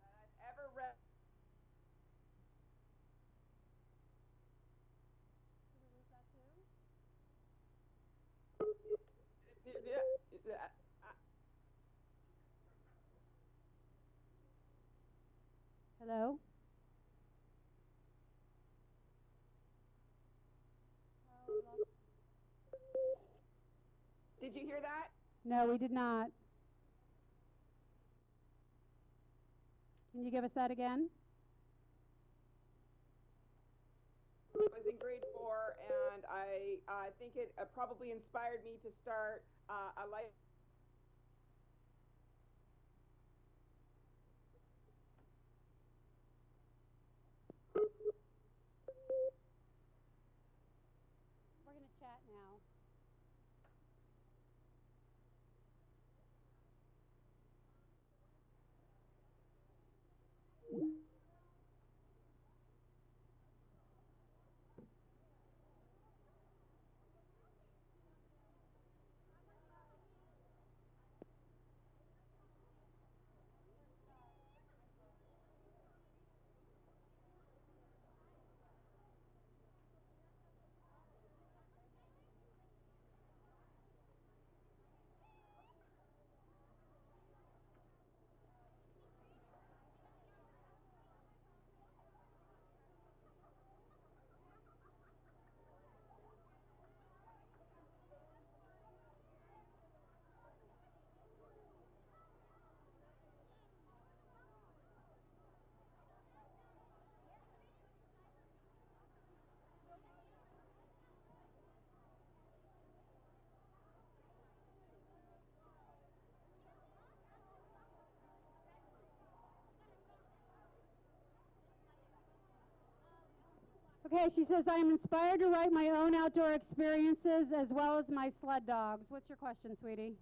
I've ever read. Hello? Did you hear that? No, we did not. Can you give us that again? I was in grade 4, and I think it probably inspired me to start a life. Okay, she says, I am inspired to write my own outdoor experiences as well as my sled dogs. What's your question, sweetie?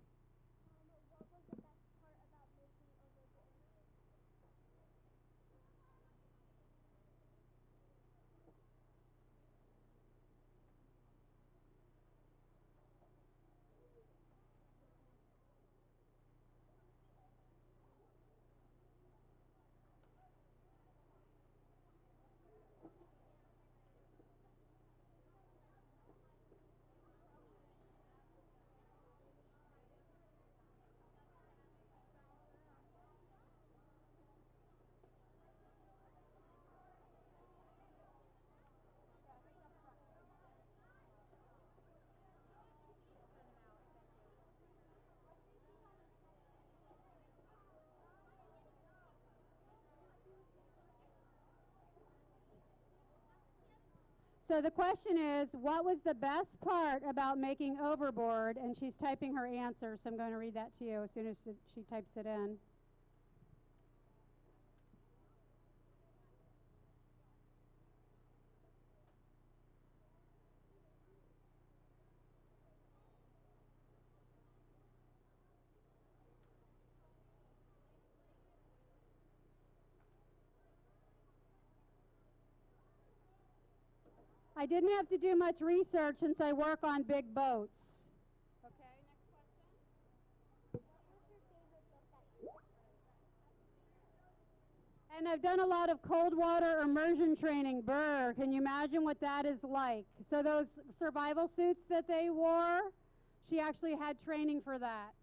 What was the best part about making overboard? So the question is, what was the best part about making overboard? And she's typing her answer, so I'm going to read that to you as soon as she types it in. I didn't have to do much research since I work on big boats. Okay, next question. And I've done a lot of cold water immersion training. Brr, can you imagine what that is like? So those survival suits that they wore, she actually had training for that.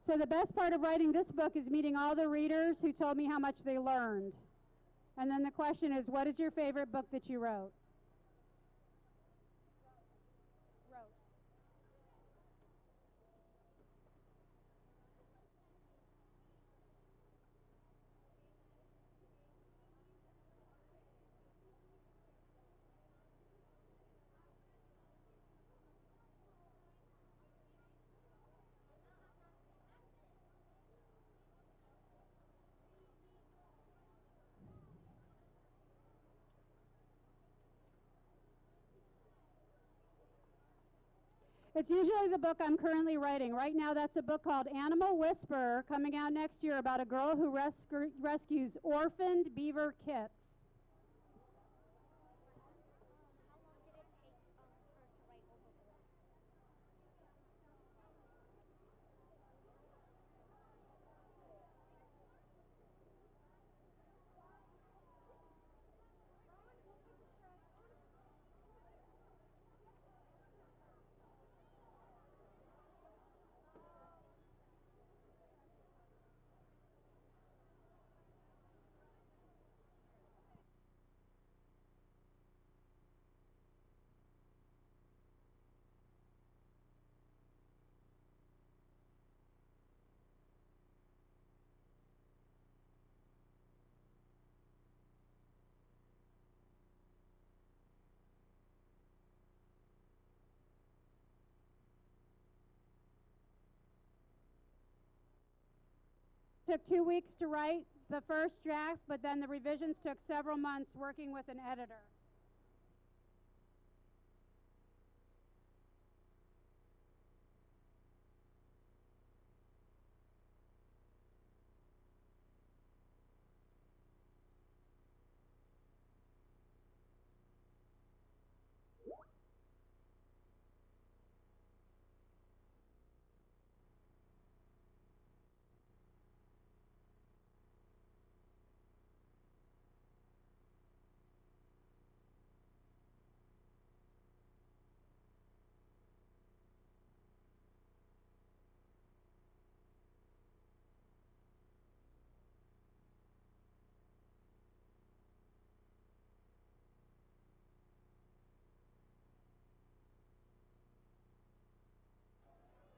So the best part of writing this book is meeting all the readers who told me how much they learned. And then the question is, what is your favorite book that you wrote? It's usually the book I'm currently writing. Right now, that's a book called Animal Whisperer, coming out next year, about a girl who rescues orphaned beaver kits. Took 2 weeks to write the first draft, but then the revisions took several months working with an editor.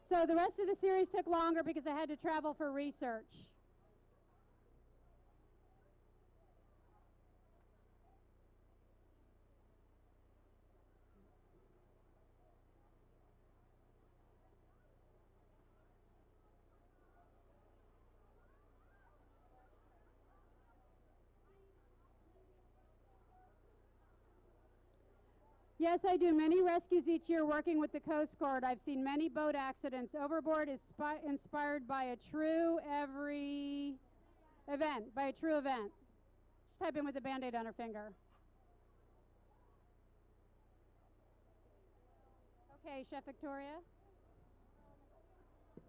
So the rest of the series took longer because I had to travel for research. Yes, I do many rescues each year working with the Coast Guard. I've seen many boat accidents. Overboard is inspired by a true event. Just type in with a Band-Aid on her finger. Okay, Chef Victoria.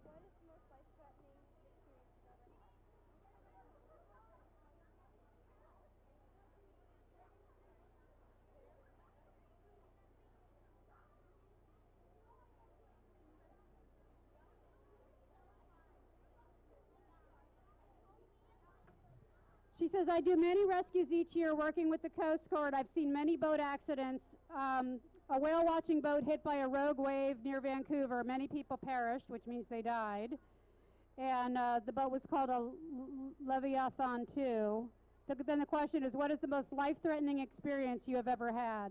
What is the most life-threatening experience you've ever had? She says, I do many rescues each year working with the Coast Guard. I've seen many boat accidents. A whale watching boat hit by a rogue wave near Vancouver. Many people perished, which means they died. And the boat was called a Leviathan 2. Then the question is, what is the most life-threatening experience you have ever had?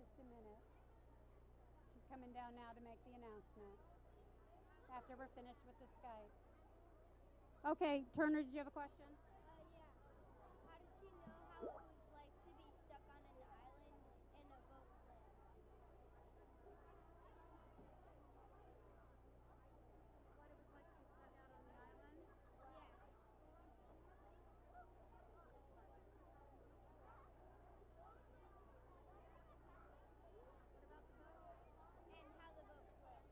Just a minute. She's coming down now to make the announcement after we're finished with the Skype. Okay, Turner, did you have a question? Yeah. How did you know how it was like to be stuck on an island in a boat flip? What it was like to be stuck out on the island? Yeah. And how the boat flipped.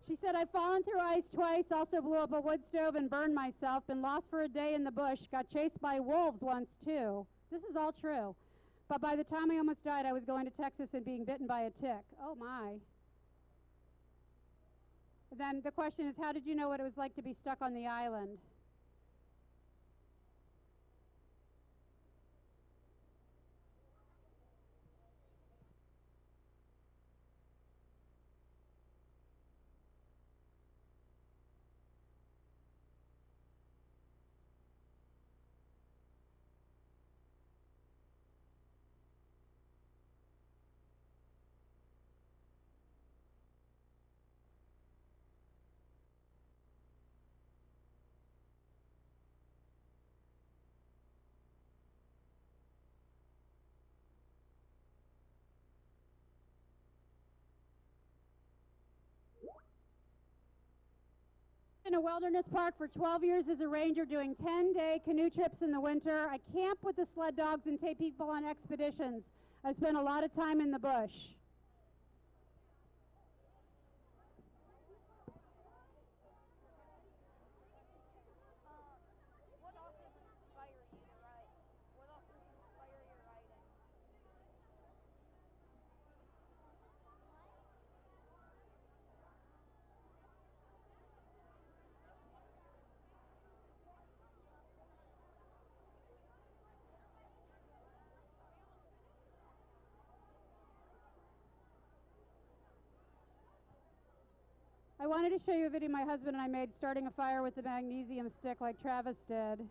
She said, I've fallen through ice twice, also blew up a wood stove and burned myself, been lost for a day in the bush, got chased by wolves once too. This is all true. But by the time I almost died, I was going to Texas and being bitten by a tick. Oh my. Then the question is, how did you know what it was like to be stuck on the island? In a wilderness park for 12 years as a ranger, doing 10-day canoe trips in the winter. I camp with the sled dogs and take people on expeditions. I spent a lot of time in the bush. What authors inspire you to write? What authors inspire your writing? I wanted to show you a video my husband and I made starting a fire with a magnesium stick like Travis did.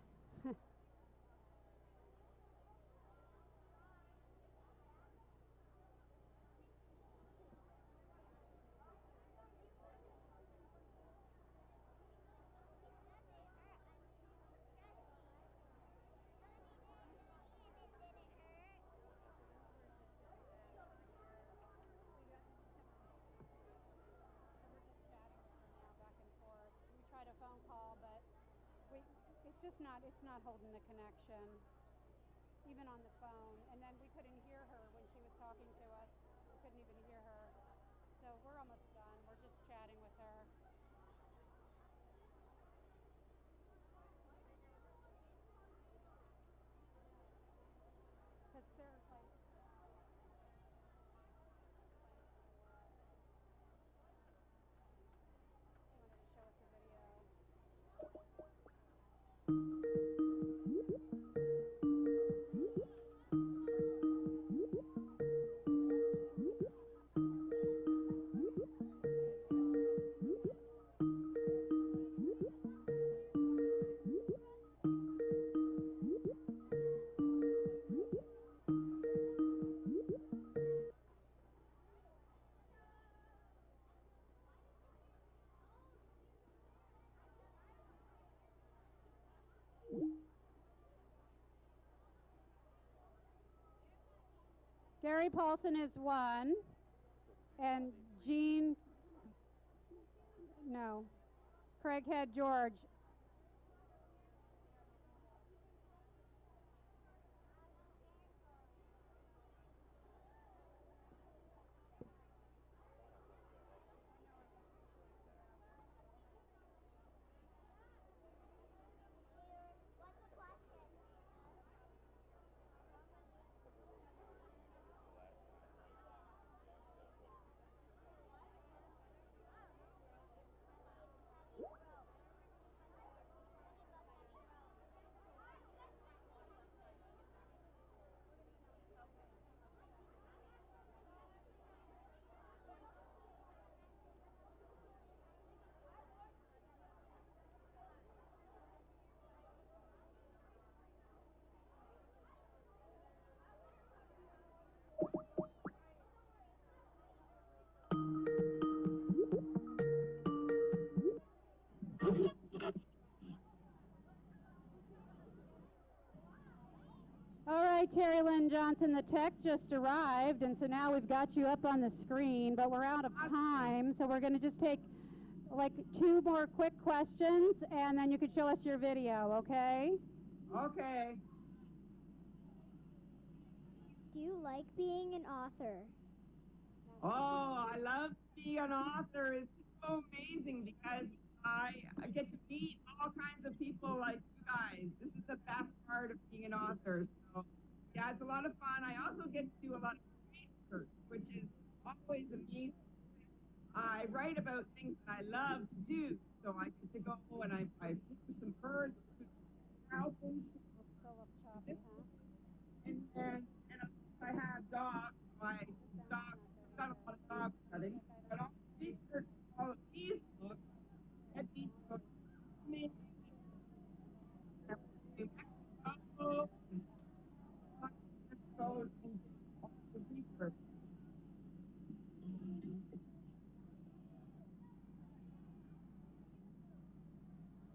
Phone call, but it's not holding the connection, even on the phone. And then we couldn't hear her when she was talking to us. We couldn't even hear her. So we're almost done. We're just chatting with her. Because they're like Gary Paulson is 1. And Jean, no. Craighead George. All right, Terry Lynn Johnson, the tech just arrived, and so now we've got you up on the screen, but we're out of time, so we're going to just take like 2 more quick questions, and then you can show us your video, okay? Okay. Do you like being an author? Oh, I love being an author. It's so amazing because I get to meet all kinds of people like you guys. This is the best part of being an author. So, yeah, it's a lot of fun. I also get to do a lot of research, which is always amazing. I write about things that I love to do. So I get to go and I flew some birds, falcons, and I have dogs. My dog, I've got a lot of dog petting, but I'll research all of these books that these books me. Mexico, and all the research.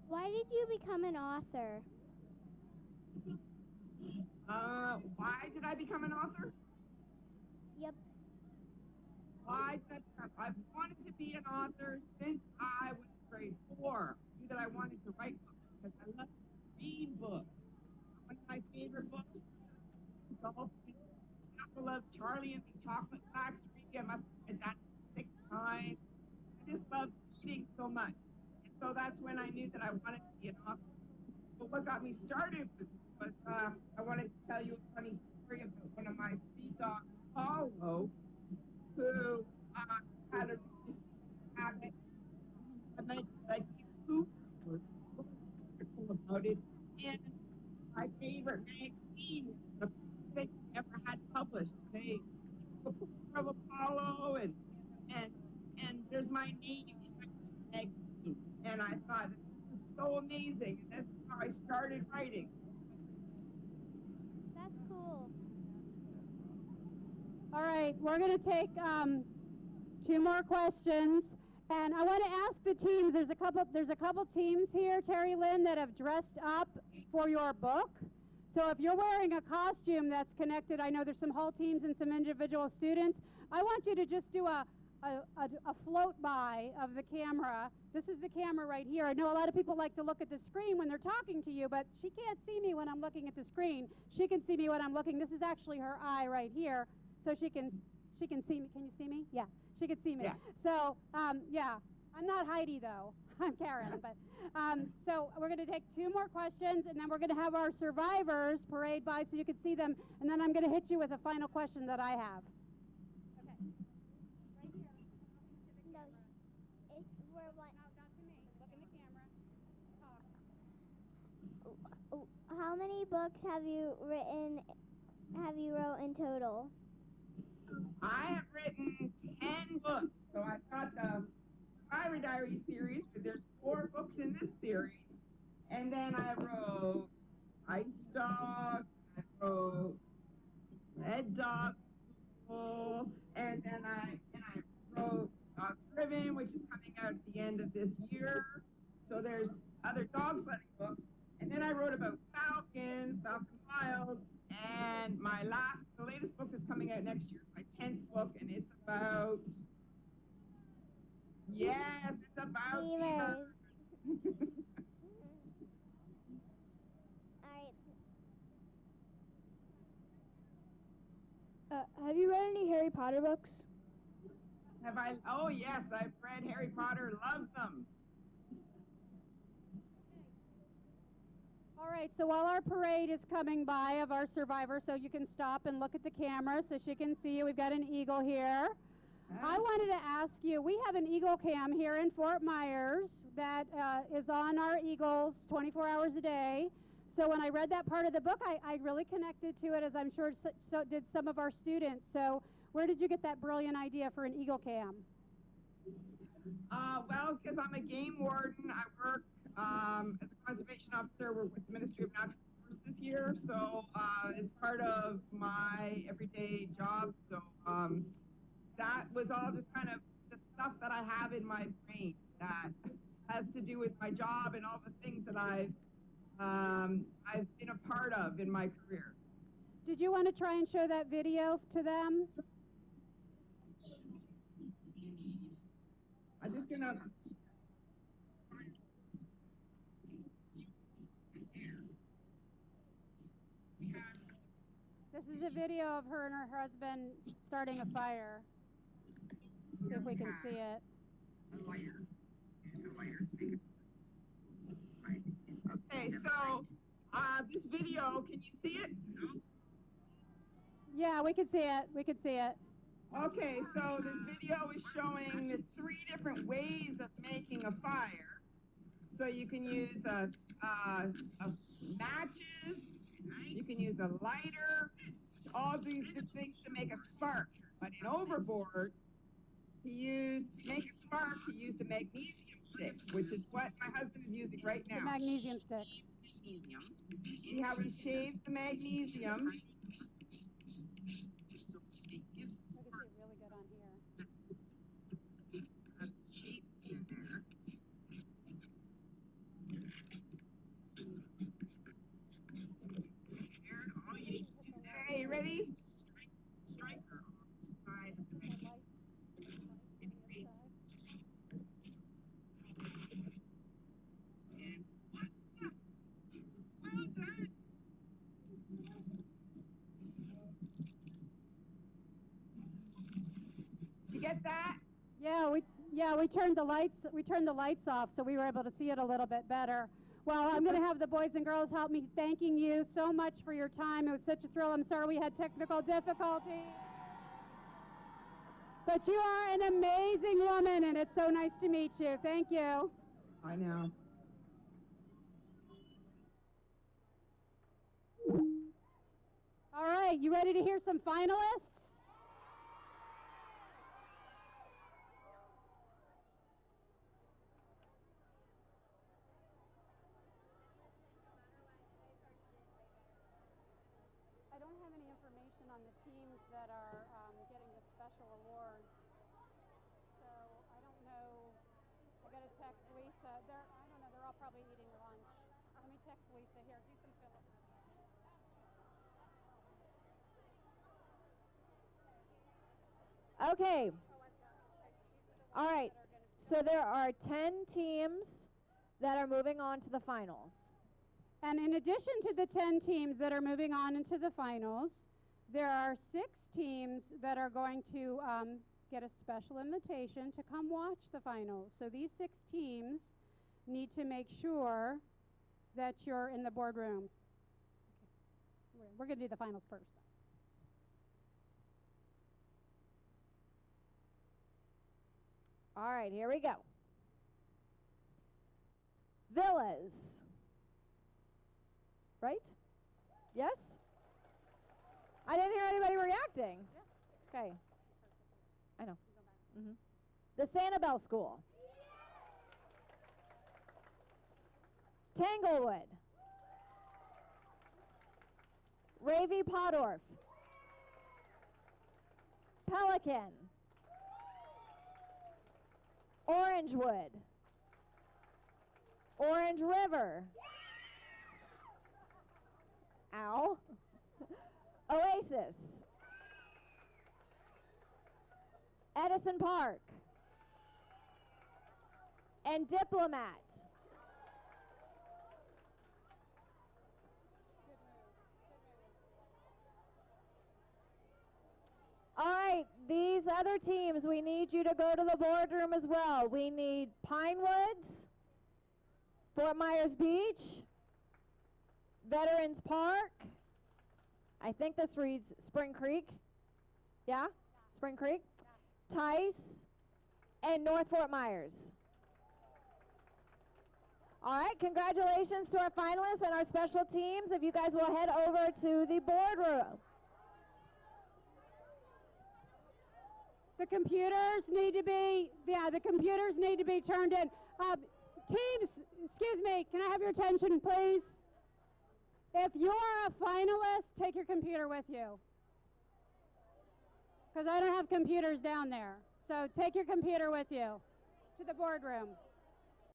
Why did you become an author? Why did I become an author? Yep. Why did I've wanted to be an author since I was grade 4. I knew that I wanted to write books because I love to read books. One of my favorite books is Castle of Charlie and the Chocolate Factory. I must have read that 6 times. I just love reading so much. And so that's when I knew that I wanted to be an author. But what got me started was I wanted to tell you a funny story about one of my 3 dogs, Apollo, who had a habit. I made like poop article about it in my favorite magazine, the first thing I ever had published. They took a picture of Apollo and there's my name in my magazine. And I thought, this is so amazing. And this is how I started writing. That's cool. All right, we're going to take 2 more questions, and I want to ask the teams. There's a couple teams here, Terry Lynn, that have dressed up for your book. So if you're wearing a costume that's connected, I know there's some whole teams and some individual students. I want you to just do a float by of the camera. This is the camera right here. I know a lot of people like to look at the screen when they're talking to you, but she can't see me when I'm looking at the screen. She can see me when I'm looking. This is actually her eye right here, so she can see me. Can you see me? Yeah, she can see me. Yeah. So yeah, I'm not Heidi though. I'm Karen. But so we're going to take 2 more questions, and then we're going to have our survivors parade by so you can see them, and then I'm going to hit you with a final question that I have. How many books have you wrote in total? I have written 10 books. So I've got the Survivor Diary series, but there's 4 books in this series. And then I wrote Ice Dog, I wrote Red Dog School, and then I wrote Dog Driven, which is coming out at the end of this year. So there's other dog sledding books. And then I wrote about falcons, Falcon Wild, and the latest book that's coming out next about. Yes, it's about Beavers. beavers. Alright. Have you read any Harry Potter books? Have I? Oh yes, I've read Harry Potter. Love them. All right, so while our parade is coming by of our survivors, so you can stop and look at the camera so she can see you. We've got an eagle here. I wanted to ask you, we have an Eagle Cam here in Fort Myers that is on our Eagles 24 hours a day. So when I read that part of the book, I really connected to it, as I'm sure so did some of our students. So where did you get that brilliant idea for an Eagle Cam? Well, because I'm a game warden, I work as a conservation officer. We're with the Ministry of Natural Resources here, so it's part of my everyday job. So that was all just kind of the stuff that I have in my brain that has to do with my job and all the things that I've been a part of in my career. Did you want to try and show that video to them? I'm just gonna. This is a video of her and her husband starting a fire. See if we can see it. Okay, so this video, can you see it? Yeah, we can see it. We can see it. Okay, so this video is showing the 3 different ways of making a fire. So you can use matches, you can use a lighter, all these different things to make a spark. But in Overboard, to make a spark, he used a magnesium stick, which is what my husband is using right now. The magnesium sticks. See how he shaves the magnesium? Really good on here. Okay, you ready? Did you get that? Yeah, we turned the lights off so we were able to see it a little bit better. Well, I'm going to have the boys and girls help me thanking you so much for your time. It was such a thrill. I'm sorry we had technical difficulty. But you are an amazing woman, and it's so nice to meet you. Thank you. I know. All right, you ready to hear some finalists? I don't have any information on the teams that are getting the special awards. So I don't know. I got to text Lisa. I don't know. They're all probably eating lunch. Let me text Lisa here. Do some fill-up. Okay. All right. So there are 10 teams that are moving on to the finals. And in addition to the 10 teams that are moving on into the finals, there are 6 teams that are going to get a special invitation to come watch the finals. So these 6 teams need to make sure that you're in the boardroom. Okay. We're going to do the finals first. All right, here we go. Villas. Right? Yes? I didn't hear anybody reacting. Yeah. Okay. I know. The Sanibel School. Tanglewood. Ravy Podorf. Pelican. Orangewood. Orange River. Ow. Oasis. Edison Park, and Diplomat. All right, these other teams, we need you to go to the boardroom as well. We need Pine Woods, Fort Myers Beach, Veterans Park. I think this reads Spring Creek. Yeah? Spring Creek. Tice, and North Fort Myers. All right, congratulations to our finalists and our special teams. If you guys will head over to the boardroom. The computers need to be, the computers need to be turned in. Teams, excuse me, can I have your attention, please? If you're a finalist, take your computer with you. Because I don't have computers down there. So take your computer with you to the boardroom.